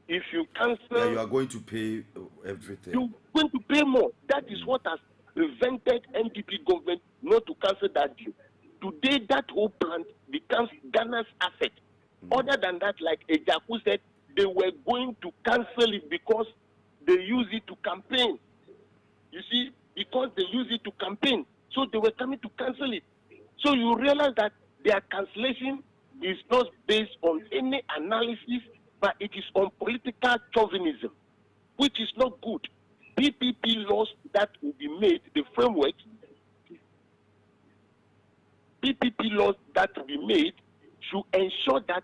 S6: you are going to pay everything.
S8: You're going to pay more. That is what has prevented NPP government not to cancel that deal. Today, that whole plant becomes Ghana's asset. Other than that, like Ejaku said, they were going to cancel it because they use it to campaign. You see, because they use it to campaign. So they were coming to cancel it. So you realize that their cancellation is not based on any analysis, but it is on political chauvinism, which is not good. PPP laws that will be made, the framework, PPP laws that will be made should ensure that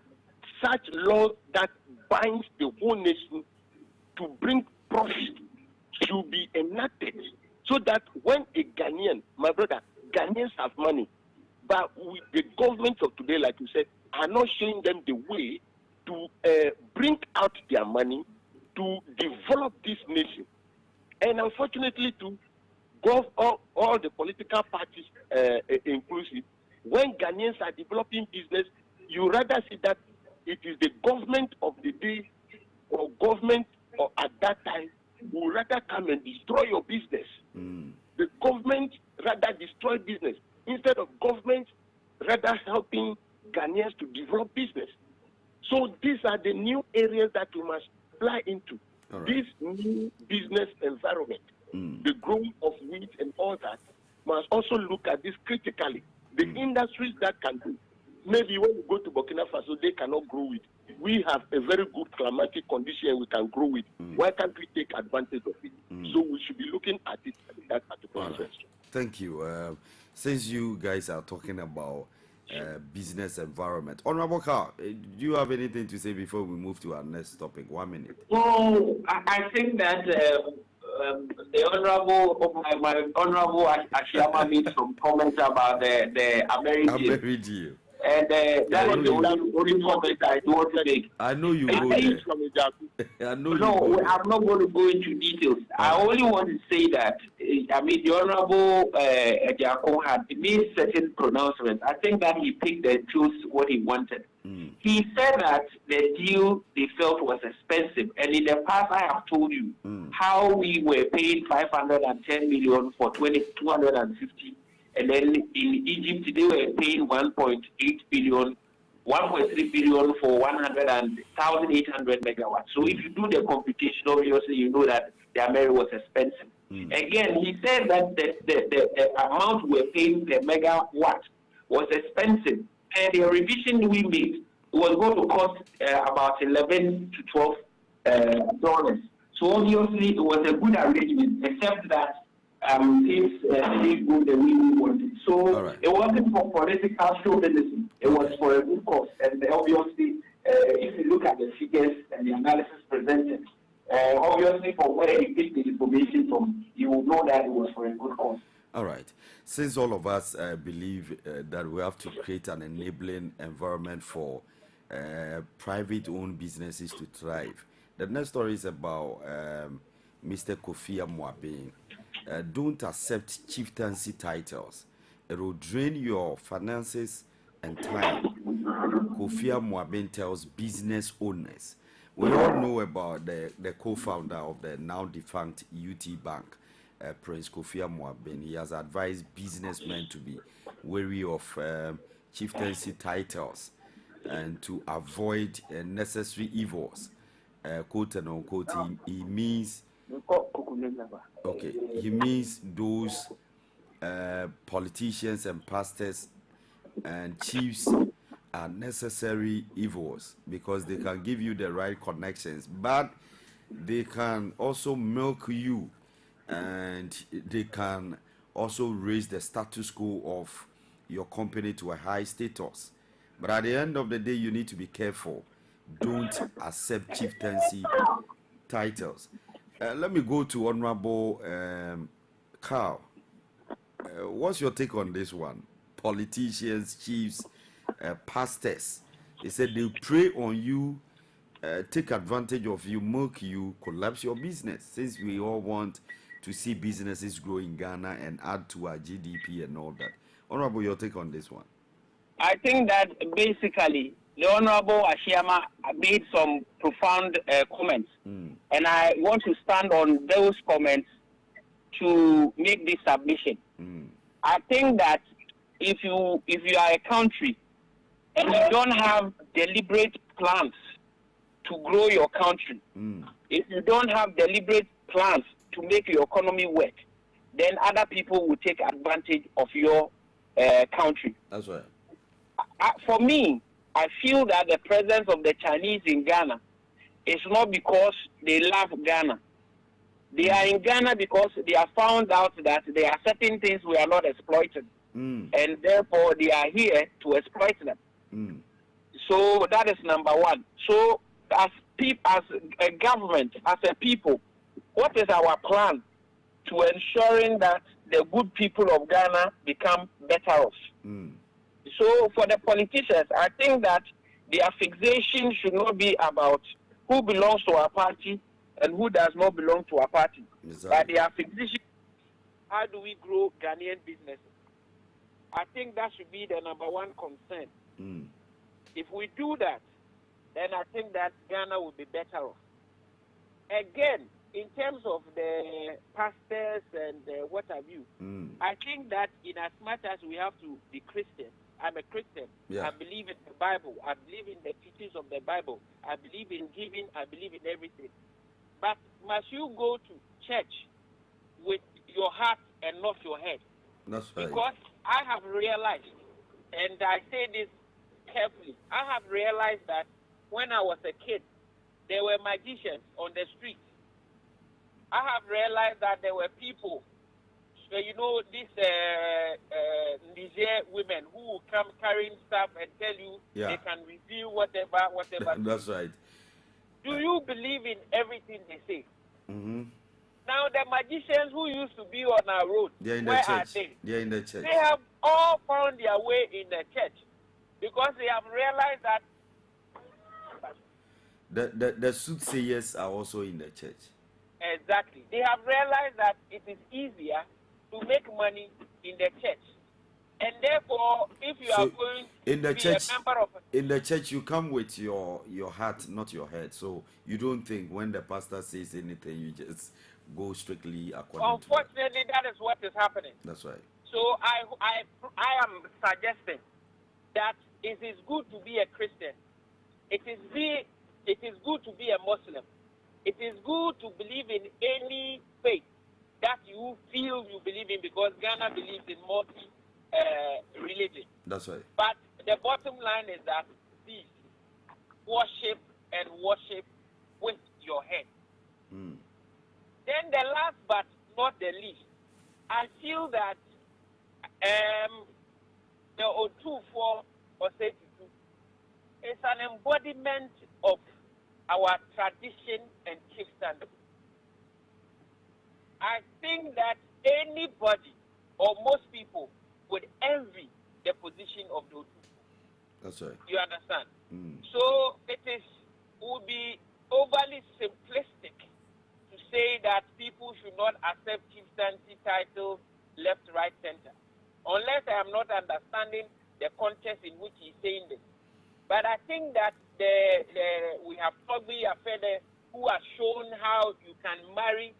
S8: such laws that binds the whole nation to bring profit should be enacted so that when a Ghanaian, my brother, Ghanaians have money, but with the governments of today, like you said, are not showing them the way to bring out their money to develop this nation. And unfortunately, to all the political parties inclusive, when Ghanaians are developing business, you rather see that it is the government of the day or government or at that time who rather come and destroy your business. The government rather destroy business instead of government rather helping Ghanaians to develop business. So these are the new areas that we must fly into. Right. This new business environment, the growth of wheat and all that, must also look at this critically. The industries that can do. Maybe when we go to Burkina Faso, they cannot grow it. We have a very good climatic condition we can grow it. Why can't we take advantage of it? So we should be looking at it at that particular question.
S6: Thank you. Since you guys are talking about business environment, Honorable Carr, do you have anything to say before we move to our next topic? 1 minute.
S9: Well, I think that the honorable, my honorable Ashiyama made some comments about the Ameri deal. And that is the only comment I want to make.
S6: I know you go there. I know
S9: no, I'm not going to go into details. I only want to say that, I mean, the Honorable Ejaku had made certain pronouncements. I think that he picked and chose what he wanted. He said that the deal they felt was expensive. And in the past, I have told you how we were paying 510 million for 250. And then in Egypt, they were paying 1.8 billion, 1.3 billion for 1,800 megawatts. So if you do the computation, obviously you know that the Ameri was expensive. Again, he said that the amount we were paying per megawatt was expensive. And the revision we made was going to cost about $11 to $12. So obviously it was a good arrangement, except that things didn't go the way we wanted. So it wasn't for political chauvinism. It was for a good cause. And obviously, if you look at the figures and the analysis presented, obviously from where you get the information from, you will know that it was for a good cause.
S6: All right. Since all of us believe that we have to create an enabling environment for private-owned businesses to thrive, the next story is about Mr. Amoabeng. Don't accept chieftaincy titles. It will drain your finances and time. Amoabeng tells business owners. We all know about the co-founder of the now defunct UT Bank, Prince Amoabeng. He has advised businessmen to be wary of chieftaincy titles and to avoid necessary evils. Quote and unquote, he means he means those politicians and pastors and chiefs are necessary evils because they can give you the right connections, but they can also milk you, and they can also raise the status quo of your company to a high status. But at the end of the day, you need to be careful. Don't accept chieftaincy titles. Let me go to Honorable Carl. What's your take on this one? Politicians, chiefs, pastors, they said they prey on you, take advantage of you, milk you, collapse your business. Since we all want to see businesses grow in Ghana and add to our GDP and all that. Honorable, your take on this one?
S9: I think that basically the Honorable Ashiyama made some profound comments, and I want to stand on those comments to make this submission. I think that if you are a country and you don't have deliberate plans to grow your country, if you don't have deliberate plans to make your economy work, then other people will take advantage of your country.
S6: That's right.
S9: For me, I feel that the presence of the Chinese in Ghana is not because they love Ghana. They are in Ghana because they have found out that there are certain things we are not exploiting, and therefore they are here to exploit them. So that is number one. So as a government, as a people, what is our plan to ensuring that the good people of Ghana become better off? So for the politicians, I think that their fixation should not be about who belongs to our party and who does not belong to our party.
S6: Exactly.
S9: But their fixation, how do we grow Ghanaian businesses? I think that should be the number one concern. If we do that, then I think that Ghana will be better off. Again, in terms of the pastors and what have you, I think that in as much as we have to be Christian, I'm a Christian.
S6: Yeah.
S9: I believe in the Bible. I believe in the teachings of the Bible. I believe in giving. I believe in everything. But must you go to church with your heart and not your head?
S6: That's right.
S9: Because I have realized, and I say this carefully, I have realized that when I was a kid, there were magicians on the streets. I have realized that there were people, you know, these Niger women who will come carrying stuff and tell you they can reveal whatever.
S6: That's right.
S9: Do you believe in everything they say? Now, the magicians who used to be on our road, where are they?
S6: They're in the church.
S9: They have all found their way in the church because they have realized that
S6: the soothsayers are also in the church.
S9: Exactly. They have realized that it is easier to make money in the church. And therefore, if you are going
S6: in the
S9: to
S6: church,
S9: be a member of
S6: in the church, you come with your heart, not your head. So you don't think when the pastor says anything, you just go strictly according to that.
S9: Unfortunately, that is what is happening.
S6: That's right.
S9: So I am suggesting that it is good to be a Christian. It is good to be a Muslim. It is good to believe in any faith that you feel you believe in, because Ghana believes in multi-religion.
S6: That's right.
S9: But the bottom line is that please worship and worship with your head. Then the last but not the least, I feel that the O2 for Osei is an embodiment of our tradition and chieftaincy. I think that anybody or most people would envy the position of the O2.
S6: That's right.
S9: You understand? So it would be overly simplistic to say that people should not accept chieftaincy titles left, right, center, unless I am not understanding the context in which he's saying this. But I think that we have Togbi Afede, who has shown how you can marry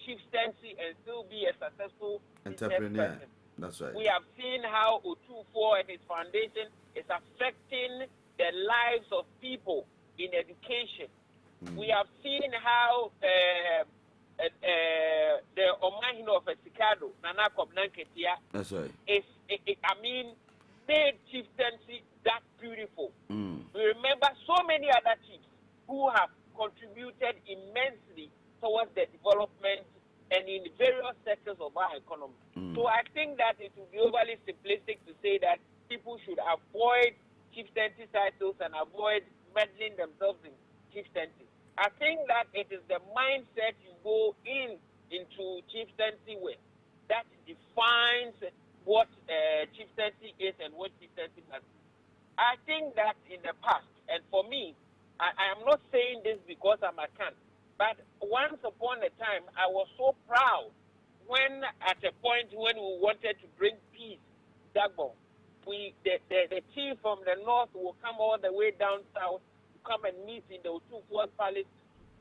S9: chieftaincy and still be a successful
S6: entrepreneur.
S9: Person.
S6: That's right.
S9: We have seen how O24 and his foundation is affecting the lives of people in education. We have seen how the Omahino of Esikado, Nana Kobnanketia,
S6: that's right.
S9: Made chieftaincy that beautiful. We remember so many other chiefs who have contributed immensely
S10: themselves in chieftaincy. I think that it is the mindset you go into chieftaincy with that defines what chieftaincy is and what chieftaincy must be. I think that in the past, and for me, I am not saying this because I'm a can, but once upon a time, I was so proud when at a point when we wanted to bring peace, Dagbo, the chief from the north will come all the way down south to come and meet in the Otufua's palace,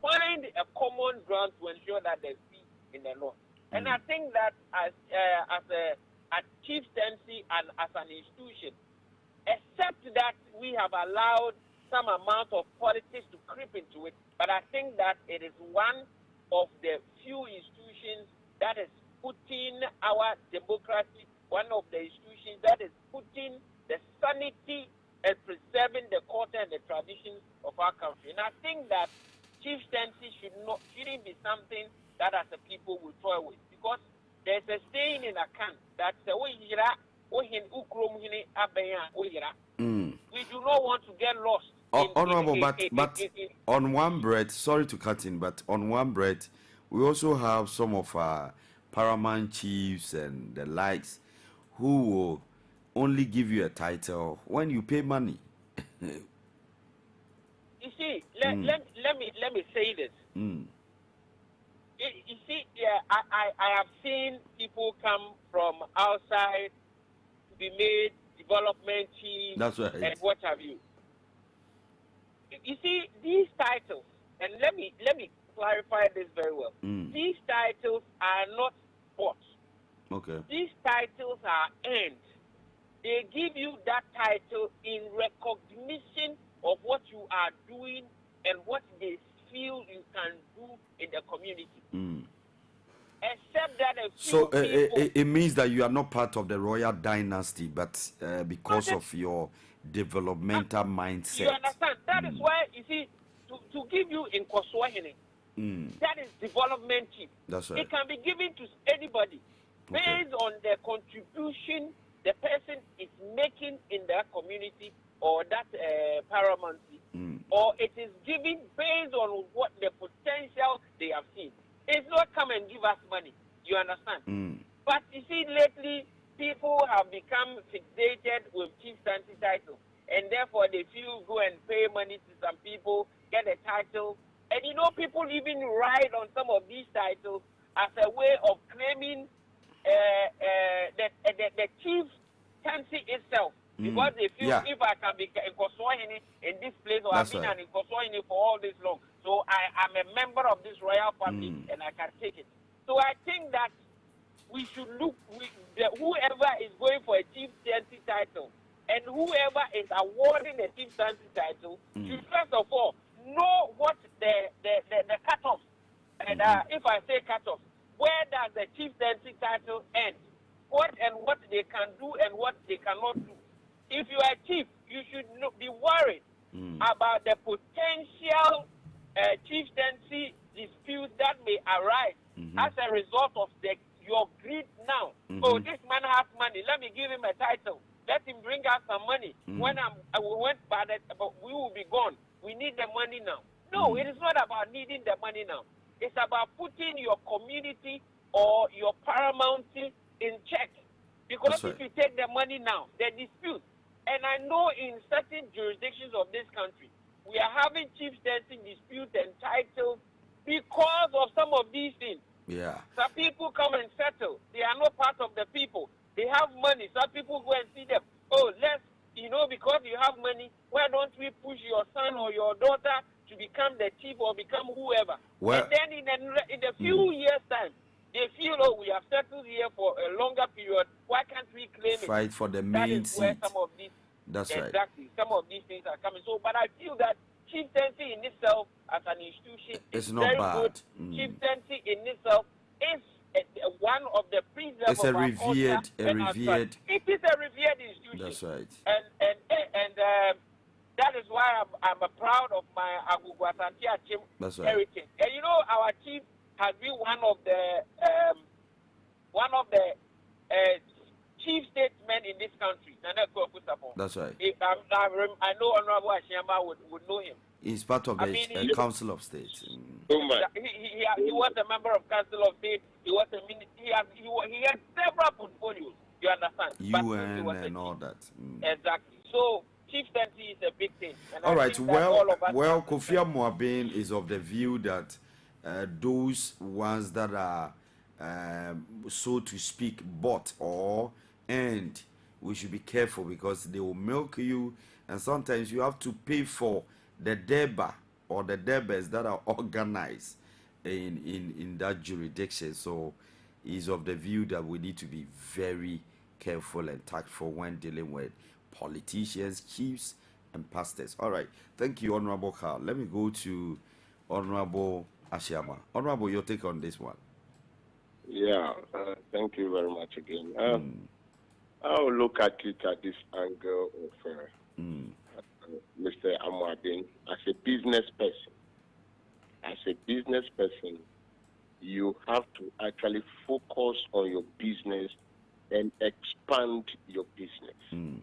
S10: find a common ground to ensure that there's peace in the north. And I think that as a chieftaincy and as an institution, except that we have allowed some amount of politics to creep into it, but I think that it is one of the few institutions that is putting our democracy, one of the institutions that is putting the sanity and preserving the culture and the traditions of our country. And I think that chieftaincy shouldn't be something that as a people will toy with, because there's a saying in a can that we do not want to get lost.
S6: Honorable, but on one breath, sorry to cut in, but on one breath, we also have some of our paramount chiefs and the likes who will only give you a title when you pay money.
S10: You see, let me say this. You see, I have seen people come from outside to be made development chiefs.
S6: That's right.
S10: And what have you. You see, these titles, and let me clarify this very well. These titles are not bought.
S6: Okay.
S10: These titles are earned. They give you that title in recognition of what you are doing and what they feel you can do in the community. Except that a few people,
S6: it means that you are not part of the royal dynasty, but because of your developmental mindset.
S10: You understand? That is why, you see, to give you in Koswahili, that is development chief.
S6: That's right.
S10: It can be given to anybody based on the contribution the person is making in that community or that paramountcy, or it is given based on what the potential they have seen. It's not come and give us money. You understand? But you see, lately, people have become fixated with chieftaincy title, and therefore they feel go and pay money to some people, get a title. And you know, people even ride on some of these titles as a way of claiming the chieftaincy itself. Because they feel if I can be in Koswahini in this place, or I've been in Koswahini for all this long, so I'm a member of this royal family and I can take it. So I think that we should look, whoever is going for a chieftaincy title and whoever is awarding the chieftaincy title should first of all know what the cutoffs, and if I say cutoffs, where does the chieftaincy title end? What they can do and what they cannot do. If you are a chief, you should be worried about the potential chieftaincy disputes that may arise as a result of your greed now. Oh, this man has money. Let me give him a title. Let him bring us some money. When we will be gone. We need the money now. No, it is not about needing the money now. It's about putting your community or your paramountcy in check. Because if you take the money now, the dispute. And I know in certain jurisdictions of this country, we are having chieftaincy disputes and titles because of some of these things.
S6: Yeah.
S10: Some people come and settle. They are not part of the people. They have money. Some people go and see them. Oh, because you have money, why don't we push your son or your daughter to become the chief or become whoever?
S6: Well,
S10: and then in a few years' time, they feel, oh, we have settled here for a longer period. Why can't we claim it?
S6: Fight for the main seat.
S10: Where some of these,
S6: that's right.
S10: Exactly. Some of these things are coming. So, but I feel that chieftaincy in itself, as an institution, is
S6: not
S10: very
S6: bad.
S10: Good. Chieftaincy in itself is one of the preserves
S6: it's
S10: of our culture. It is a revered institution.
S6: That's right.
S10: And that is why I'm proud of my Aguguasantia heritage. And you know, our chief has been one of the chief statesmen in this country.
S6: That's right.
S10: I know Honorable Ashiyama would know him.
S6: He's part of the Council of State.
S10: He was a member of Council of State. He was a he had several portfolios. You understand?
S6: UN and all that.
S10: Exactly. So chieftaincy is a big thing. And
S6: all right. Well,
S10: Kofi
S6: Amoabeng is of the view that those ones that are, so to speak, bought or earned, we should be careful because they will milk you, and sometimes you have to pay for the deba or the debas that are organized in that jurisdiction. So he's of the view that we need to be very careful and tactful when dealing with politicians, chiefs, and pastors. All right. Thank you, Honorable Carl. Let me go to Honorable Ashama. Honorable, your take on this one.
S8: Yeah, thank you very much again. I'll look at it at this angle of Mr. Amoabeng as a business person. As a business person, you have to actually focus on your business and expand your business.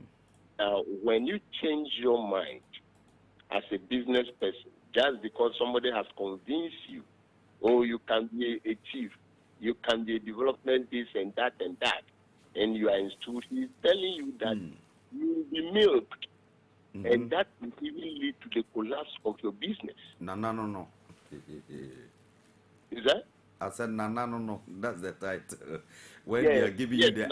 S8: Now, when you change your mind as a business person, just because somebody has convinced you, oh, you can be a chief, you can be a development this and that, and you are instituted, he's telling you that you will be milked, and that will even lead to the collapse of your business.
S6: No.
S8: Is that?
S6: I said, no. That's the title. When they are giving you the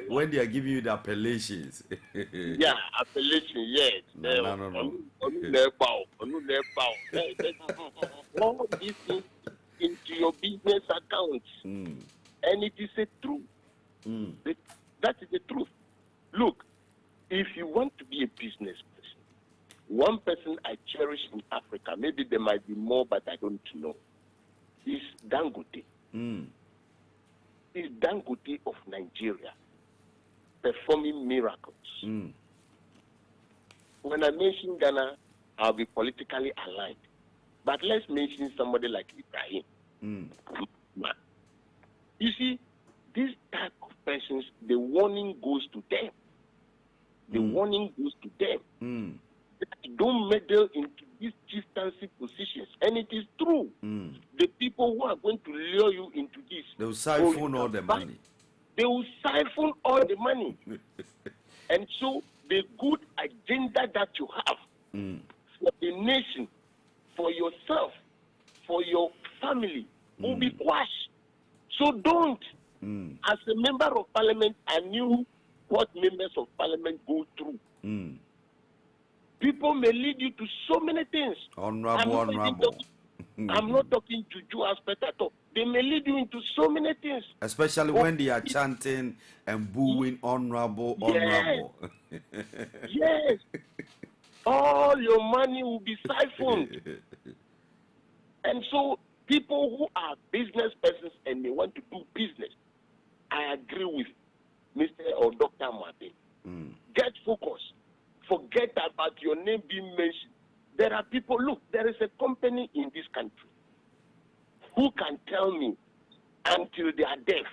S6: when they are giving you the appellations.
S8: Appellation, yes.
S6: No.
S8: All these things into your business accounts, and it is a truth. That is the truth. Look, if you want to be a business person, one person I cherish in Africa, maybe there might be more, but I don't know, is Dangote. Is Dangote of Nigeria performing miracles. When I mention Ghana, I'll be politically aligned. But let's mention somebody like Ibrahim. You see, this type of persons, the warning goes to them. The warning goes to them. Don't meddle into these chieftaincy positions. And it is true. The people who are going to lure you into this,
S6: they will siphon all the money.
S8: They will siphon all the money. And so the good agenda that you have for the nation, for yourself, for your family, will be quashed. So don't. As a member of parliament, I knew what members of parliament go through. People may lead you to so many things.
S6: Honorable.
S8: I'm not talking to you aspect at all. They may lead you into so many things.
S6: Especially when they are chanting and booing honorable.
S8: Yes. All your money will be siphoned. And so people who are business persons and they want to do business, I agree with Mr. or Dr. Amoabeng. Get focused. Forget about your name being mentioned. There are people, look, there is a company in this country who can tell me until they are deaf,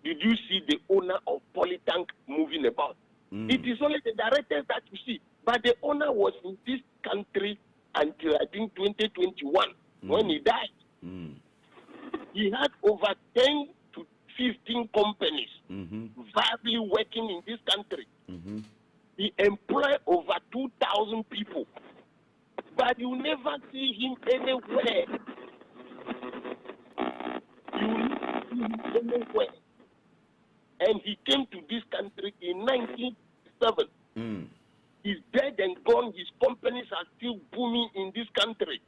S8: did you see the owner of Polytank moving about? It is only the directors that you see. But the owner was in this country until I think 2021 when he died. He had over 10 to 15 companies viably working in this country. He employed over 2,000 people. But you never see him anywhere. You never see him anywhere. And he came to this country in 1967. He's dead and gone. His companies are still booming in this country.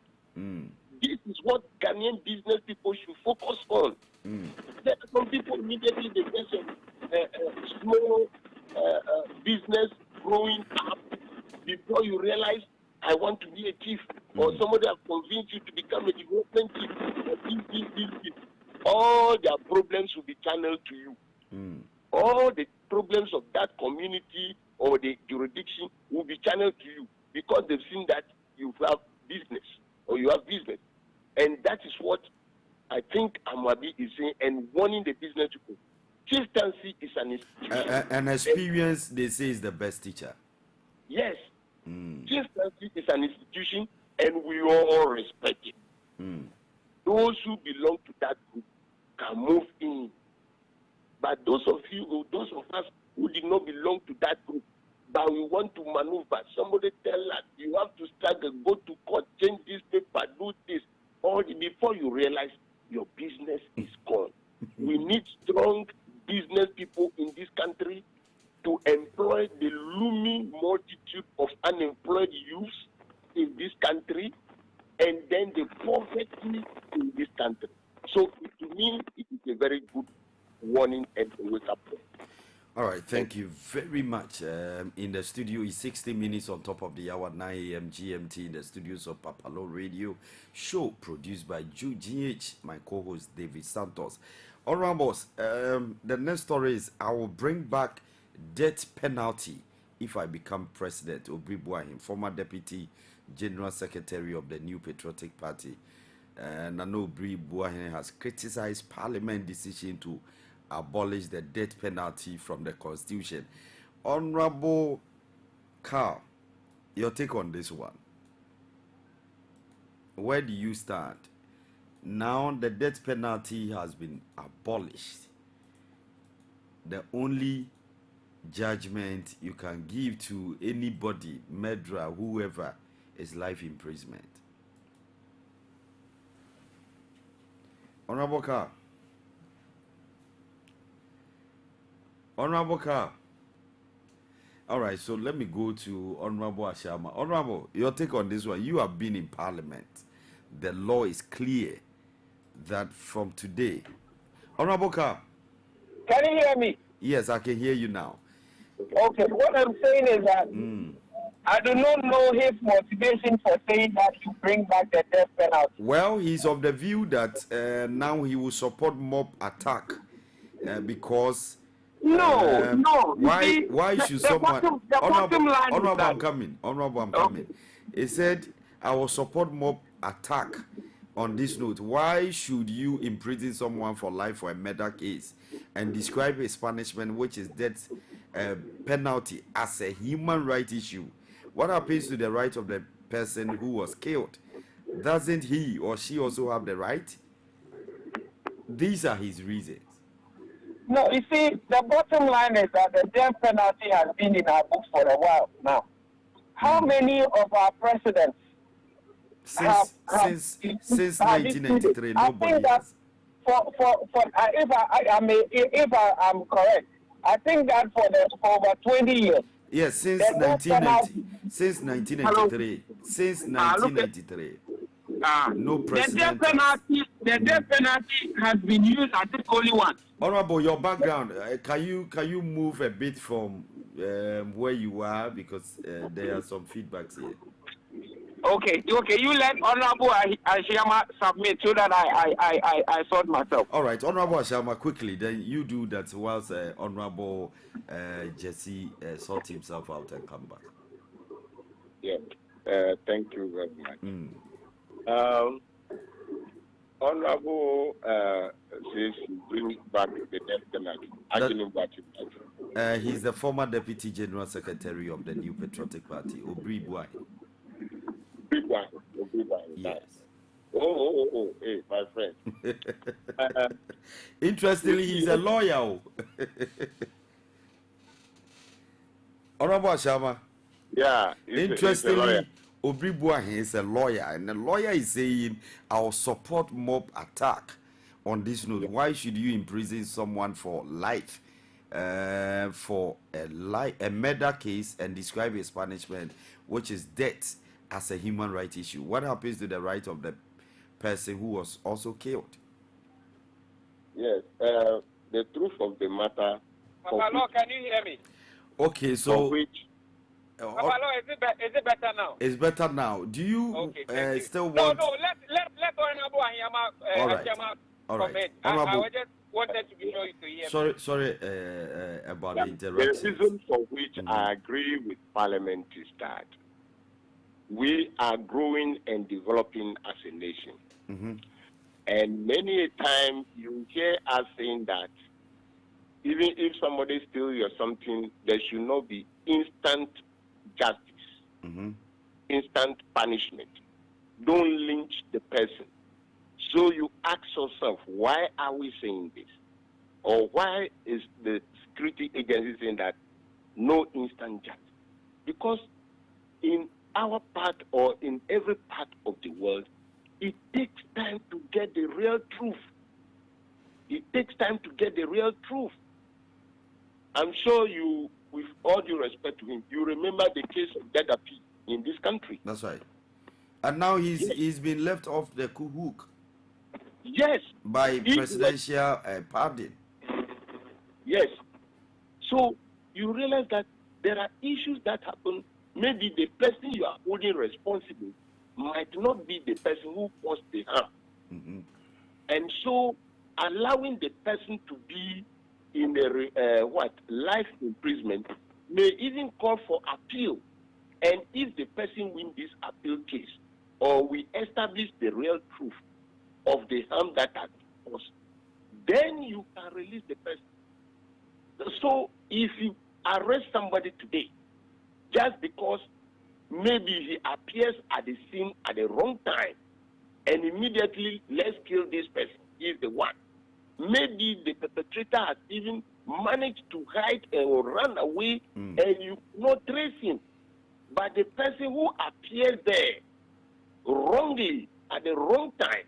S8: This is what Ghanaian business people should focus on. There are some people immediately they get a small business growing up before you realize I want to be a chief, or somebody has convinced you to become a development chief. All their problems will be channeled to you. All the problems of that community or the jurisdiction will be channeled to you because they've seen that you have business or you have business. And that is what I think Amoabeng is saying and warning the business people. Chieftaincy is an institution.
S6: An experience, they say, is the best teacher.
S8: Yes. Chieftaincy is an constitution, and we all respect it. Those who belong to that group can move in. But those of us who did not belong to that group, but we want to maneuver, somebody tell us, you have to struggle, go to court, change this paper, do this. All before you realize your business is gone. We need strong business people in this country to employ the looming multitude of unemployed youths in this country, and then the poverty in this country. So to me, it is a very good warning and a wake-up call.
S6: All right, thank you very much. In the studio is 60 minutes on top of the hour, 9 a.m. GMT in the studios of PAPALAW Radio show produced by GH, my co-host David Santos. Honorables, the next story is I will bring back death penalty if I become president. Obri Buahim, former deputy general secretary of the New Patriotic Party. And I know Obri Buahim has criticized parliament decision to abolish the death penalty from the constitution. Honorable Carl, your take on this one. Where do you stand? Now the death penalty has been abolished. The only judgment you can give to anybody, murderer, whoever, is life imprisonment. Honorable Carl. Honorable Carl. All right, so let me go to Honorable Ashama. Honorable, your take on this one. You have been in Parliament. The law is clear that from today. Honorable Carl.
S10: Can you hear me?
S6: Yes, I can hear you now.
S10: Okay, what I'm saying is that I do not know his motivation for saying that you bring back the death penalty.
S6: Well, he's of the view that now he will support mob attack because...
S10: No.
S6: Why should someone... Honorable,
S10: I'm
S6: coming. He said, I will support mob attack on this note. Why should you imprison someone for life for a murder case and describe his punishment, which is death penalty, as a human right issue? What happens to the right of the person who was killed? Doesn't he or she also have the right? These are his reasons.
S10: No, you see, the bottom line is that the death penalty has been in our books for a while now. How many of our presidents
S6: since 1993, nobody
S10: I think that if I'm correct, I think that for over 20 years.
S6: Yes, since 1993. Since 1993. No precedent.
S10: The death penalty has been used, I think, only once.
S6: Honorable, your background, can you move a bit from where you are, because there are some feedbacks here.
S10: Okay, you let Honorable Ashama submit so that I sort myself.
S6: All right, Honorable Ashama, quickly, then you do that whilst Honorable Jesse sort himself out and come back.
S8: Yeah, thank you very much. Honorable says bring back the death penalty.
S6: He's the former deputy general secretary of the New Patriotic Party, Obri Buahim. Yes.
S8: Oh, hey, my friend.
S6: Interestingly, he's a lawyer. Honorable Ashama.
S8: Yeah.
S6: Interestingly, Obri Buahim is a lawyer, and the lawyer is saying, I'll support mob attack on this note. Yeah. Why should you imprison someone for life, for a murder case, and describe his punishment, which is death, as a human rights issue? What happens to the right of the person who was also killed?
S8: Yes, the truth of the matter.
S10: PAPALAW, can you hear me?
S6: Okay, so.
S10: PAPALAW, is it better now?
S6: It's better now. Do you still want?
S10: No. Let Honorable Ashama comment. I just wanted to be sure to hear.
S6: Sorry about the interruption.
S8: The reason for which I agree with Parliament is that we are growing and developing as a nation. And many a time you hear us saying that even if somebody steals you or something, there should not be instant justice. instant punishment. Don't lynch the person. So you ask yourself, why are we saying this? Or why is the security agency saying that no instant justice? Because in our part or in every part of the world, it takes time to get the real truth. It takes time to get the real truth. I'm sure you, with all due respect to him, you remember the case of Gaddafi in this country.
S6: That's right. And now he's been left off the hook.
S8: Yes.
S6: By presidential pardon.
S8: Yes. So you realize that there are issues that happen. Maybe the person you are holding responsible might not be the person who caused the harm.
S6: Mm-hmm.
S8: And so allowing the person to be in a life imprisonment may even call for appeal. And if the person wins this appeal case, or we establish the real truth of the harm that has been caused, then you can release the person. So if you arrest somebody today, just because maybe he appears at the scene at the wrong time, and immediately let's kill this person, he's the one. Maybe the perpetrator has even managed to hide or run away, and you not trace him. But the person who appears there wrongly at the wrong time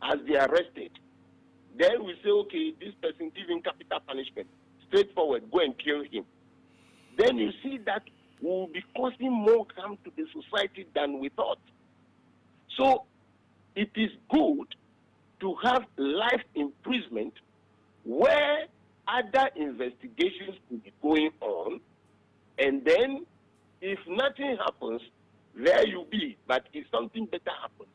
S8: has been arrested. Then we say, okay, this person given capital punishment. Straightforward, go and kill him. Then you see that will be causing more harm to the society than we thought. So it is good to have life imprisonment where other investigations could be going on, and then if nothing happens, there you be. But if something better happens,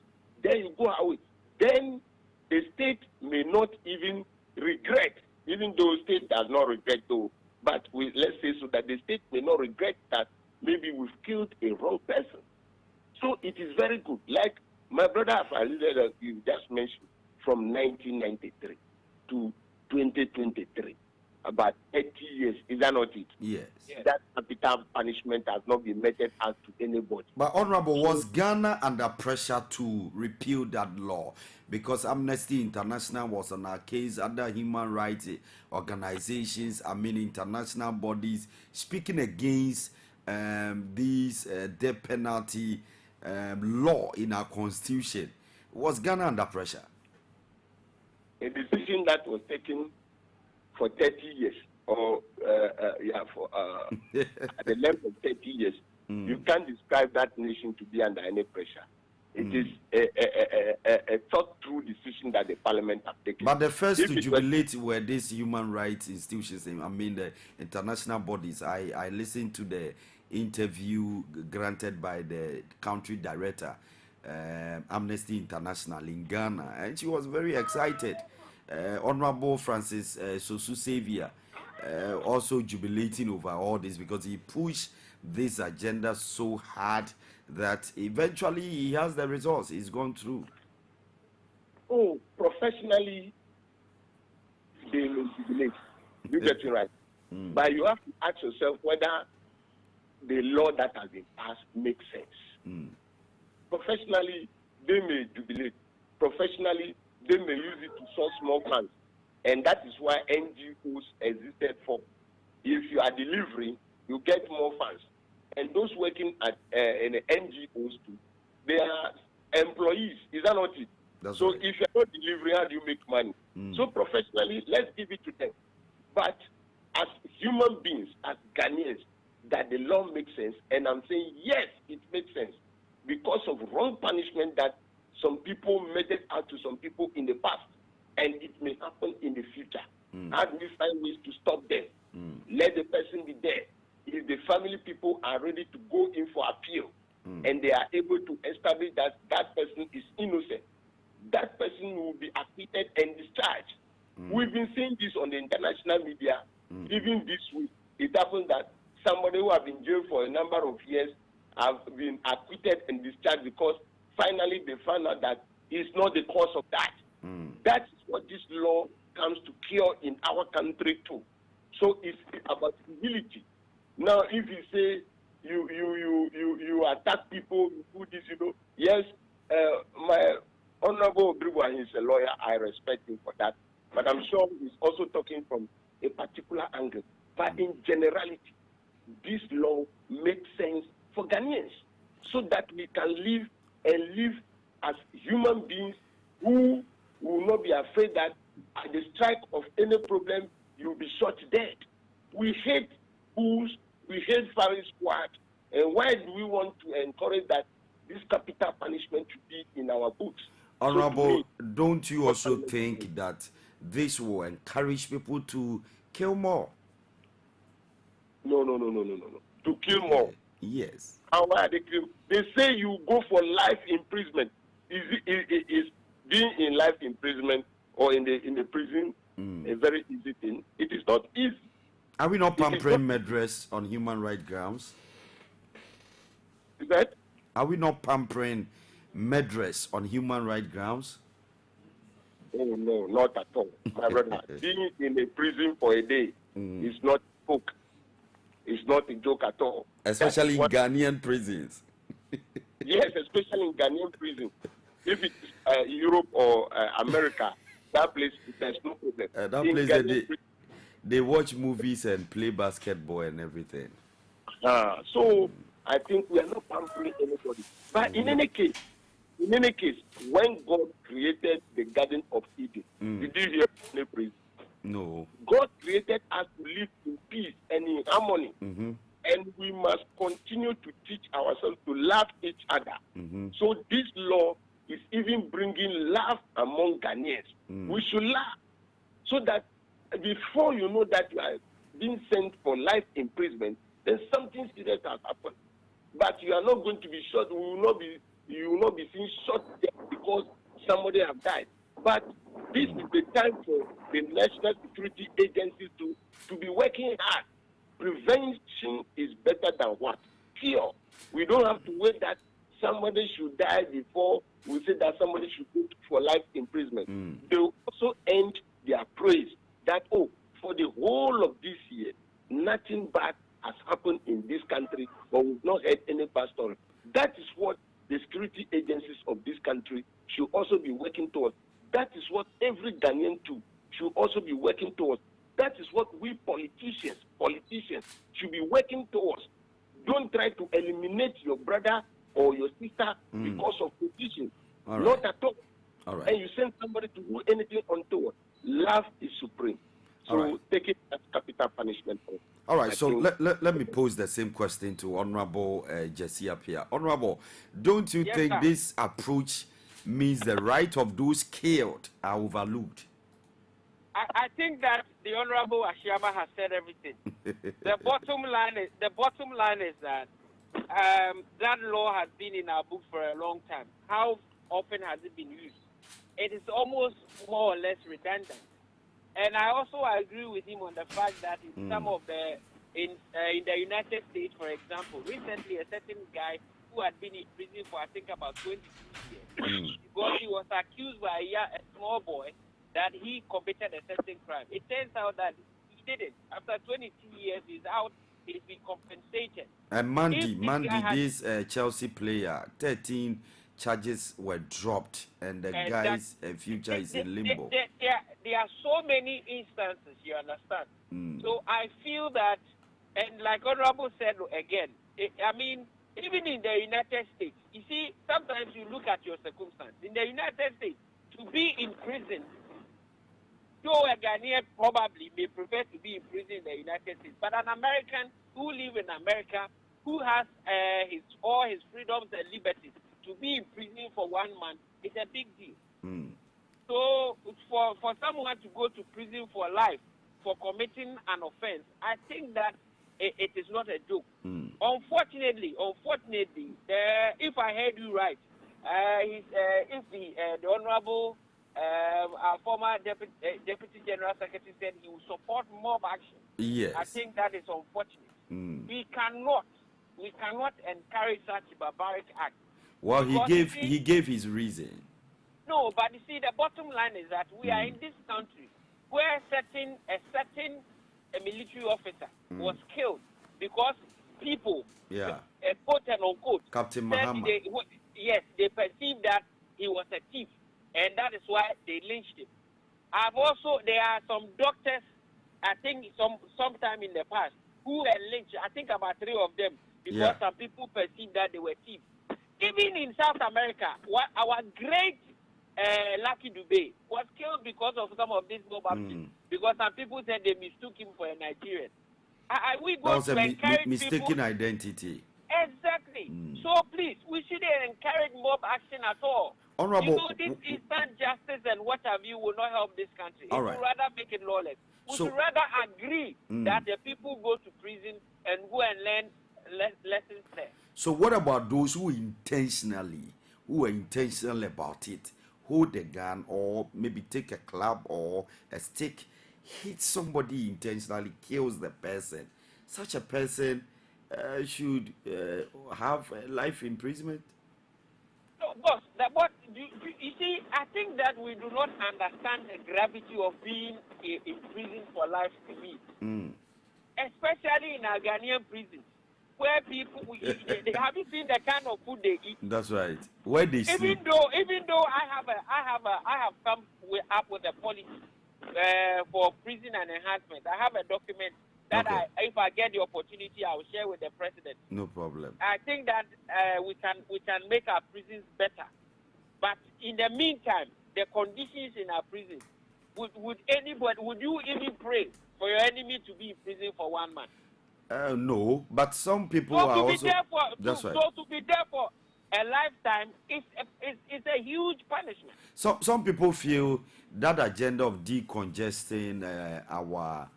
S8: then you go away. Then the state may not even regret, even though the state does not regret though, but let's say so that the state may not regret that maybe we've killed a wrong person. So it is very good. Like my brother, you just mentioned, from 1993 to 2023, about 30 years. Is that not it?
S6: Yes.
S8: That capital punishment has not been meted out to anybody.
S6: But Honorable, was Ghana under pressure to repeal that law? Because Amnesty International was on our case, other human rights organizations, international bodies, speaking against this death penalty law in our constitution. Was Ghana under pressure?
S8: A decision that was taken for 30 years, or for at the length of 30 years, you can't describe that nation to be under any pressure. It is a thought-through decision that the parliament have taken.
S6: But the first to jubilate were these human rights institutions, the international bodies. I listened to the interview granted by the country director, Amnesty International in Ghana, and she was very excited. Honorable Francis Sosu Xavier also jubilating over all this because he pushed this agenda so hard that eventually he has the results. He's gone through.
S8: Oh, professionally, they will jubilate. You get it right. But you have to ask yourself whether the law that has been passed makes sense. Professionally, they may jubilate. Professionally, they may use it to source more funds. And that is why NGOs existed for. If you are delivering, you get more funds. And those working at in the NGOs too, they are employees. Is that not it?
S6: That's
S8: so
S6: right.
S8: If you're not delivering, how do you make money? So professionally, let's give it to them. But as human beings, as Ghanaians, that the law makes sense. And I'm saying, yes, it makes sense. Because of wrong punishment that some people meted out to some people in the past, and it may happen in the future. How do we find ways to stop them? Let the person be there. If the family people are ready to go in for appeal, and they are able to establish that that person is innocent, that person will be acquitted and discharged. We've been saying this on the international media. Even this week, it happened that somebody who has been jailed for a number of years have been acquitted and discharged because finally they found out that it's not the cause of that. That is what this law comes to cure in our country too. So it's about humility. Now, if you say you attack people, you do this, you know. Yes, my Honorable Obrigwa, he's a lawyer. I respect him for that. But I'm sure he's also talking from a particular angle. But in generality, this law makes sense for Ghanaians so that we can live and live as human beings who will not be afraid that at the strike of any problem, you'll be shot dead. We hate fools, we hate firing squad, and why do we want to encourage that this capital punishment should be in our books?
S6: Honorable, don't you also think that this will encourage people to kill more?
S8: No. To kill more.
S6: Yes.
S8: How are they kill? They say you go for life imprisonment. Is being in life imprisonment or in the prison a very easy thing? It is not easy.
S6: Are we not pampering Medress on human rights grounds?
S8: Is that?
S6: Are we not pampering Medress on human rights grounds?
S8: Oh, no, not at all. My brother, being in a prison for a day is not a joke. It's not a joke at all.
S6: Especially in Ghanaian prisons.
S8: Yes, especially in Ghanaian prison. If it's Europe or America, that place, there's no problem.
S6: That place, they watch movies and play basketball and everything.
S8: So I think we are not pampering anybody. But in any case, when God created the Garden of Eden, did you hear any praise?
S6: No.
S8: God created us to live in peace and in harmony. And we must continue to teach ourselves to love each other. So this law is even bringing love among Ghanaians. We should laugh so that before you know that you are being sent for life imprisonment, then something serious has happened. But you are not going to be shot. You will not be seen shot dead because somebody have died. But this is the time for the national security agencies to be working hard. Prevention is better than what? Cure. We don't have to wait that somebody should die before we say that somebody should go for life imprisonment. They will also end their praise that, oh, for the whole of this year, nothing bad has happened in this country, but we've not heard any bad story. That is what the security agencies of this country should also be working towards. That is what every Ghanaian too should also be working towards. That is what we politicians should be working towards. Don't try to eliminate your brother or your sister because of position.
S6: All right.
S8: Not at all.
S6: All right.
S8: And you send somebody to do anything untoward. Love is supreme. So take it as capital punishment.
S6: All right, so let me pose the same question to Honorable Jesse Apia. Honorable, don't you think this approach means the right of those killed are overlooked?
S10: I think that the Honorable Ashiyama has said everything. The bottom line is that that law has been in our book for a long time. How often has it been used? It is almost more or less redundant. And I also agree with him on the fact that in some of in the United States, for example, recently a certain guy who had been in prison for I think about 22 years because he was accused by a small boy that he committed a certain crime. It turns out that he didn't. After 22 years, he's out. He's been compensated.
S6: And Mandy, this Chelsea player, 13 charges were dropped, and the guy's future is in limbo.
S10: There are so many instances, you understand? So I feel that, and like Honorable said again, I mean, even in the United States, you see, sometimes you look at your circumstance. In the United States, to be in prison, though a Ghanaian probably may prefer to be in prison in the United States, but an American who lives in America, who has all his freedoms and liberties, to be in prison for 1 month is a big deal. So for someone to go to prison for life for committing an offense, I think that it is not a joke. Unfortunately, if I heard you right, if the Honorable our former Deputy General Secretary said he will support mob action.
S6: Yes.
S10: I think that is unfortunate. We cannot encourage such barbaric acts.
S6: Well, he gave his reason.
S10: No, but you see, the bottom line is that we are in this country where a certain military officer was killed because
S9: people,
S6: Yeah.
S9: quote and unquote,
S6: Captain
S9: said
S6: Mahama.
S9: they perceived that he was a thief, and that is why they lynched him. There are some doctors, I think sometime in the past, who were lynched. I think about 3 of them, because some people perceived that they were thieves. Even in South America, our great Lucky Dube was killed because of some of these mob actions, because some people said they mistook him for a Nigerian. We go
S6: That was a mistaken identity.
S9: Exactly. So please, we shouldn't encourage mob action at all.
S6: Honorable,
S9: you know, this instant justice and what have you will not help this country.
S6: All
S9: It
S6: right.
S9: would rather make it lawless. We should rather agree that the people go to prison and go and learn lessons there.
S6: So what about those who are intentional about it, hold a gun or maybe take a club or a stick, hit somebody intentionally, kills the person? Such a person should have life imprisonment?
S9: No, boss, you see, I think that we do not understand the gravity of being in prison for life to me. Especially in our Ghanaian prisons, where people, have you seen the kind of food they eat?
S6: That's right. Where they sleep.
S9: Even though I have come up with a policy for prison and enhancement. I have a document that if I get the opportunity, I will share with the president.
S6: No problem.
S9: I think that we can make our prisons better, but in the meantime, the conditions in our prisons, would you even pray for your enemy to be in prison for 1 month?
S6: No, but some people are also. That's right.
S9: So to be there for a lifetime is a huge punishment.
S6: Some people feel that agenda of decongesting our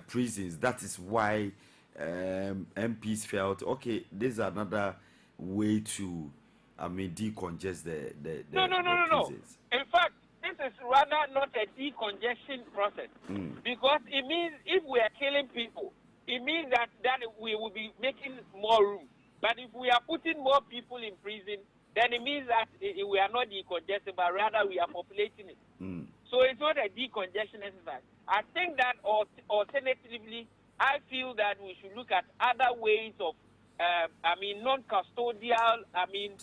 S6: prisons. That is why MPs felt this is another way to, decongest the
S9: No.
S6: prisons.
S9: In fact, this is rather not a decongestion process, because it means if we are killing people, it means that we will be making more room. But if we are putting more people in prison, then it means that we are not decongesting, but rather we are populating it. So it's not a decongestion exercise. I think that alternatively, I feel that we should look at other ways of, non-custodial,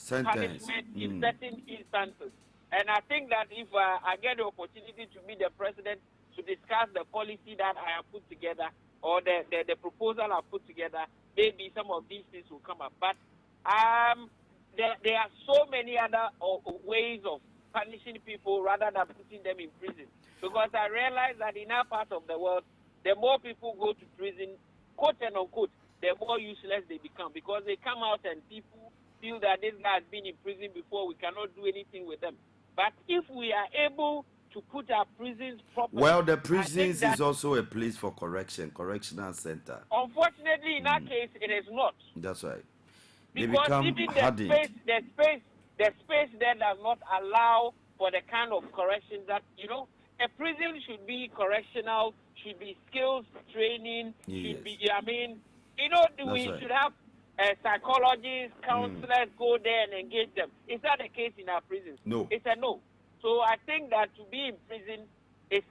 S9: punishment in certain instances. And I think that if I get the opportunity to meet the president to discuss the policy that I have put together, or the proposal I put together, maybe some of these things will come up. But there are so many other ways of punishing people rather than putting them in prison. Because I realize that in our part of the world, the more people go to prison, quote and unquote, the more useless they become. Because they come out and people feel that this guy has been in prison before, we cannot do anything with them. But if we are able to put our prisons properly...
S6: Well, the prisons is also a place for correctional center.
S9: Unfortunately, in our case, it is not.
S6: That's right. They
S9: because
S6: become
S9: even
S6: hardened.
S9: the space there does not allow for the kind of corrections that, a prison should be correctional, should be skills training, should be, we should have psychologists, counselors go there and engage them. Is that the case in our prisons?
S6: No.
S9: It's a no. So I think that to be in prison is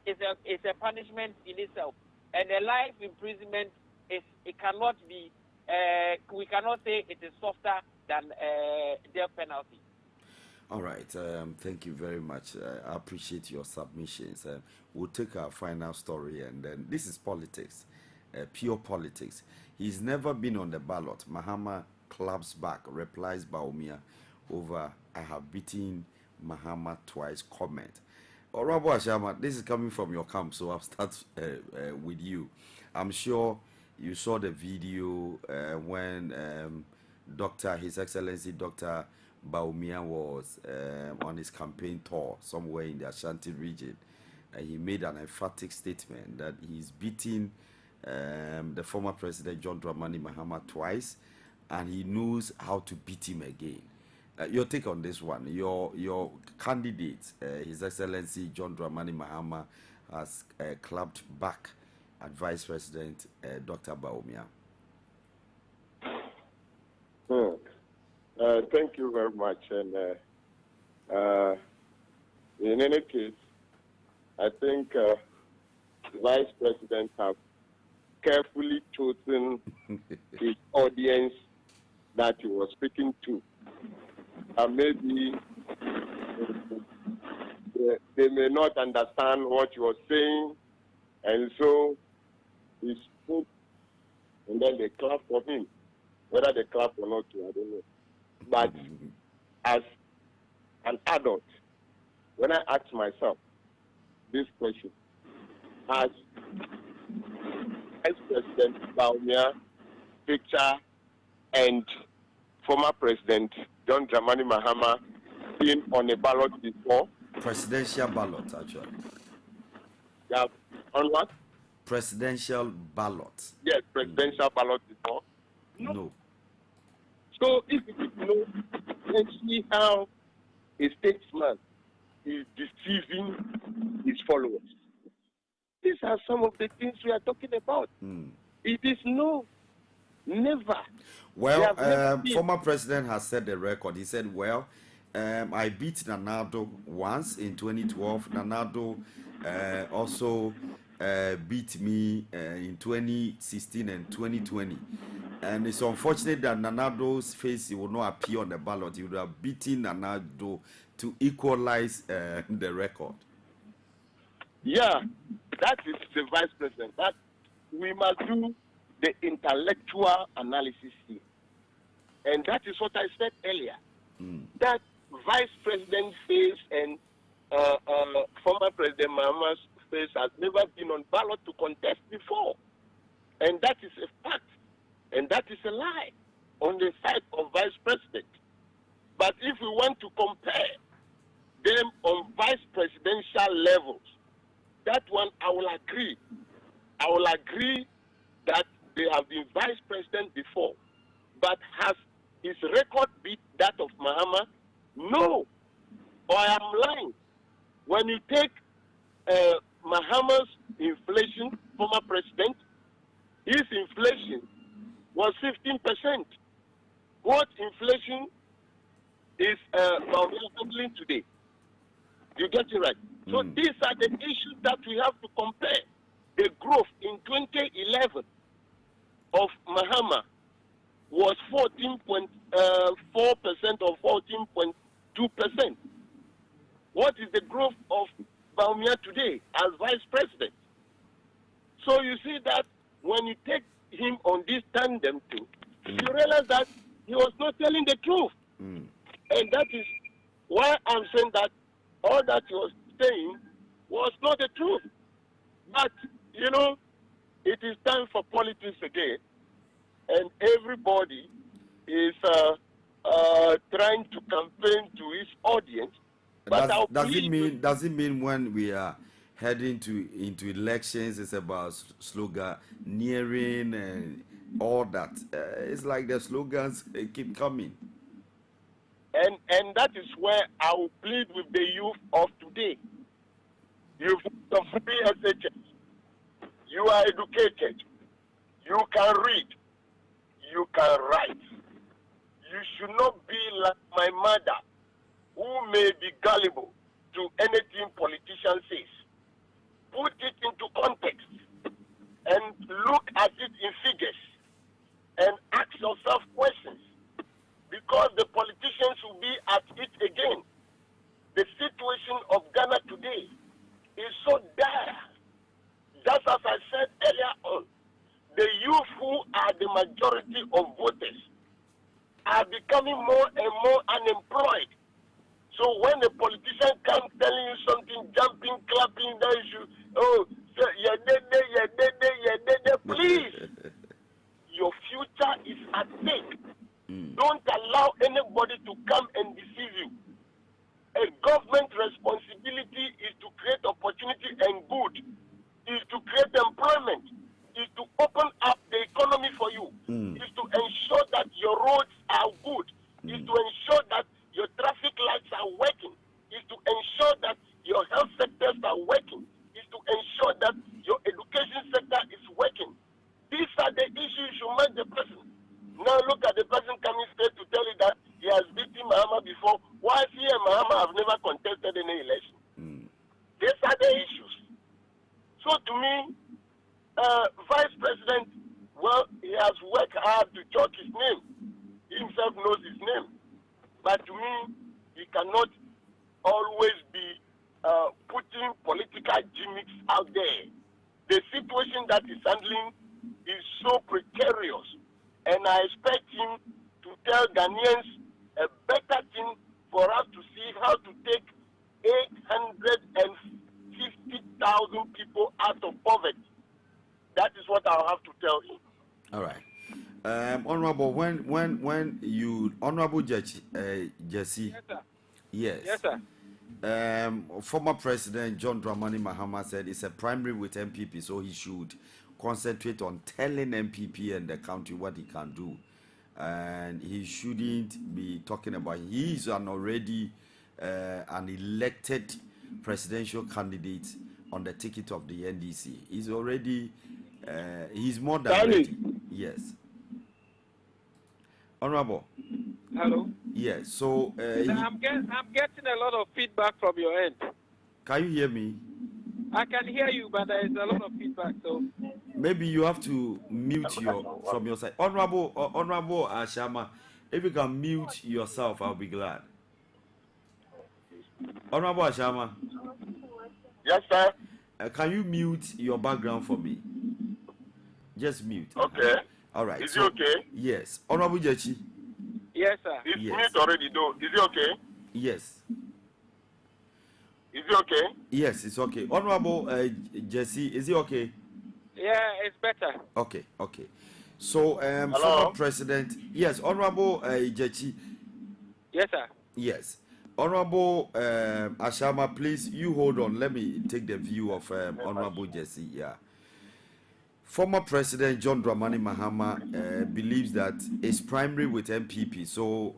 S9: a punishment in itself. And a life imprisonment it cannot be, we cannot say it is softer than death penalty.
S6: All right. Thank you very much. I appreciate your submissions. We'll take our final story, and then this is politics, pure politics. He's never been on the ballot. Mahama claps back, replies Bawumia over "I have beaten Mahama twice" comment. Honorable Ashama, this is coming from your camp, so I'll start with you. I'm sure you saw the video when His Excellency Dr. Bawumia was on his campaign tour somewhere in the Ashanti region. He made an emphatic statement that he's beating the former President John Dramani Mahama twice, and he knows how to beat him again. Your take on this one? Your candidate, His Excellency John Dramani Mahama, has clapped back at Vice President Dr. Bawumia.
S8: Thank you very much. And in any case, I think Vice President have carefully chosen his audience that he was speaking to. And maybe they may not understand what he was saying, and so he spoke, and then they clapped for him. Whether they clap or not, I don't know. But as an adult, when I ask myself this question, as President Bawumia picture and former President John Dramani Mahama been on a ballot before?
S6: Presidential ballot, actually.
S8: Yeah, on what?
S6: Presidential ballot.
S8: Yes, presidential ballot before?
S6: No.
S8: So if it is no, let's see how a statesman is deceiving his followers. These are some of the things we are talking about. It is no, never.
S6: Well, former president has set the record. He said, well, I beat Nana-Addo once in 2012. Nana-Addo also beat me in 2016 and 2020. And it's unfortunate that Nana-Addo's face will not appear on the ballot. He would have beaten Nana-Addo to equalize the record.
S8: Yeah, that is the vice president. But we must do the intellectual analysis here. And that is what I said earlier. That vice president's face and former President Mahama's face has never been on ballot to contest before. And that is a fact. And that is a lie on the side of vice president. But if we want to compare them on vice presidential levels, that one I will agree. I will agree that they have been vice president before. But has his record beat that of Mahama? No. Or I am lying. When you take Mahama's inflation, former president, his inflation was 15%. What inflation is handling today? You get it right. So these are the issues that we have to compare. The growth in 2011 of Mahama was 14.4% or 14.2%. What is the growth of Bawumia today as vice president? So you see that when you take him on this tandem too, you realize that he was not telling the truth. And that is why I'm saying that all that he was saying was not the truth. But, you know, it is time for politics again. And everybody is trying to campaign to his audience. But
S6: does it mean when we are heading into elections, it's about sloganeering and all that? It's like the slogans keep coming.
S8: And that is where I will plead with the youth of today. You've got free SHS. You are educated. You can read. You can write. You should not be like my mother, who may be gullible to anything politician says. Put it into context and look at it in figures and ask yourself questions, because the politicians will be at it again. The situation of Ghana today is so dire. Just as I said earlier on, the youth who are the majority of voters are becoming more and more unemployed. So when the politician comes telling you something, jumping, clapping, that issue, oh, please, your future is at stake. Don't allow anybody to come and deceive you. A government responsibility is to create opportunity and good, is to create employment, is to open up the economy for you, is to ensure that your roads are good, is to ensure that your traffic lights are working, is to ensure that your health sectors are working, is to ensure that your education sector is working. These are the issues you make the person. Now look at the person coming straight to tell you that he has beaten Mahama before. Why he and Mahama have never contested any election? These are the issues. So to me, Vice President, well, he has worked hard to chalk his name. He himself knows his name. But to me, he cannot always be putting political gimmicks out there. The situation that he's handling is so precarious. And I expect him to tell Ghanaians a better thing for us to see how to take 850,000 people out of poverty. That is what I'll have to tell him.
S6: All right. Honorable, when you, Honorable Jesse.
S10: Yes, sir.
S6: Yes.
S10: Yes, sir.
S6: Former President John Dramani Mahama said it's a primary with MPP, so he should concentrate on telling MPP and the country what he can do. And he shouldn't be talking about, he's an already an elected presidential candidate on the ticket of the NDC. He's already, he's more than ready. Yes. Honorable.
S10: Hello.
S6: Yes. So
S10: I'm getting a lot of feedback from your end.
S6: Can you hear me?
S10: I can hear you, but there is a lot of feedback. So
S6: maybe you have to mute from your side. Honorable Ashama, if you can mute yourself, I'll be glad. Honorable Ashama.
S8: Yes, sir.
S6: Can you mute your background for me? Just mute.
S8: Okay.
S6: All right.
S8: Is it okay?
S6: Yes. Honorable Jechi.
S10: Yes, sir.
S8: It's mute already, though. Is it okay?
S6: Yes.
S8: Is it okay?
S6: Yes, it's okay. Honorable Jesse, is it okay?
S10: Yeah, it's better.
S6: Okay. So, former President, yes, Honorable Jechi.
S10: Yes, sir.
S6: Yes. Honorable Ashama, please, you hold on. Let me take the view of Honorable Jesse. Yeah. Former President John Dramani Mahama believes that it's primary with MPP. So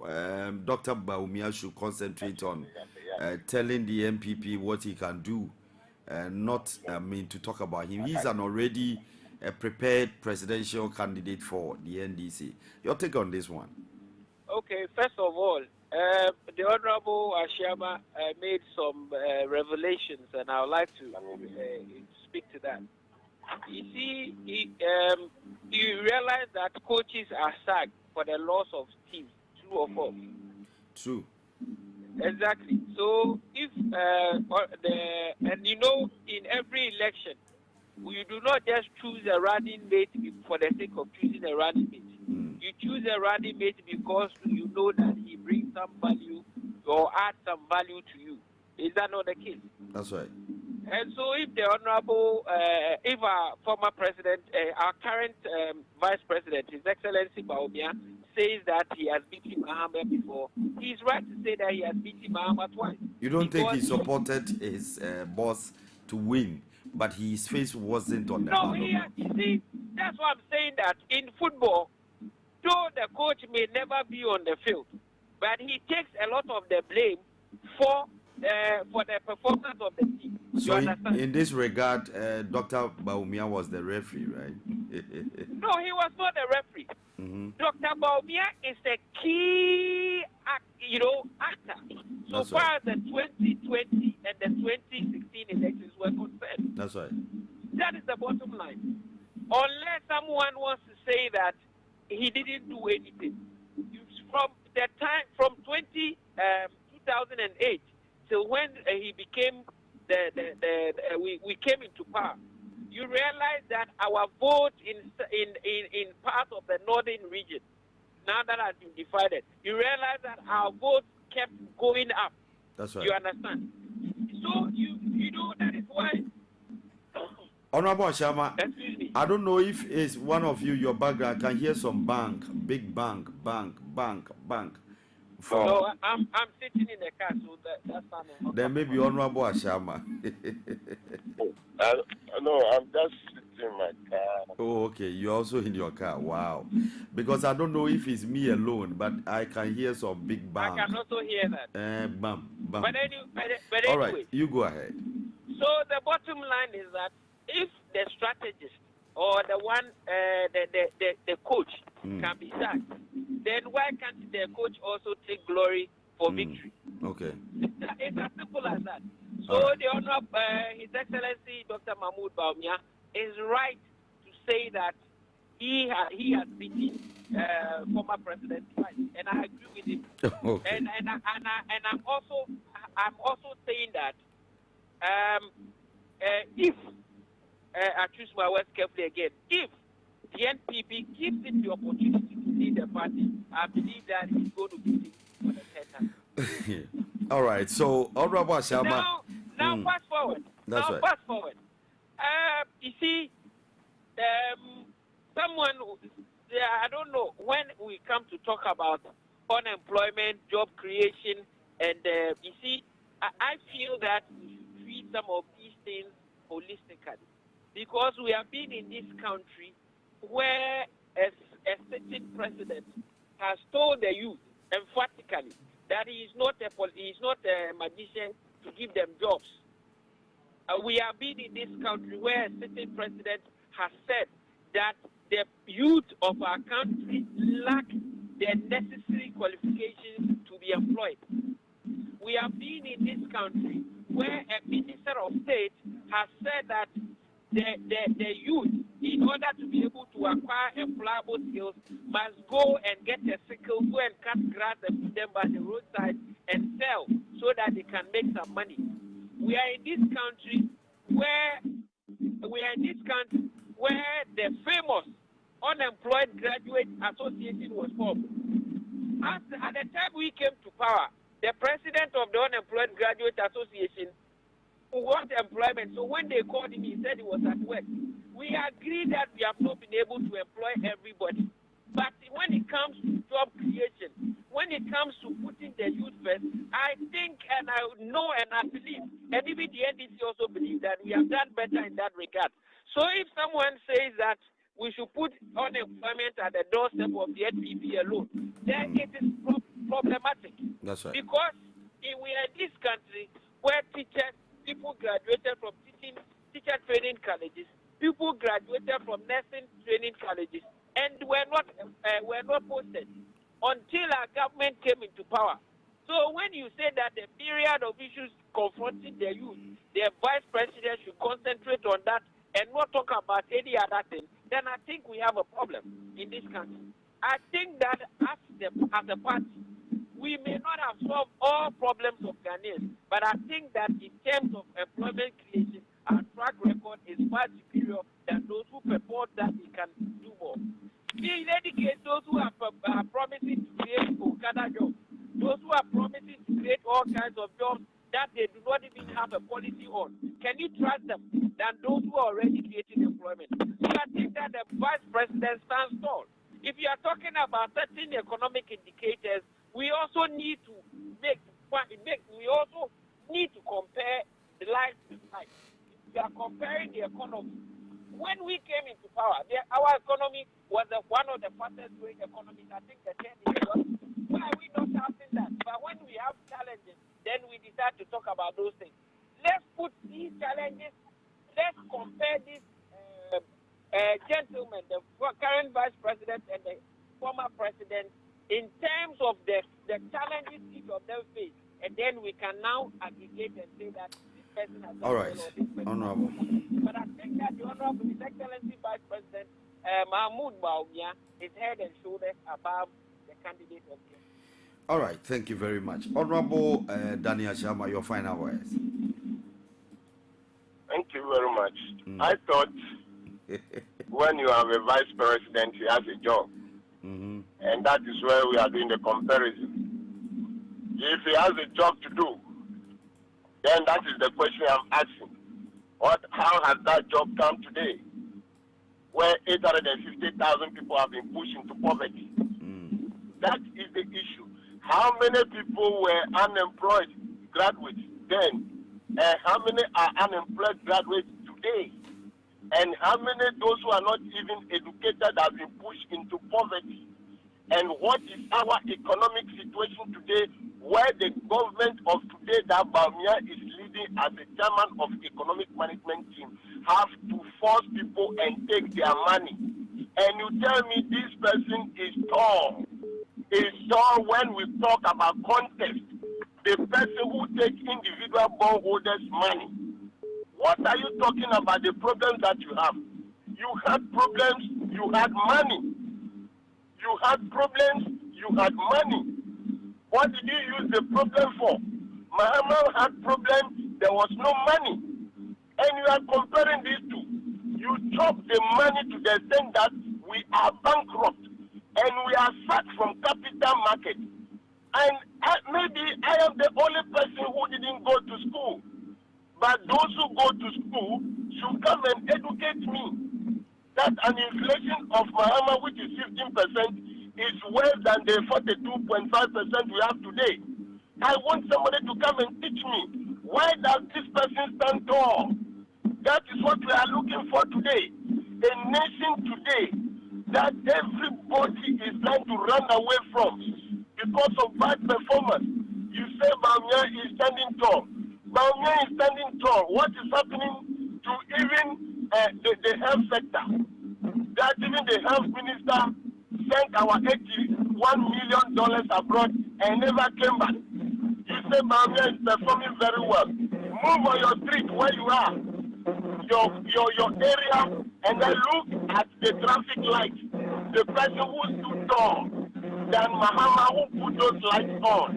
S6: Dr. Bawumia should concentrate on telling the MPP what he can do, not to talk about him. He's an already prepared presidential candidate for the NDC. Your take on this one?
S10: Okay, first of all, the Honorable Ashama made some revelations, and I would like to speak to that. You see, you realize that coaches are sacked for the loss of teams, true or false?
S6: True.
S10: Exactly. So if and you know, in every election, you do not just choose a running mate for the sake of choosing a running mate. You choose a running mate because you know that he brings some value or adds some value to you. Is that not the case?
S6: That's right.
S10: And so if the Honorable, if our former president, our current vice president, His Excellency Bawumia, says that he has beaten Mahama before, he's right to say that he has beaten Mahama twice.
S6: You don't think he supported his boss to win, but his face wasn't on the
S10: No, you see, that's why I'm saying that in football, though the coach may never be on the field, but he takes a lot of the blame for the performance of the team.
S6: So in this regard, Dr. Bawumia was the referee, right?
S10: No, he was not a referee. Dr. Bawumia is a key, actor. So
S6: That's
S10: far
S6: right.
S10: as the 2020 and the 2016 elections were concerned.
S6: That's right.
S10: That is the bottom line. Unless someone wants to say that he didn't do anything. From the time, from 2008 till when he became we came into power, you realize that our vote in part of the northern region, now that has been divided, you realize that our vote kept going up.
S6: That's right.
S10: You understand? So you know that is why.
S6: Honorable Ashama, I don't know if it's one of you, your background, I can hear some big bang.
S10: No, I'm sitting in the car, so that's not.
S6: Then maybe Honorable Ashama.
S8: No, I'm just sitting in my car.
S6: Oh, okay. You're also in your car. Wow. Because I don't know if it's me alone, but I can hear some big bang.
S10: I can also hear that.
S6: Bam.
S10: But anyway.
S6: All right, you go ahead.
S10: So the bottom line is that if the strategist or the one, the coach can be sacked, then why can't the coach also take glory for victory?
S6: Okay.
S10: It's as simple as that. So the Honorable His Excellency Dr. Mahmoud Bawumia is right say that he has beaten former President twice, and I agree with him.
S6: Okay.
S10: And I'm also saying that if I choose my words carefully again, if the NPP gives him the opportunity to lead the party, I believe that he's going to beat him for the third time.
S6: All right. So, Honorable Ashama.
S10: Now fast forward.
S6: That's right.
S10: Fast forward. You see, someone, I don't know, when we come to talk about unemployment, job creation, and you see, I feel that we should treat some of these things holistically, because we have been in this country where a sitting president has told the youth emphatically that he is not a magician to give them jobs. We have been in this country where a sitting president has said that the youth of our country lack the necessary qualifications to be employed. We have been in this country where a minister of state has said that the youth, in order to be able to acquire employable skills, must go and get a sickle, go and cut grass and put them by the roadside and sell so that they can make some money. We are in this country where the famous Unemployed Graduate Association was formed. At the time we came to power, the president of the Unemployed Graduate Association want employment. So when they called him, he said he was at work. We agree that we have not been able to employ everybody. But when it comes to job creation, when it comes to putting the youth first, I think, and I know and I believe, and even the NDC also believe that we have done better in that regard. So if someone says that we should put unemployment at the doorstep of the NPP alone, then it is problematic.
S6: That's right.
S10: Because we are in this country where people graduated from teacher training colleges, people graduated from nursing training colleges, and were not posted until our government came into power. So when you say that the myriad of issues confronting the youth, the vice president should concentrate on that and not talk about any other thing, then I think we have a problem in this country. I think that as a party, we may not have solved all problems of Ghanaians, but I think that in terms of employment creation, our track record is far superior than those who purport that they can do more. In any case, those who are promising to create Okada jobs, those who are promising to create all kinds of jobs that they do not even have a policy on, can you trust them than those who are already creating employment? So I think that the vice president stands tall. If you are talking about certain economic indicators, we also need to compare the life with life. We are comparing the economy. When we came into power, our economy was one of the fastest growing economies, I think, the 10 years. Why are we not having that? But when we have challenges, then we decide to talk about those things. Let's put these challenges, let's compare these gentlemen, the current vice president and the former president, in terms of the challenges each of them face, and then we can now aggregate and say that this person has done
S6: all right, Honorable.
S10: But I think that the Honorable His Excellency Vice President Mahmoud Bawumia is head and shoulders above the candidate of the.
S6: All right, thank you very much. Honorable Daniel Shama, your final words.
S8: Thank you very much. I thought when you have a vice president, he has a job. And that is where we are doing the comparison. If he has a job to do, then that is the question I'm asking. How has that job come today? Where 850,000 people have been pushed into poverty. That is the issue. How many people were unemployed graduates then? And how many are unemployed graduates today? And how many those who are not even educated have been pushed into poverty? And what is our economic situation today, where the government of today that Bawumia is leading as the chairman of economic management team have to force people and take their money? And you tell me this person is tall. Is tall when we talk about contest. The person who takes individual bondholders' money. What are you talking about? The problems that you have. you had problems, you had money. You had problems, you had money. What did you use the problem for? Mahama had problems, there was no money. And you are comparing these two. You chop the money to the extent that we are bankrupt and we are sacked from capital market. And maybe I am the only person who didn't go to school. But those who go to school should come and educate me that an inflation of Mahama, which is 15%, is worse than the 42.5% we have today. I want somebody to come and teach me, why does this person stand tall? That is what we are looking for today. A nation today that everybody is trying to run away from because of bad performance. You say Baumia is standing tall. Baumia is standing tall. What is happening to even the health sector? That even the health minister sent our $81 million abroad and never came back. You say Baumia is performing very well. Move on your street where you are, your area, and then look at the traffic lights. The person who stood tall than Mahama who put those lights on.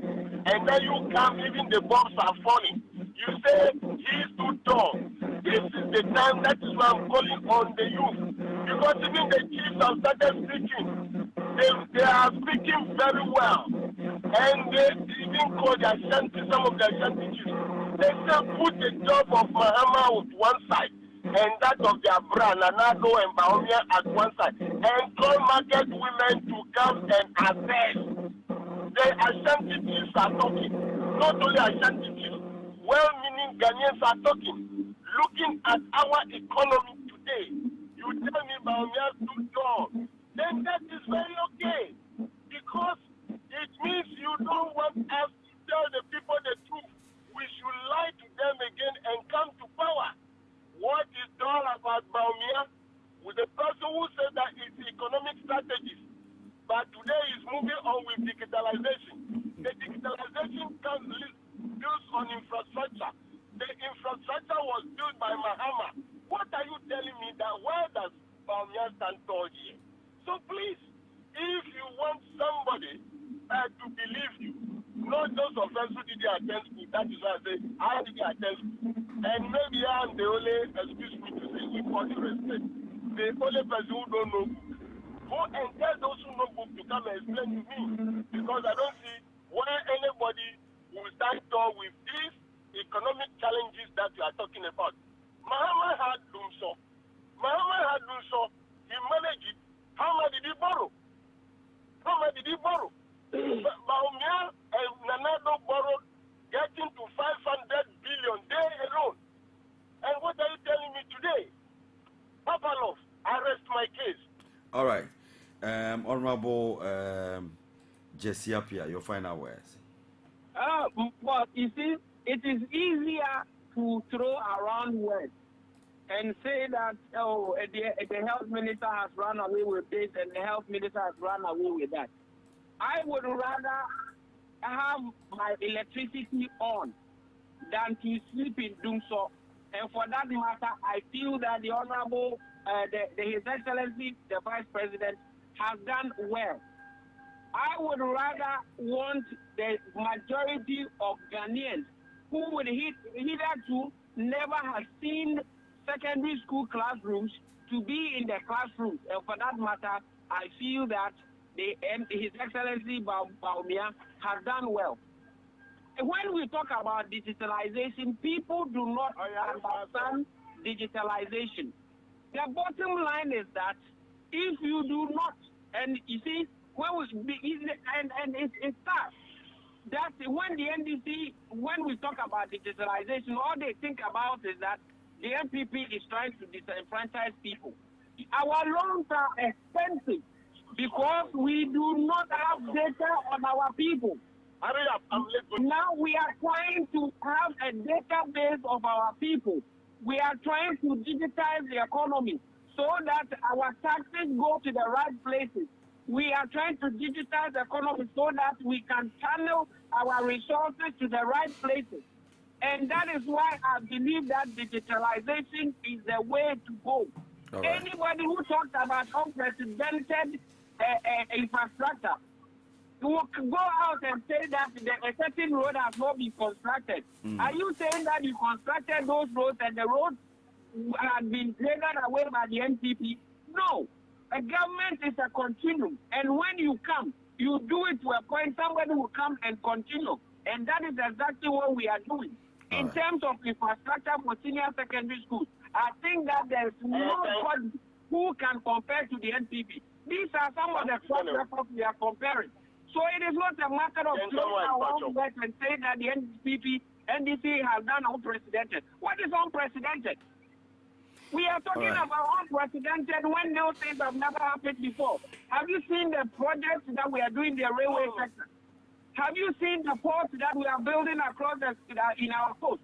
S8: And then you come, even the bombs are falling. You say he is too tall. This is the time, that is why I'm calling on the youth. Because even the chiefs have started speaking. They are speaking very well. And they even call the Ashanti, some of the Ashanti chiefs. They say put the job of Mahama with one side and that of their brand, Nanado and Baumia at one side. And call market women to come and assess. The Ashanti chiefs are talking. Not only Ashanti chiefs, well-meaning Ghanaians are talking. Looking at our economy today, you tell me Baumia too tall, then that is very okay. Because it means you don't want us to tell the people the truth. We should lie to them again and come to power. What is all about Baumia? With the person who said that it's economic strategies, but today is moving on with digitalization. The digitalization built on infrastructure. The infrastructure was built by Mahama. What are you telling me that where does Baumia stand tall here? So please, if you want somebody to believe you, not those of us who didn't attend school, that is why I say I didn't attend school. And maybe I'm the only, excuse me to say, with all due respect, the only person who don't know book. Go and tell those who know book to come and explain to me. Because I don't see where anybody will stand tall with these economic challenges that you are talking about. Mahama had Dumso. He managed it. How much did he borrow? Baumia and Nanado borrowed getting to 500 billion day alone. And what are you telling me today? PAPALAW, I rest my case.
S6: All right. Honorable Jesse Apia, your final words.
S9: But you see, it is easier to throw around words and say that, the health minister has run away with this and the health minister has run away with that. I would rather have my electricity on than to sleep in Dumso. And for that matter, I feel that the Honorable, His Excellency, the Vice President, has done well. I would rather want the majority of Ghanaians who would hitherto never have seen secondary school classrooms to be in the classrooms. And for that matter, I feel that His Excellency Baumia has done well. When we talk about digitalization, people do not understand digitalization. The bottom line is that if you do not, and you see, when it starts, that when the NDC, when we talk about digitalization, all they think about is that the MPP is trying to disenfranchise people. Our loans are expensive because we do not have data on our people.
S8: Hurry up, I'm late.
S9: Now we are trying to have a database of our people. We are trying to digitize the economy so that our taxes go to the right places. We are trying to digitize the economy so that we can channel our resources to the right places. And that is why I believe that digitalization is the way to go. Anybody who talks about unprecedented infrastructure will go out and say that a certain road has not been constructed. Are you saying that you constructed those roads and the roads have been taken away by the NPP? No. A government is a continuum. And when you come, you do it to a point, somebody will come and continue. And that is exactly what we are doing. In terms of infrastructure for senior secondary schools, I think that there's nobody who can compare to the NPP. These are some of the track records we are comparing. So it is not a matter of throwing our own work and saying that the NDC has done unprecedented. What is unprecedented? We are talking about unprecedented when those things have never happened before. Have you seen the projects that we are doing in the railway sector? Have you seen the ports that we are building across in our coast?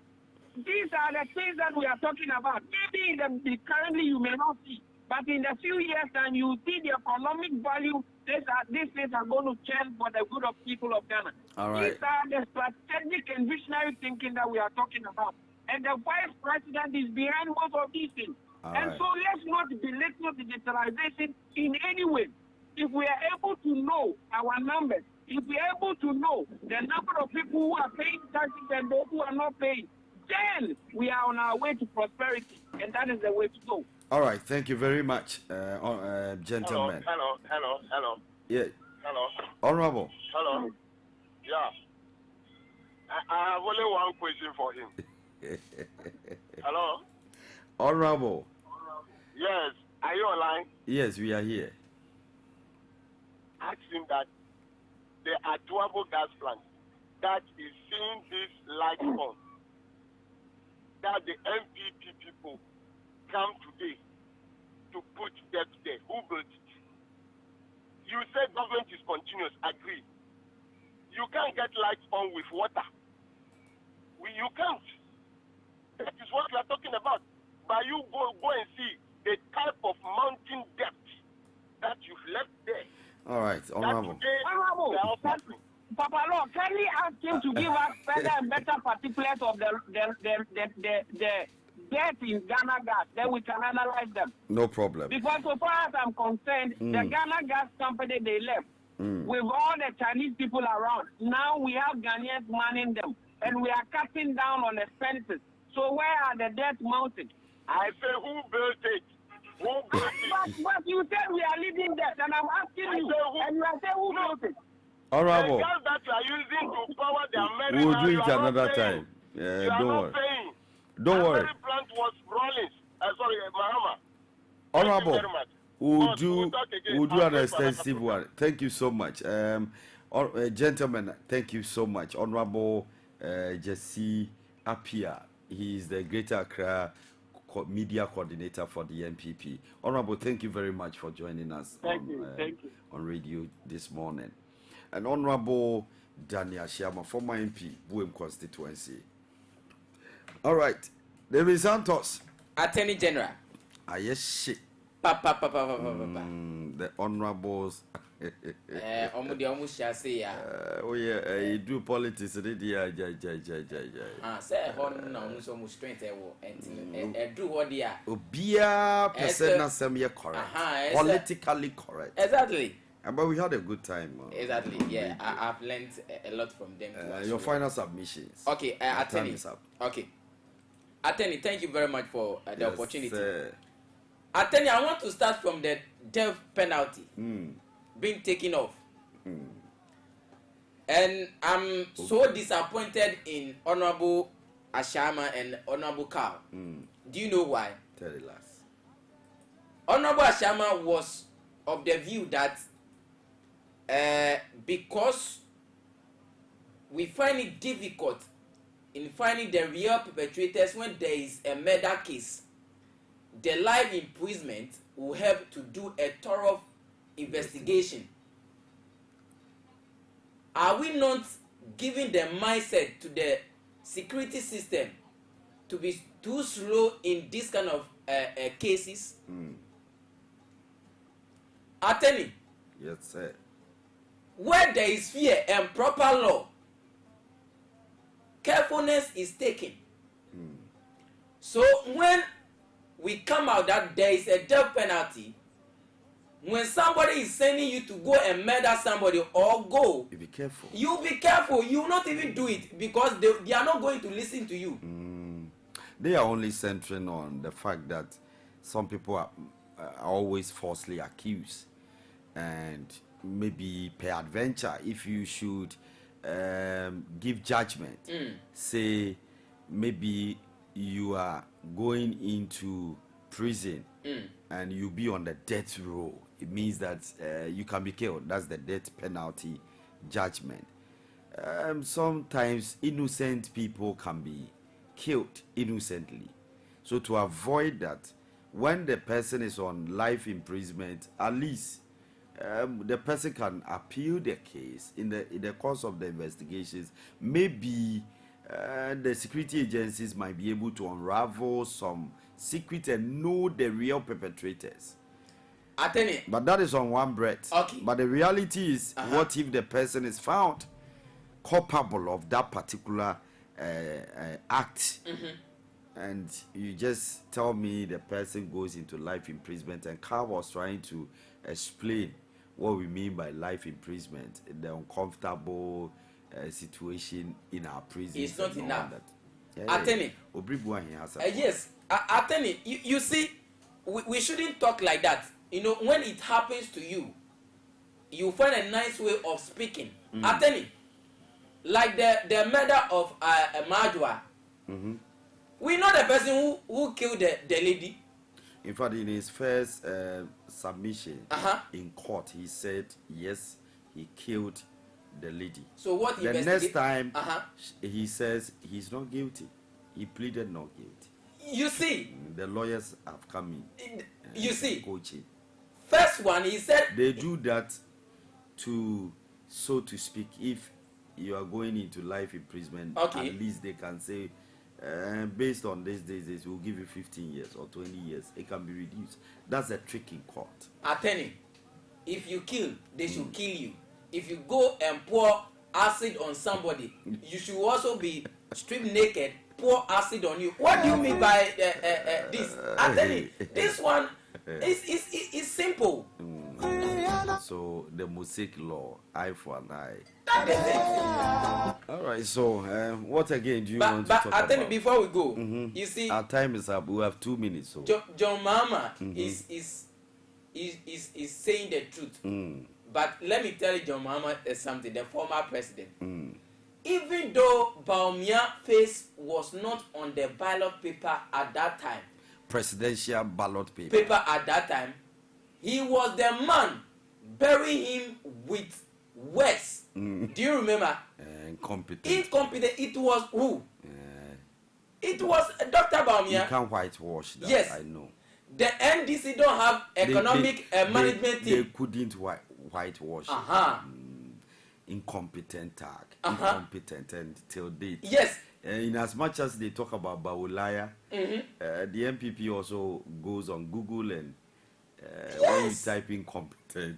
S9: These are the things that we are talking about. Maybe currently you may not see, but in a few years time you see the economic value. These things are going to change for the good of people of Ghana. These are the strategic and visionary thinking that we are talking about. And the vice president is behind most of these things. So let's not belittle the digitalization in any way. If we are able to know our numbers, if we are able to know the number of people who are paying taxes and those who are not paying, then we are on our way to prosperity. And that is the way to go.
S6: All right, thank you very much, gentlemen.
S8: Hello.
S6: Yeah.
S8: Hello.
S6: Honorable.
S8: Hello. Yeah. I have only one question for him. Hello.
S6: Honorable.
S8: Yes. Are you online?
S6: Yes, we are here.
S8: Ask him that the Amoabeng gas plant that is seeing this light on, that the MPP people come today to put that there. Who built it? You said government is continuous. Agree. You can't get lights on with water. You can't. That is what we are talking about. But you go and see the type of mountain depth that you've left there.
S6: All right, Honorable.
S9: PAPALAW, can we ask him to give us better and better particulars of the debt in Ghana Gas, then we can analyze them.
S6: No problem.
S9: Because so far as I'm concerned, the Ghana Gas company, they left with all the Chinese people around. Now we have Ghanaians manning them, and we are cutting down on expenses. So where are the debt mounted?
S8: I say, who built it? Who built it?
S9: But you said we are leaving debt, and I'm asking you, and you are saying who built it?
S6: Honorable.
S8: The gas that you are using to power the American,
S6: we'll do it another time. Yeah, don't worry. Don't worry.
S8: The plant was rolling. Sorry, Mahama.
S6: Honorable, we'll do an extensive one. Thank you so much. Gentlemen, thank you so much. Honorable Jesse Apia, he is the Greater Accra Media Coordinator for the NPP. Honorable, thank you very much for joining us on radio this morning. And Honorable Daniel Shiama, former MP, Buem constituency. All right, David Santos,
S5: Attorney General.
S6: Yes, shit. The honorables.
S5: Almost shall say,
S6: oh yeah, you do politics.
S5: Say, no, so strength, and do what they are.
S6: Obia, person, semi correct, politically correct.
S5: Exactly.
S6: But we had a good time.
S5: Exactly. Yeah, I've learned a lot from them.
S6: Your final submissions.
S5: Okay, Attorney. Okay, Attorney, thank you very much for the opportunity. Attorney, I want to start from the death penalty being taken off. And I'm so disappointed in Honorable Ashama and Honorable Carl. Do you know why?
S6: Tell us.
S5: Honorable Ashama was of the view that because we find it difficult in finding the real perpetrators when there is a murder case, the life imprisonment will help to do a thorough investigation. Are we not giving the mindset to the security system to be too slow in this kind of cases? Attorney.
S6: Yes, sir.
S5: Where there is fear and proper law, carefulness is taken. So when we come out that there is a death penalty, when somebody is sending you to go and murder somebody or go,
S6: you be careful.
S5: You be careful. You will not even do it because they are not going to listen to you.
S6: They are only centering on the fact that some people are always falsely accused, and maybe peradventure, if you should give judgment, say maybe you are going into prison and you be on the death row, it means that you can be killed. That's the death penalty judgment. Sometimes innocent people can be killed innocently. So to avoid that, when the person is on life imprisonment, at least the person can appeal the case in the course of the investigations. Maybe the security agencies might be able to unravel some secret and know the real perpetrators. But that is on one breath.
S5: Okay.
S6: But the reality is, what if the person is found culpable of that particular act? And you just tell me the person goes into life imprisonment, and Carl was trying to explain what we mean by life imprisonment, the uncomfortable situation in our prison.
S5: It's not enough.
S6: Yes,
S5: yes, Attorney, you see, we shouldn't talk like that. You know, when it happens to you, you find a nice way of speaking. Attorney, like the murder of Majwa. We know the person who killed the lady.
S6: In fact, in his first submission in court, he said yes, he killed the lady.
S5: So what?
S6: The next time he says he's not guilty. He pleaded not guilty.
S5: You see,
S6: the lawyers have come in.
S5: You see,
S6: coaching.
S5: First one, he said
S6: they do that to, so to speak, if you are going into life imprisonment, at least they can say, based on this, we'll give you 15 years or 20 years. It can be reduced. That's a trick in court.
S5: Attorney, if you kill, they should kill you. If you go and pour acid on somebody, you should also be stripped naked, pour acid on you. What do you mean by this? Attorney, this one is simple.
S6: So the Mosaic law, eye for an eye.
S5: That is it.
S6: All right. So what again do you want to talk about?
S5: But before we go, you see,
S6: our time is up. We have 2 minutes. So
S5: John Mahama is saying the truth. But let me tell you, John Mahama is something. The former president, even though Bawumia's face was not on the ballot paper at that time,
S6: presidential ballot paper
S5: at that time, he was the man burying him with words. Do you remember?
S6: Incompetent.
S5: It was who? It was Dr. Bawumia.
S6: You can't whitewash that.
S5: Yes,
S6: I know.
S5: The NDC don't have economic management team.
S6: They couldn't whitewash. Incompetent tag. Incompetent until date.
S5: Yes.
S6: In as much as they talk about Bawulaya, the MPP also goes on Google and when you type in competent,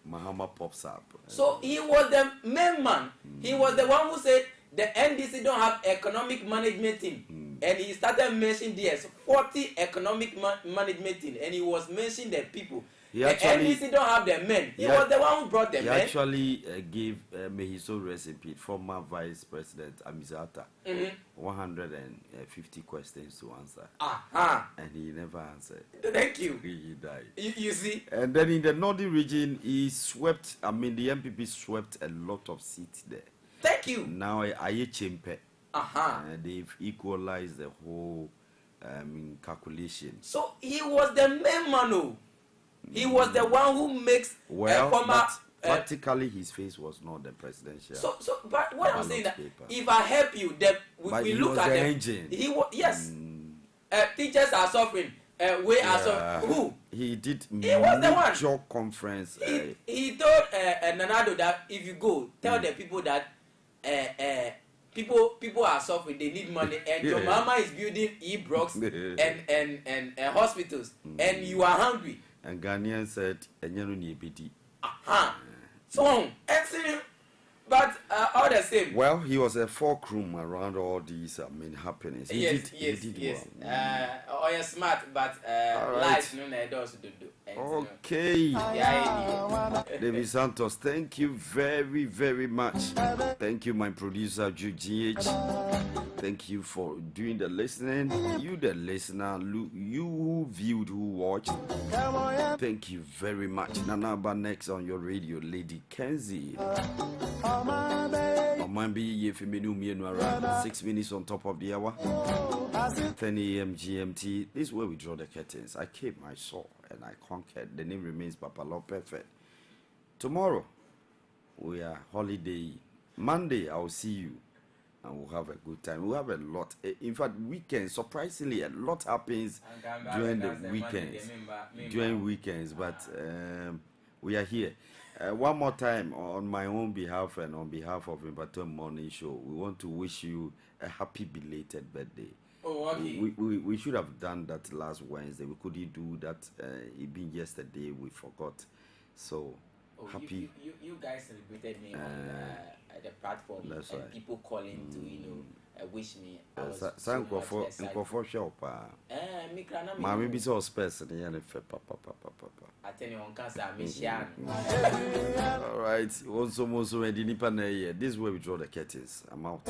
S6: Mahama pops up.
S5: So he was the main man. He was the one who said the NDC don't have economic management team. And he started mentioning there's 40 economic management team. And he was mentioning the people. The NDC don't have the men. He was the one who brought the men.
S6: He actually gave, may he so rest in peace, former Vice President Amizata 150 questions to answer. And he never answered.
S5: Thank you.
S6: He died.
S5: You see?
S6: And then in the northern region, he swept, the MPP swept a lot of seats there.
S5: Thank you.
S6: Now, Aye Chimpe, they've equalized the whole calculation.
S5: So he was the main man. He was the one who makes
S6: but practically his face was not the presidential.
S5: So but what I'm saying that if I help you, then we look at the
S6: engine.
S5: He was teachers are suffering. We are suffering. Who?
S6: He did.
S5: He was the one.
S6: Conference.
S5: He told Nanado that if you go, tell the people that people are suffering. They need money, and your mama is building e-blocks and hospitals, and you are hungry.
S6: And Ghanaian said, "Enyanu ni ebedi."
S5: So, But all the same.
S6: Well, he was a fulcrum around all these happenings. He did well.
S5: Oh, you're smart, but life no does do.
S6: Okay. David Santos, thank you very, very much. Thank you, my producer, GH. Thank you for doing the listening. You, the listener, you who viewed, who watched. Thank you very much. Nana next on your radio, Lady Kenzie. Be 6 minutes on top of the hour. 10 a.m. GMT. This is where we draw the curtains. I came, I saw, and I conquered. The name remains PAPALAW Perfect. Tomorrow, we are holiday. Monday, I'll see you. And we'll have a good time. We'll have a lot. In fact, weekends, surprisingly, a lot happens during the weekends. During weekends, but we are here. One more time, on my own behalf and on behalf of Mpɔtam Morning Show, we want to wish you a happy belated birthday.
S5: Oh, okay.
S6: We should have done that last Wednesday. We couldn't do that. It being yesterday, we forgot. So, happy.
S5: You guys celebrated me on the platform.
S6: That's
S5: and
S6: right.
S5: People calling to wish me.
S6: Thank you for show. Mommy be so special.
S5: I tell you on cancer, Michian.
S6: All right. Also, this is where we draw the curtains. I'm out.